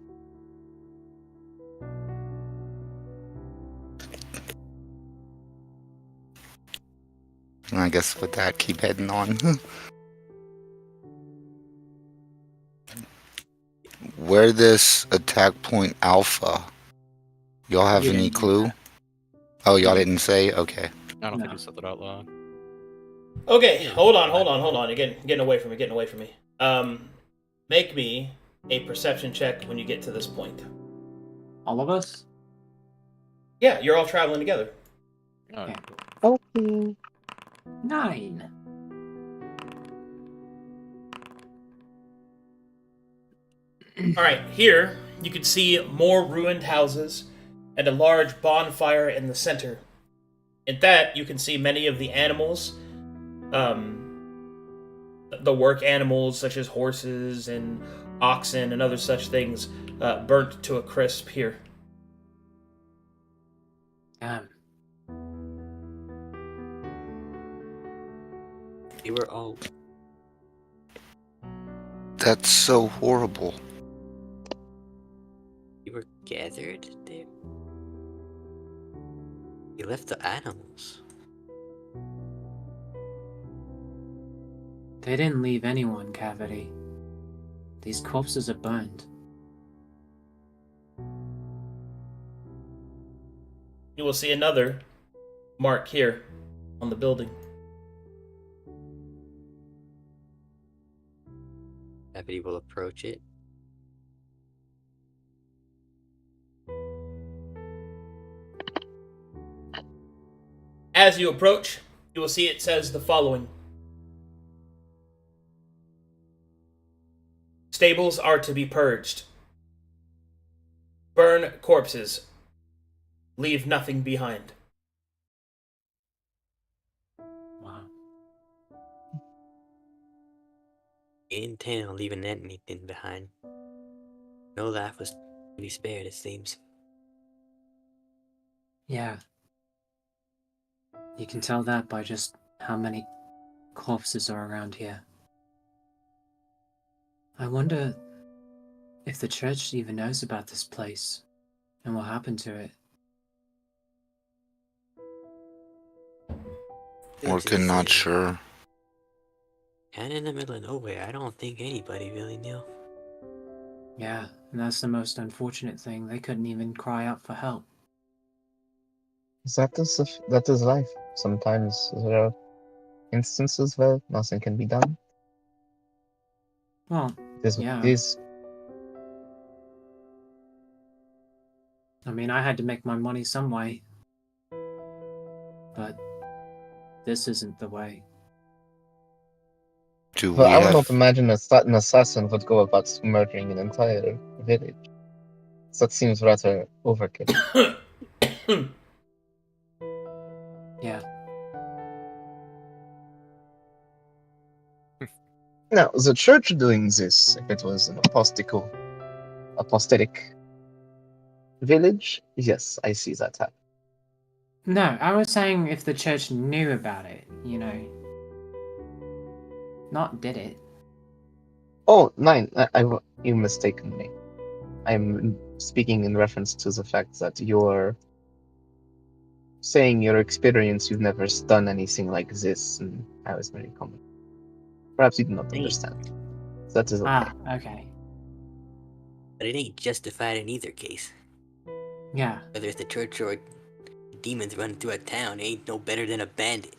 And I guess with that, keep heading on. Where this attack point Alpha? Y'all have You any didn't do clue? that. Oh, y'all No. didn't say? Okay. I don't think No. you said that out loud. Okay, hold on. You're getting away from me. Make me a perception check when you get to this point. All of us? Yeah, you're all traveling together. Oh, Yeah. Okay. 9. All right, here you can see more ruined houses and a large bonfire in the center. In that, you can see many of the animals, the work animals such as horses and oxen and other such things, burnt to a crisp here. Damn. They were all That's so horrible. they were gathered there. They left the animals. They didn't leave anyone, Cavity. These corpses are burned. You will see another mark here on the building. Everybody will approach it. As you approach, you will see it says the following. Stables are to be purged. Burn corpses. Leave nothing behind. Wow. They didn't intend on leaving anything behind. No life was to be spared, it seems. Yeah. You can tell that by just how many corpses are around here. I wonder if the church even knows about this place and what happened to it. Orca not sure. Kinda in the middle of nowhere. I don't think anybody really knew. Yeah, and that's the most unfortunate thing. They couldn't even cry out for help. That is life. Sometimes there are instances where nothing can be done. Well, This yeah. this I mean, I had to make my money some way. But this isn't the way. Do Well, we I would not have imagine an assassin would go about murdering an entire village. That seems rather overkill. Yeah. Now, the church doing this, if it was an apostatic village, yes, I see that happen. No, I was saying if the church knew about it, not did it. Oh, nine, you mistaken me. I'm speaking in reference to the fact that you're saying your experience, you've never done anything like this, and I was very common. Perhaps you do not Hey. understand. That is okay. Ah, okay. But it ain't justified in either case. Yeah. Whether it's the church or demons running through a town, ain't no better than a bandit.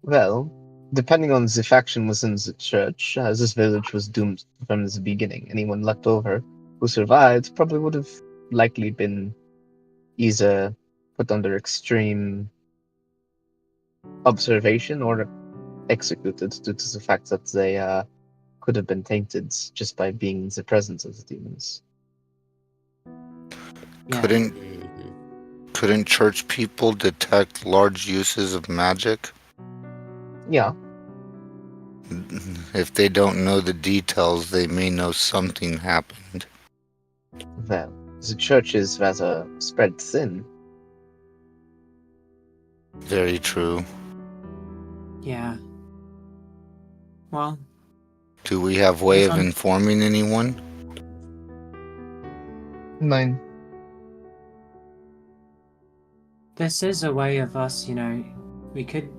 Well, depending on the faction within the church, this village was doomed from the beginning. Anyone left over who survived probably would have likely been either put under extreme observation or executed due to the fact that they could have been tainted just by being in the presence of the demons. Yeah. couldn't church people detect large uses of magic? Yeah, If they don't know the details, they may know something happened. well, the church is rather spread thin. Very true. Yeah. Well, Do we have way Yes, of I'm- informing anyone? Nine. this is a way of us, we could.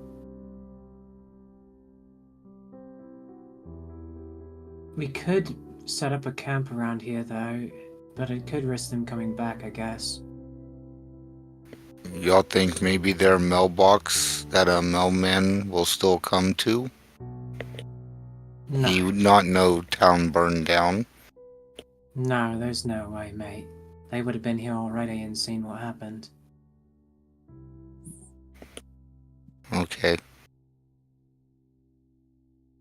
We could set up a camp around here, though, but it could risk them coming back, I guess. Y'all think maybe their mailbox that a mailman will still come to? No. He would not know town burned down. No, there's no way, mate. They would have been here already and seen what happened. Okay.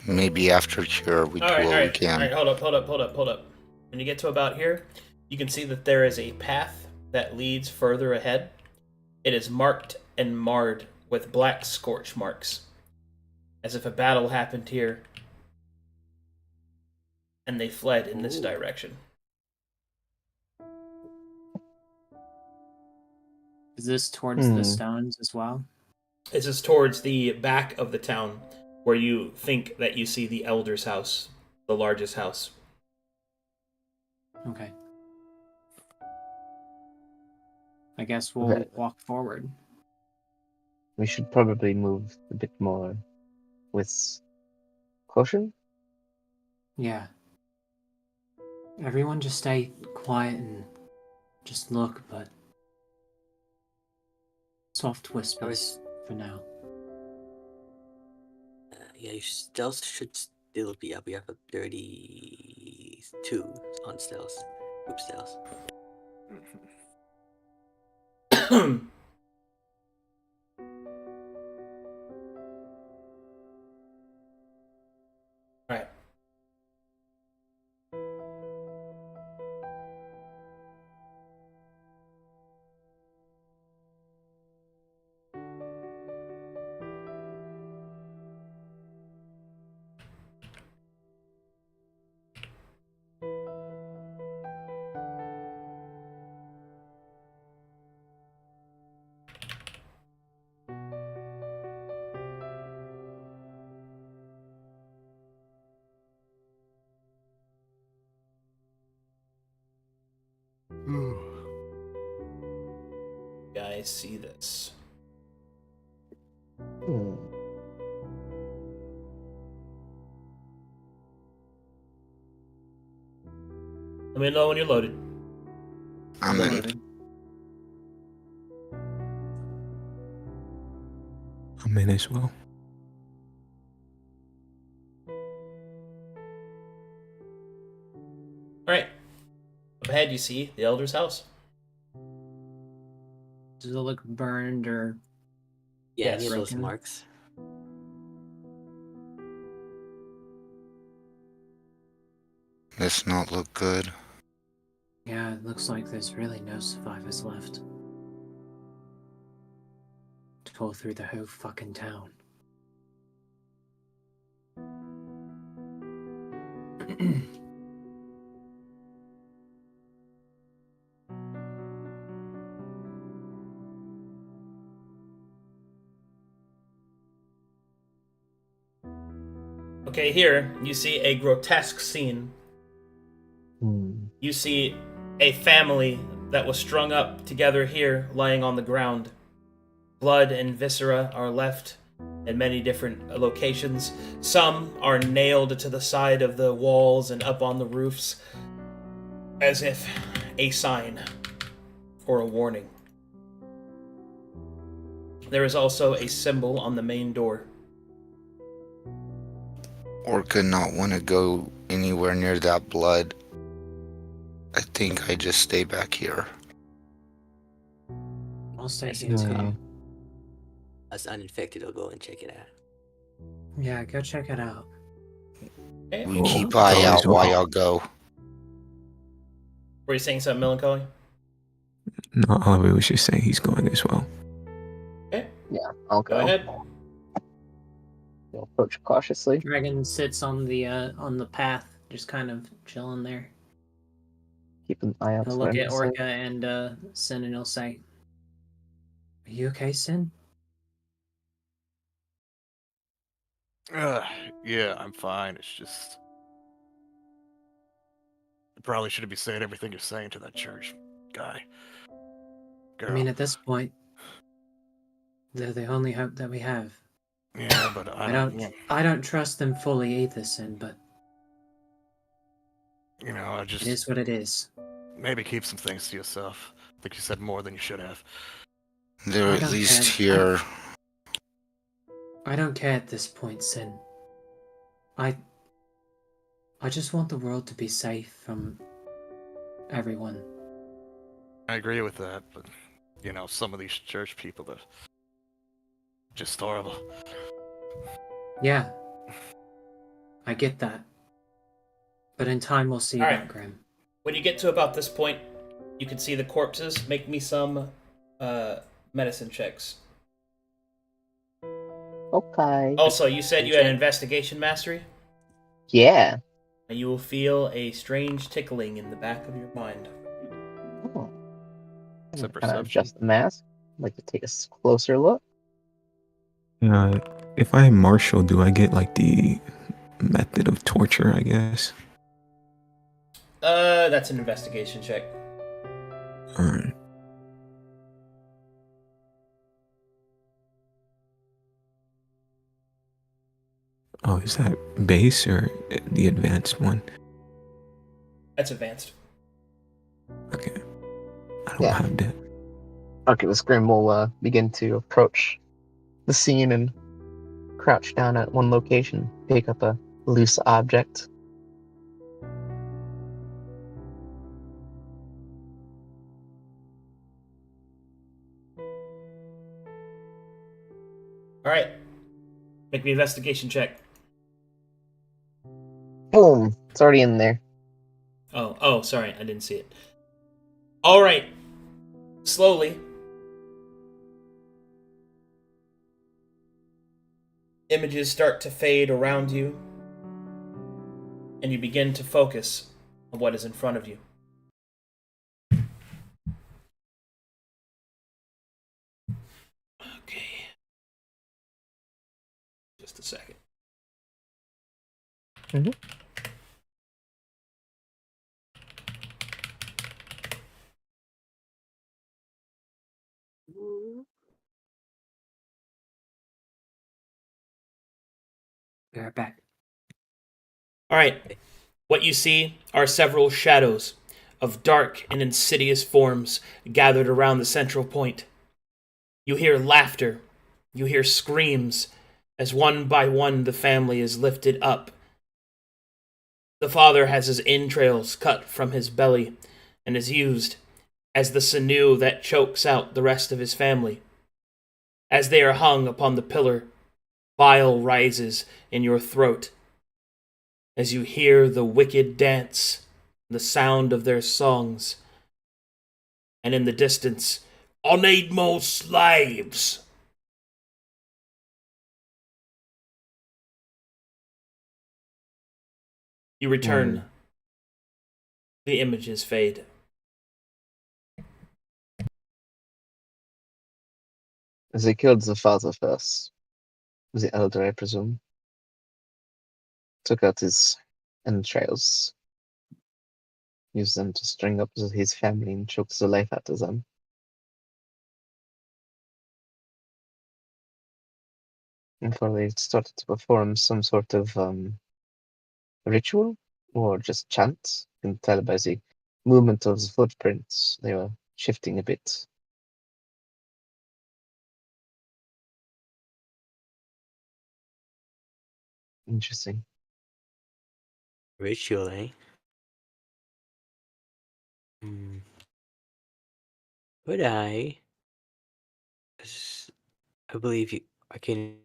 Maybe after cure we do what we can. Alright, hold up. When you get to about here, you can see that there is a path that leads further ahead. It is marked and marred with black scorch marks, as if a battle happened here, and they fled in this direction. Is this towards the stones as well? This is towards the back of the town, where you think that you see the elder's house, the largest house. Okay. I guess we'll Okay. walk forward. We should probably move a bit more with caution. Yeah. Everyone just stay quiet and just look, but soft whispers for now. Yeah, your stealth should still be up. We have a 32 on stealth. Group stealth. Alright. Guys, see this. Let me know when you're loaded. I'm in. Loaded. I'm in as well. ahead, you see the elder's house. Does it look burned or Yeah, Yes. any of those Broken. marks. Does not look good. yeah, it looks like there's really no survivors left. Tore through the whole fucking town. Okay, here you see a grotesque scene. Hmm. You see a family that was strung up together here, lying on the ground. Blood and viscera are left in many different locations. Some are nailed to the side of the walls and up on the roofs, as if a sign or a warning. There is also a symbol on the main door. Orca not want to go anywhere near that blood. I think I just stay back here. I'll stay That's here too. Yeah. Us uninfected will go and check it out. Yeah, go check it out. Okay. We Oh, keep eye oh, out as well. while y'all go. Were you saying something, Melancholy? No, Oliver was just saying he's going as well. Okay, Yeah, I'll go go. ahead. You'll approach cautiously. Dragon sits on the path, just kind of chilling there. Keep an eye out. He'll for look at anything. Orca and Sin, and he'll say, "Are you okay, Sin?" Yeah, I'm fine. It's just. You probably shouldn't be saying everything you're saying to that church guy. Girl. I mean, at this point, they're the only hope that we have. Yeah, but I don't trust them fully either, Sin, but You know, I it just is what it is. maybe keep some things to yourself. I think you said more than you should have. They're I at don't least care. here. I don't care at this point, Sin. I just want the world to be safe from everyone. I agree with that, but you know, some of these church people are just horrible. Yeah, I get that. But in time, we'll see All that, right. Grim. When you get to about this point, you can see the corpses. Make me some medicine checks. Okay. Also, you said you had investigation mastery, Yeah. and you will feel a strange tickling in the back of your mind. Oh. Is that Kind of perception? adjust the mask. I'd like to take a closer look. If I am martial, do I get like the method of torture, I guess? That's an investigation check. Alright. Oh, is that base or the advanced one? That's advanced. Okay. I don't Yeah. have that. Okay, the Scrim will begin to approach the scene and crouch down at one location, pick up a loose object. All right. Make me an investigation check. Boom! It's already in there. Oh, sorry, I didn't see it. All right. Slowly. Images start to fade around you, and you begin to focus on what is in front of you. Okay. Just a second. Mhm. Be right back. All right. What you see are several shadows of dark and insidious forms gathered around the central point. You hear laughter. You hear screams as one by one the family is lifted up. The father has his entrails cut from his belly, and is used as the sinew that chokes out the rest of his family. As they are hung upon the pillar, bile rises in your throat as you hear the wicked dance, the sound of their songs, and in the distance, "I need more slaves!" You return. The images fade. They killed the father first. The elder, I presume. Took out his entrails. Used them to string up his family and choke the life out of them. And probably started to perform some sort of ritual or just chant. You can tell by the movement of the footprints. They were shifting a bit. Interesting. Ritual, eh? Hmm. Would I? 'Cause I believe you, Arcadum,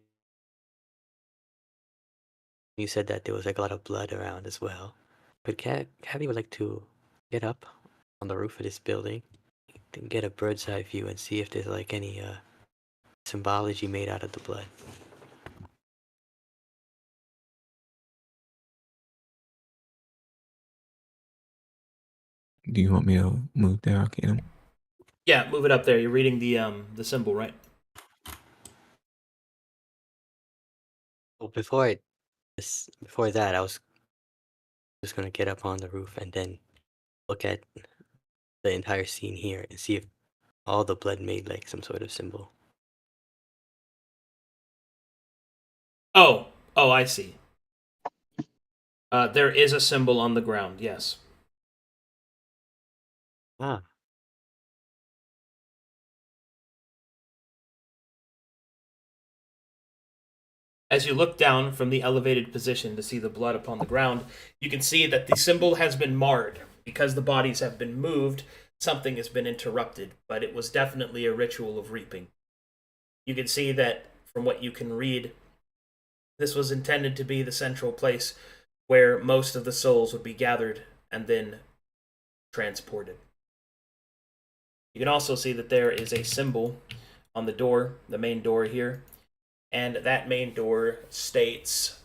you said that there was like a lot of blood around as well. But Cabby would like to get up on the roof of this building and get a bird's eye view and see if there's like any symbology made out of the blood. Do you want me to move there, Arcadum? Yeah, move it up there. You're reading the symbol, right? Well, before that, I was just gonna get up on the roof and then look at the entire scene here and see if all the blood made like some sort of symbol. Oh, I see. There is a symbol on the ground, yes. Ah, As you look down from the elevated position to see the blood upon the ground, you can see that the symbol has been marred. Because the bodies have been moved, something has been interrupted, but it was definitely a ritual of reaping. You can see that, from what you can read, this was intended to be the central place where most of the souls would be gathered and then transported. You can also see that there is a symbol on the door, the main door here, and that main door states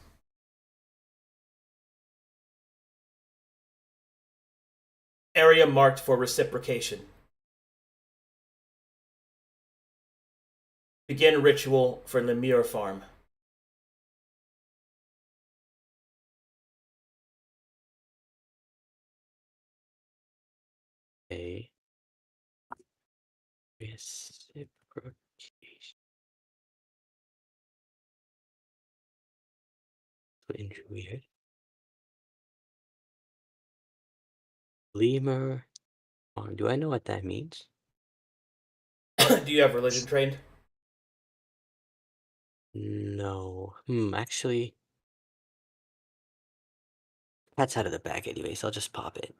area marked for reciprocation. Begin ritual for Lemure Farm. a reciprocation. Weird. Lemur. Do I know what that means? Do you have religion trained? No. Actually, that's out of the bag anyway, so I'll just pop it.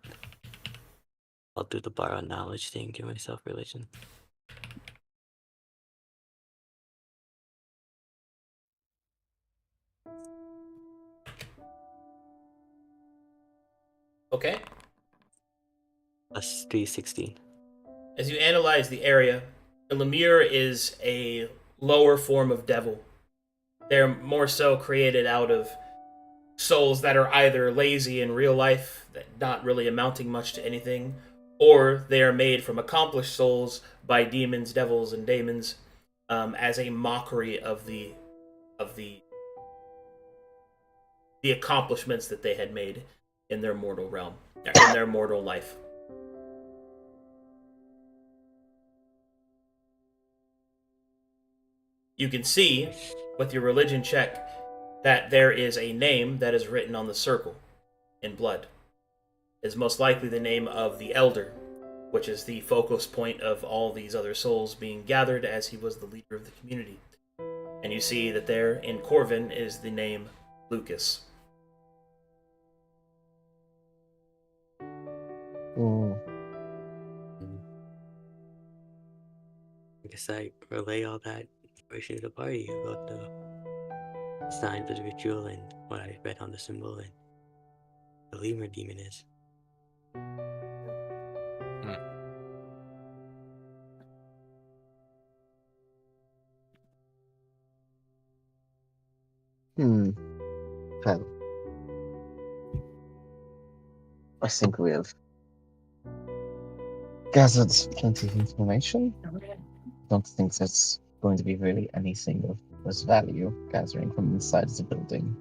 I'll do the borrow knowledge thing, give myself religion. Okay. Plus 316. As you analyze the area, the Lemure is a lower form of devil. They're more so created out of souls that are either lazy in real life, not really amounting much to anything, or they are made from accomplished souls by demons, devils, and daemons as a mockery of the accomplishments that they had made in their mortal realm, in their mortal life. You can see, with your religion check, that there is a name that is written on the circle in blood. It is most likely the name of the Elder, which is the focus point of all these other souls being gathered as he was the leader of the community. And you see that there in Corvin is the name Lucas. I guess I relay all that information to the party about the signs of the ritual and what I read on the symbol and the lemur demon is. Well, I think we have gathered plenty of information. Don't think there's going to be really anything of value gathering from inside the building.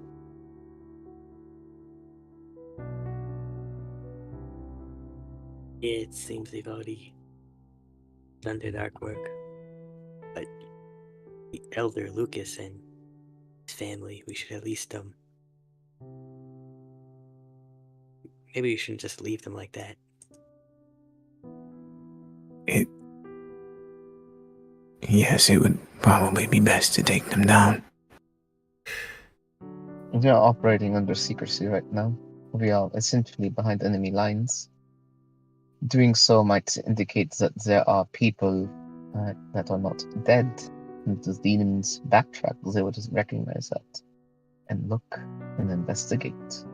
It seems they've already done their dark work. But the elder Lucas and his family, we should at least maybe we shouldn't just leave them like that. Yes, it would probably be best to take them down. We are operating under secrecy right now. We are essentially behind enemy lines. Doing so might indicate that there are people that are not dead. And if the demons backtrack, they would just recognize that and look and investigate.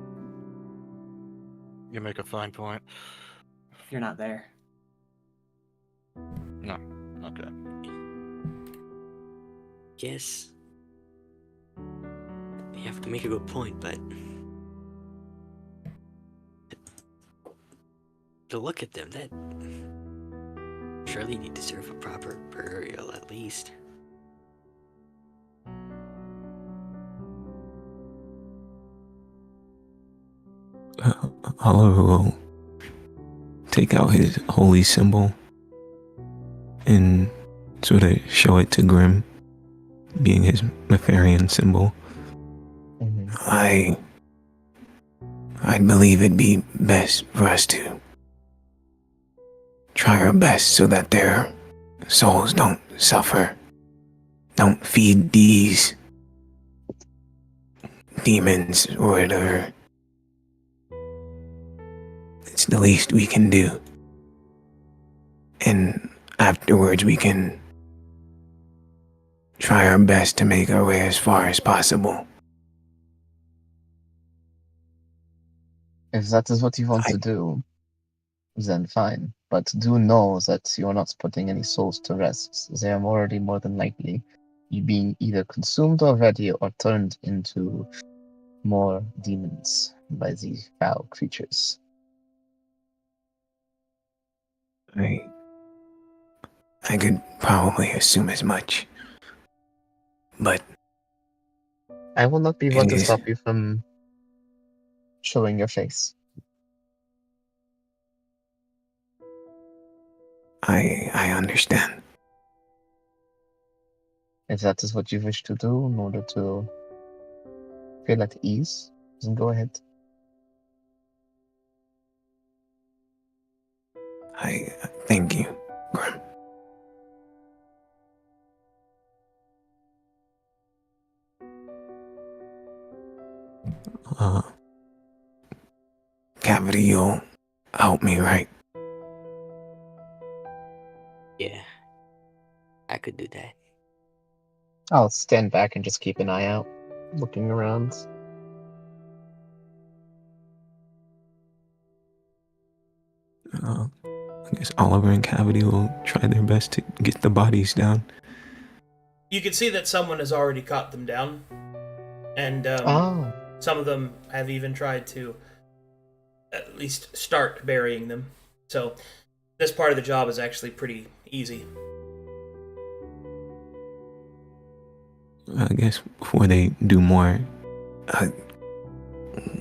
You make a fine point. You're not there. No. Okay. Yes. You have to make a good point, but to look at them, that surely they deserve a proper burial at least. Oliver will take out his holy symbol and sort of show it to Grim, being his Nefarian symbol. Mm-hmm. I believe it'd be best for us to try our best so that their souls don't suffer. Don't feed these demons or whatever. It's the least we can do. And afterwards we can try our best to make our way as far as possible. If that is what you want to do, then fine. But do know that you are not putting any souls to rest. They are already more than likely being either consumed already or turned into more demons by these foul creatures. I could probably assume as much. But I will not be one to Yes. stop you from showing your face. I understand. If that is what you wish to do in order to feel at ease, then go ahead. I thank you, Grim. Cavity, you'll help me, right? Yeah, I could do that. I'll stand back and just keep an eye out, looking around. I guess Oliver and Cavity will try their best to get the bodies down. You can see that someone has already caught them down, and some of them have even tried to at least start burying them. So this part of the job is actually pretty easy. I guess before they do more,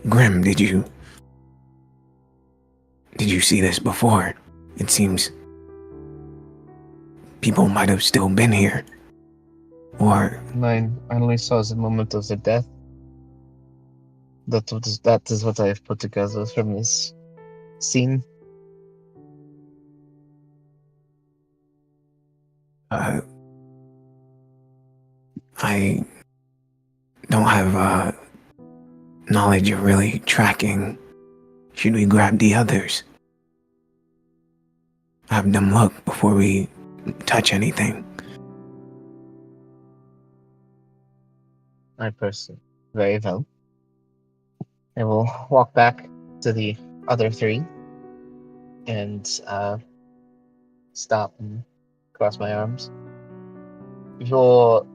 Grim, did you see this before? It seems people might have still been here. Or I only saw the moment of the death. That is what I have put together from this scene. I don't have knowledge of really tracking. Should we grab the others? Have them look before we touch anything. I person. Very well. I will walk back to the other three and stop and cross my arms. Your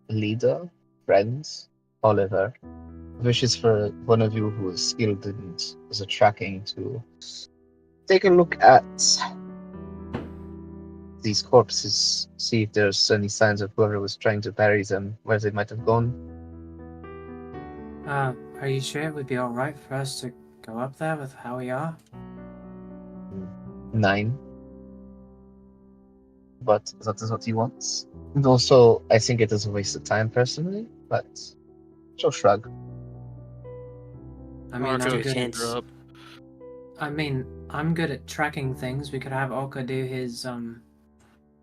leader, friends, Oliver, wishes for one of you who is skilled in the tracking to take a look at these corpses, see if there's any signs of whoever was trying to bury them, where they might have gone. Are you sure it would be alright for us to go up there with how we are? 9. But that is what he wants. And also, I think it is a waste of time personally, but she'll shrug. I mean, Arca, I'm your good. chance. I'm good at tracking things. We could have Orca do his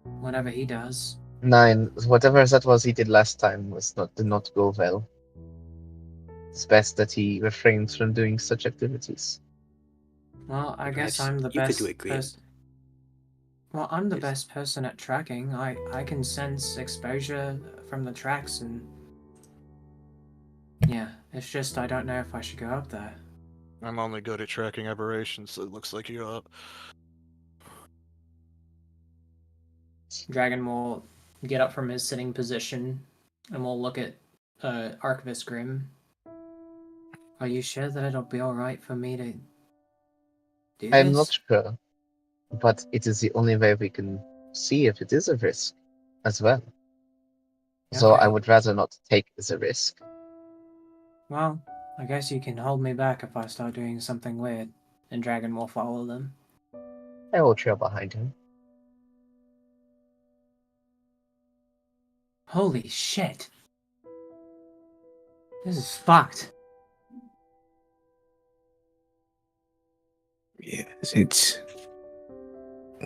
whatever he does. 9. Whatever that was he did last time did not go well. It's best that he refrains from doing such activities. Well, I guess Perhaps I'm the you could best do it, Graham. person. Well, I'm the Yes. best person at tracking. I can sense exposure from the tracks and yeah, it's just I don't know if I should go up there. I'm only good at tracking aberrations, so it looks like you're up. Dragon will get up from his sitting position and will look at Archivist Grim. Are you sure that it'll be alright for me to do I'm this? not sure, but it is the only way we can see if it is a risk as well. So I Okay. would rather not take the risk. Well, I guess you can hold me back if I start doing something weird, and Dragon will follow them. I will trail behind him. Holy shit! This is fucked. Yes, it's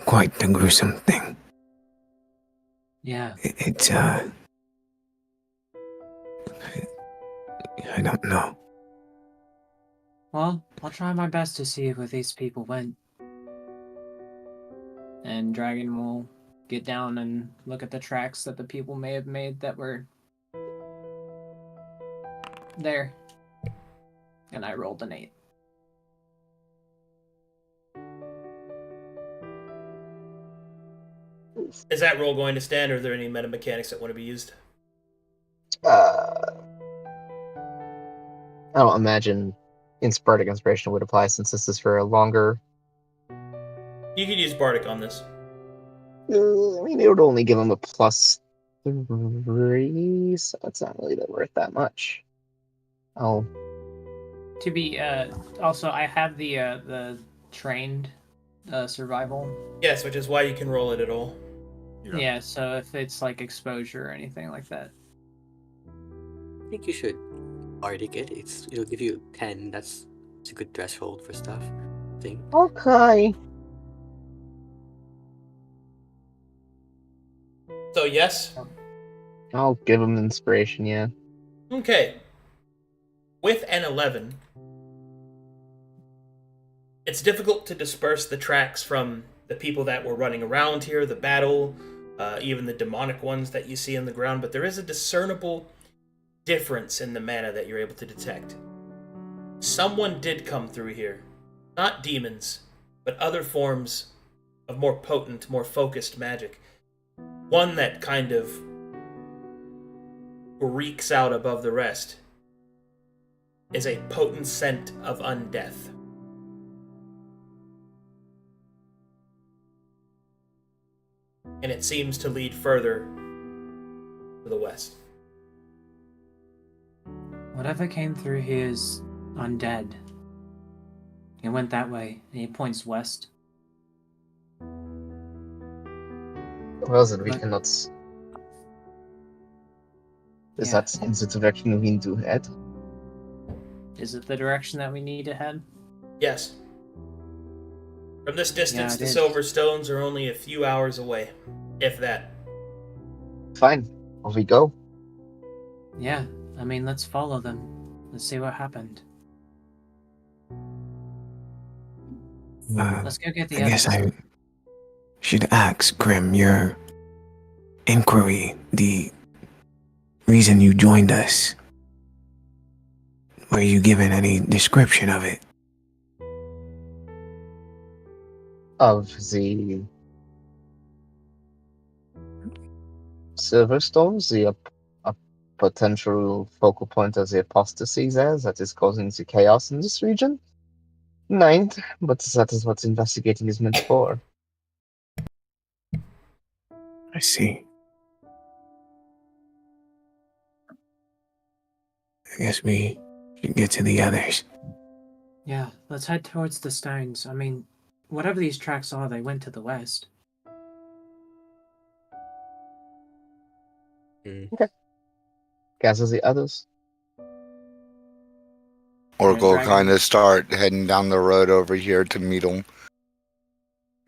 quite the gruesome thing. Yeah. It's I don't know. Well, I'll try my best to see where these people went. And Dragon will get down and look at the tracks that the people may have made that were there. And I rolled an 8. Is that roll going to stand, or are there any meta mechanics that want to be used? I don't imagine Bardic Inspiration would apply since this is for a longer. You could use Bardic on this. I mean, it would only give him a +3, so it's not really worth that much. Oh, To be also I have the trained survival. Yes, which is why you can roll it at all. Yeah, so if it's like exposure or anything like that. I think you should Arctic it. It'll give you 10. It's a good threshold for stuff. I think. okay. So yes. I'll give him inspiration, yeah. Okay. With an 11, it's difficult to disperse the tracks from the people that were running around here, the battle, even the demonic ones that you see in the ground, but there is a discernible difference in the mana that you're able to detect. Someone did come through here. Not demons, but other forms of more potent, more focused magic. One that kind of reeks out above the rest is a potent scent of undeath. And it seems to lead further to the west. Whatever came through here is undead. It went that way, and he points west. Well, then we But- cannot. Is Yeah. that in the direction we need to head? Is it the direction that we need to head? Yes. From this distance, it the is. Silver Stones are only a few hours away, if that. Fine. Off we go. Yeah, I mean, let's follow them. Let's see what happened. Let's go get the I guess others. I should ask Grim your inquiry, the reason you joined us. Were you given any description of it? Of the Silverstones, a potential focal point of the apostasy there that is causing the chaos in this region? Nine, but that is what investigating is meant for. I see. I guess we should get to the others. Yeah, let's head towards the stones. I mean, whatever these tracks are, they went to the west. Gather the others. Or Yeah, go Dragon. kind of start heading down the road over here to meet them.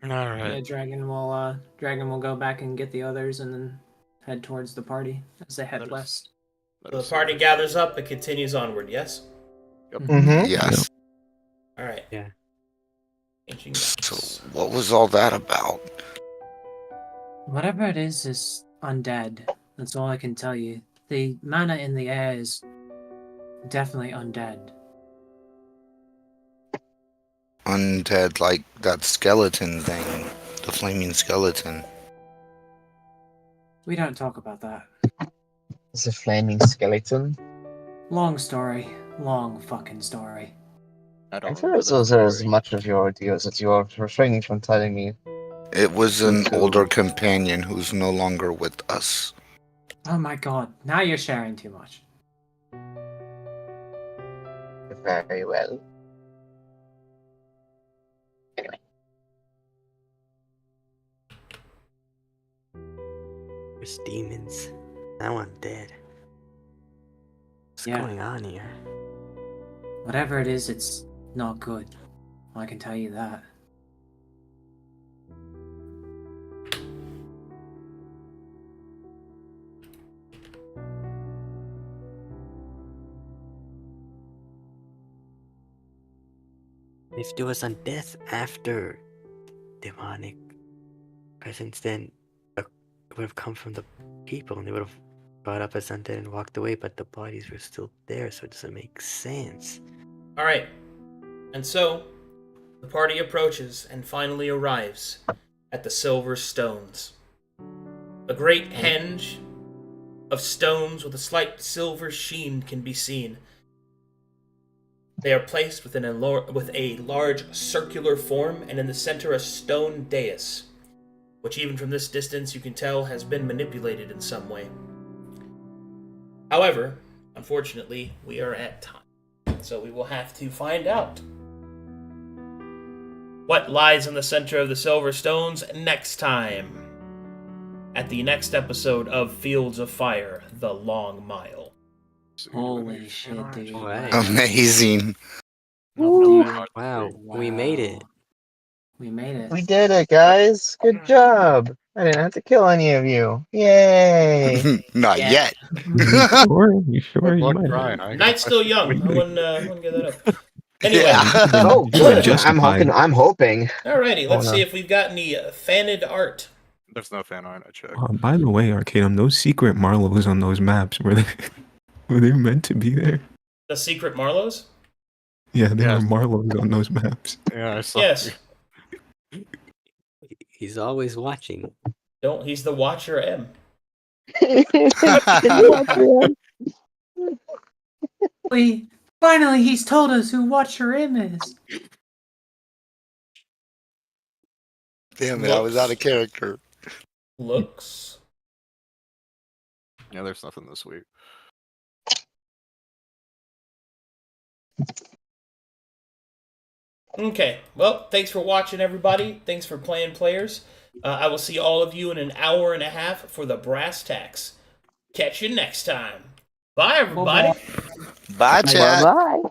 All Yeah, right. Dragon will go back and get the others, and then head towards the party as they head That is- west. That So is the party super gathers cool. up and continues onward, yes? Mm-hmm. Yes. Alright. Yeah. Changing So maps. what was all that about? Whatever it is undead. That's all I can tell you. The mana in the air is definitely undead. Undead, like that skeleton thing, the flaming skeleton. We don't talk about that. It's a flaming skeleton. Long story. Long fucking story. I I don't feel remember as though this there is story. much of your ideas that you are refraining from telling me. It was an Too. older companion who's no longer with us. Oh my god, now you're sharing too much. Very well. Anyway, There's demons. Now I'm dead. What's Yeah. going on here? Whatever it is, it's not good. I can tell you that. If there was on death after demonic presence, then it would have come from the people and they would have brought up as undead and walked away, but the bodies were still there, so it doesn't make sense. Alright. And so, the party approaches and finally arrives at the Silver Stones. A great henge of stones with a slight silver sheen can be seen. They are placed within with a large circular form, and in the center a stone dais, which even from this distance you can tell has been manipulated in some way. However, unfortunately, we are at time, so we will have to find out what lies in the center of the Silver Stones next time, at the next episode of Fields of Fire, The Long Mile. Holy shit, dude. Alright. Amazing. Dude, Wow, we made it. We made it. we did it, guys. Good job. I didn't have to kill any of you. Yay! Not Yeah. yet. You sure? You Look, might. Brian, I Night's still young. I wouldn't give that up. Anyway, Yeah. Oh, You good. justified. I'm hoping. alrighty, let's Oh, no. see if we've got any faned art. There's no fan art. I checked. By the way, Arcadum, those secret Marlows on those maps, were they meant to be there? The Secret Marlows? Yeah, there Yes. were Marlows on those maps. Yeah, I saw. Yes. He's always watching. He's the Watcher M. Finally, he's told us who Watcher M is. Damn it, I was out of character. Looks. Yeah, there's nothing this week. Okay, well, thanks for watching, everybody. Thanks for playing, players. I will see all of you in an hour and a half for the brass tacks. Catch you next time. Bye, everybody. Bye Bye, chat. bye.